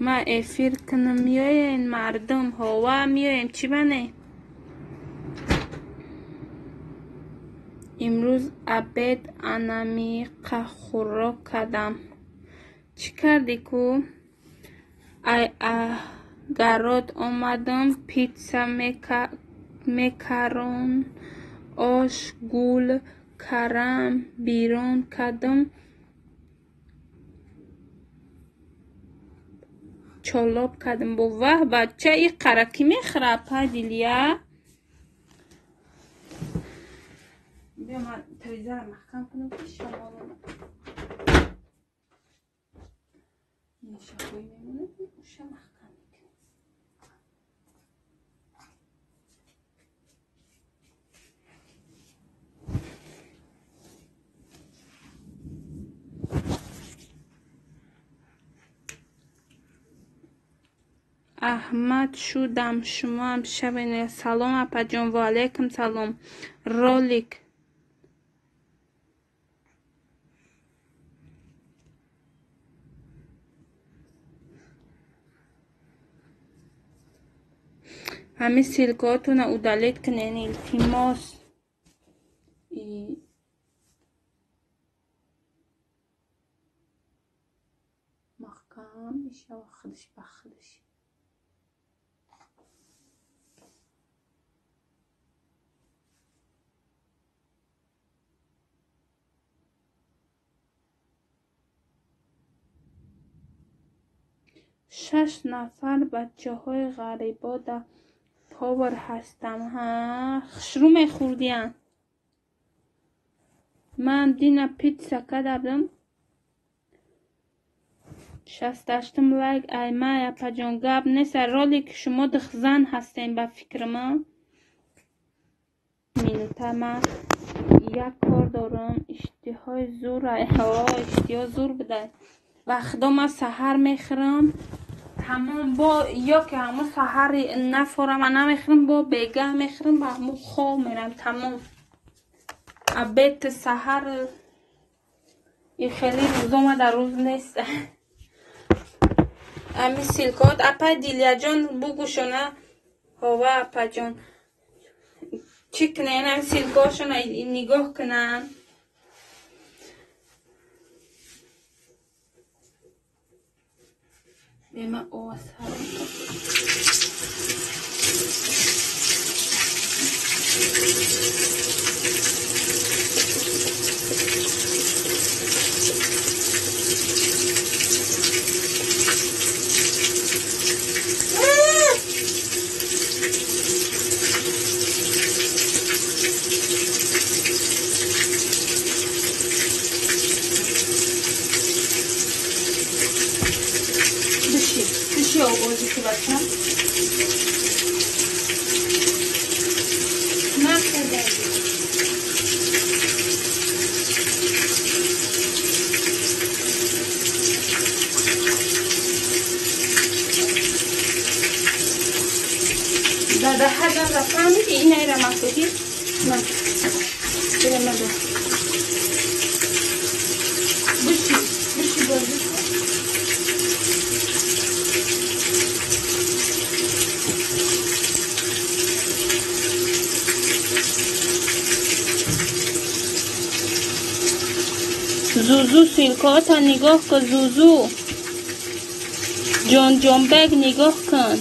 ما افیر کنم میاین مردم هوا میایم چی بنه؟ امروز عبید انمی قخورا کدم. چی کردی کو؟ ای گراد آمدم پیتزا میکرون آش گول کرم بیرون کدم چالاب کدم. با وح بچه ای قرکی میخوره پا دیلیا. بیا من تویزه رو محکم کنم که شما رو نشاقوی میمونه اوشه محکم میکنم. احمد شدم شما هم شبینه. سلام اپا جان و علیکم سلام. رولیک همه سلکاتون رو دلیت کنین التماس. محکم میشه و خودش بخودش. شش نفر بچه های غریبا در پاور هستم. ها شروع میخوردیم. من دینا پیتزا کردم. 68 لایک. ای مایا پجان گاب نیست رولی که شما دخزن هستین با فکر ما. مینوتا من یک کار دارم اشتهای زور. اشتها زور بده. وقتا من سحر میخورم تمام با یا که همون سحر نفورم من نمیخورم با بیگه میخورم با همون خواه میرم تمام. عبیت سحر این خیلی روزا در روز نیست. امی سیلکات اپا دیلیا جان بگوشونه هوا اپا جان چی کنین امی سیلکاشون نگاه کنن. بیمه او سر بشی آوازی که بچم نخده داده حدا رفت میده این ایره مخصوصی نه بیره مده بشی بازی کن. زوزو سیلکات نگاه کن. زوزو جان بگ نگاه کن.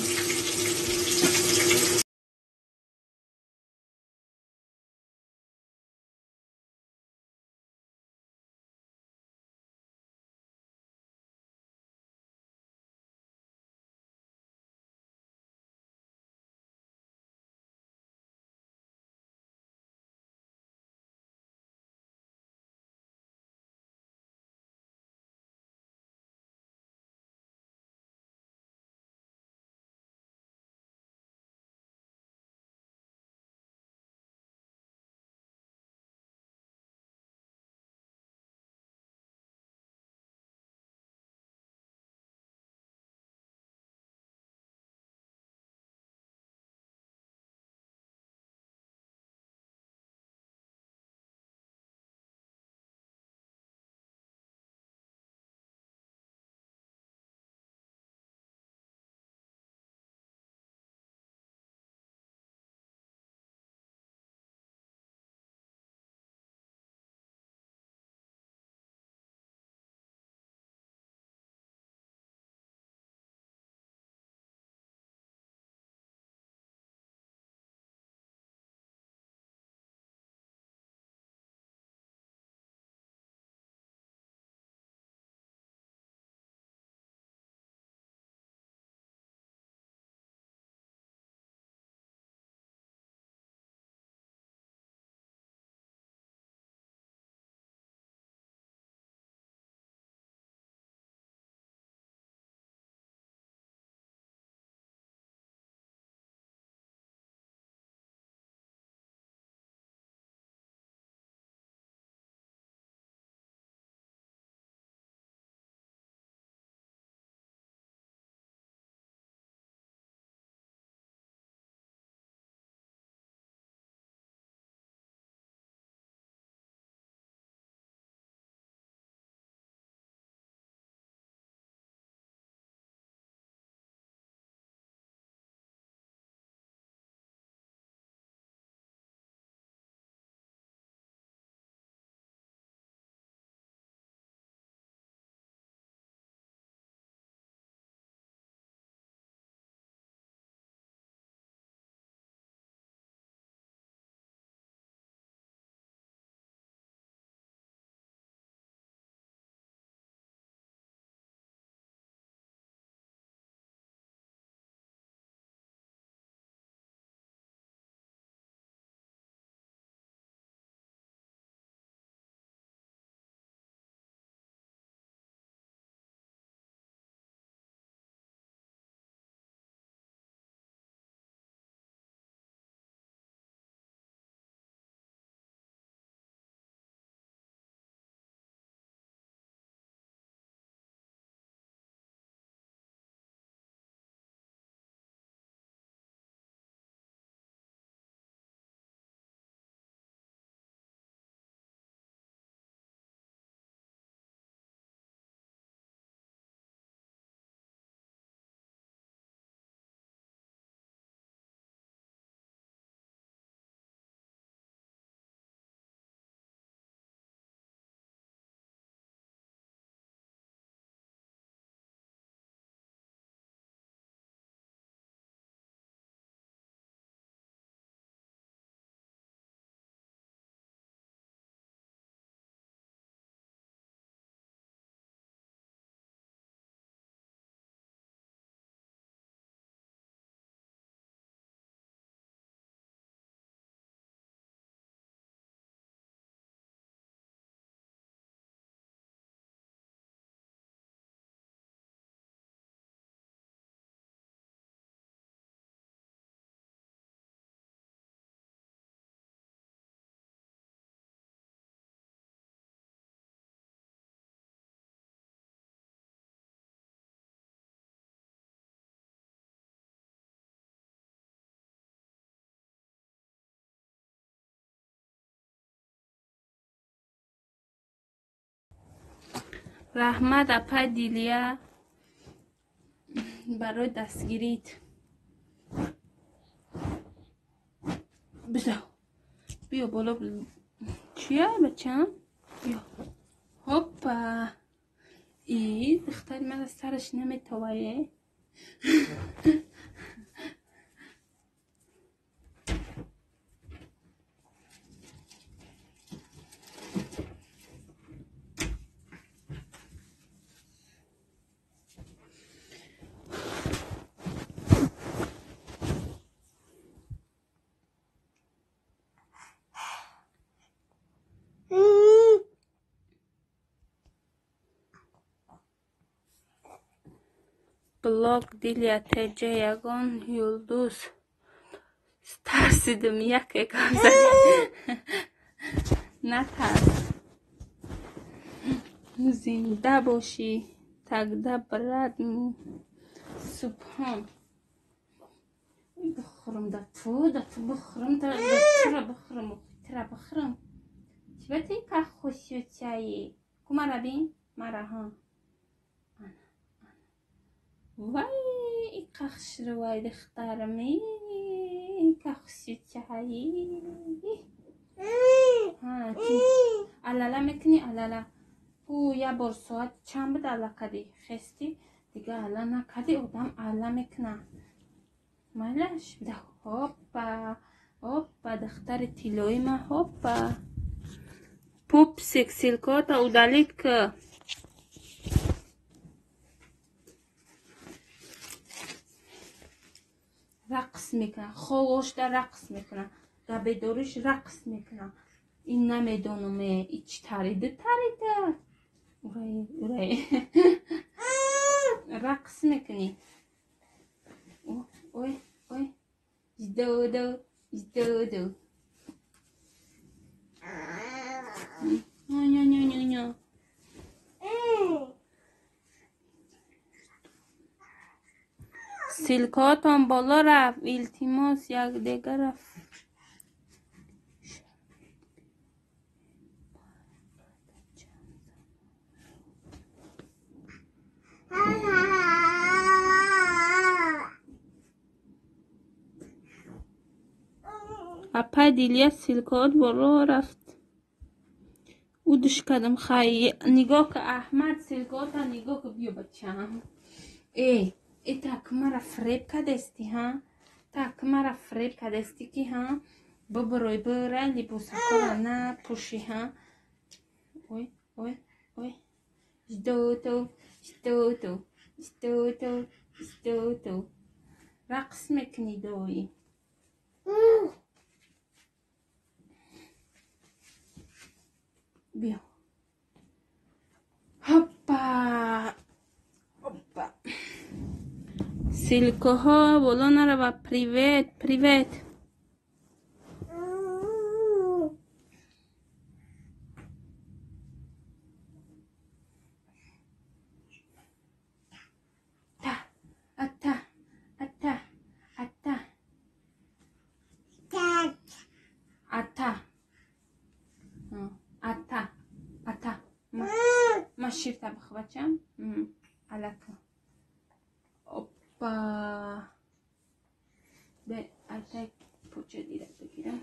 رحمت اپا دیلیا برای دستگیریت. بیا بالا چیه بچم؟ بیا هوپا. ای دختری من از سرش نمیتوایه. بلاک دیلیا تجه یگان یلدوز ترسیدم یک کم زدی. نترس، زنده باشی. تگده برد سبحان. بخورم دا تو بخورم دا چرا بخورم چبتی که خوشی چایی کما را بین مرا ها وای ای کخش رو وای دخترمی که خوشی چایی ها چی علالا میکنی علالا او یا بار ساعت چند بود علا کدی خستی دیگه علا نکدی آدم علا میکنه مالش بده. هوپا دختر تیلوی ما هوپا پوپ سیلکاتا اودالید که رقص میکنه. خوش در رقص میکنه در بدارش رقص میکنه. این نمیدونم ایچ تریده اورای رقص میکنی. اوی دو نه سیلکاتان بالا رفت. التماس یک دیگر رفت. اپا دیلیا سیلکات بالا رفت. او دش کدم خیلی نگاه که احمد سیلکات نگاه که بیا بچم ای تاک مرا فریب کدستی ها تاک مرا فریب کدستی که ها ببروی برای لباس کلا نه پوشی ها. اوی استو رقص میکنی دوی. بیا هوپا سیلکه ها بالا نره و پریوت اتا ما شیر طبخ بچم علکه اوپا به اتا پوچه دیره بگیرم.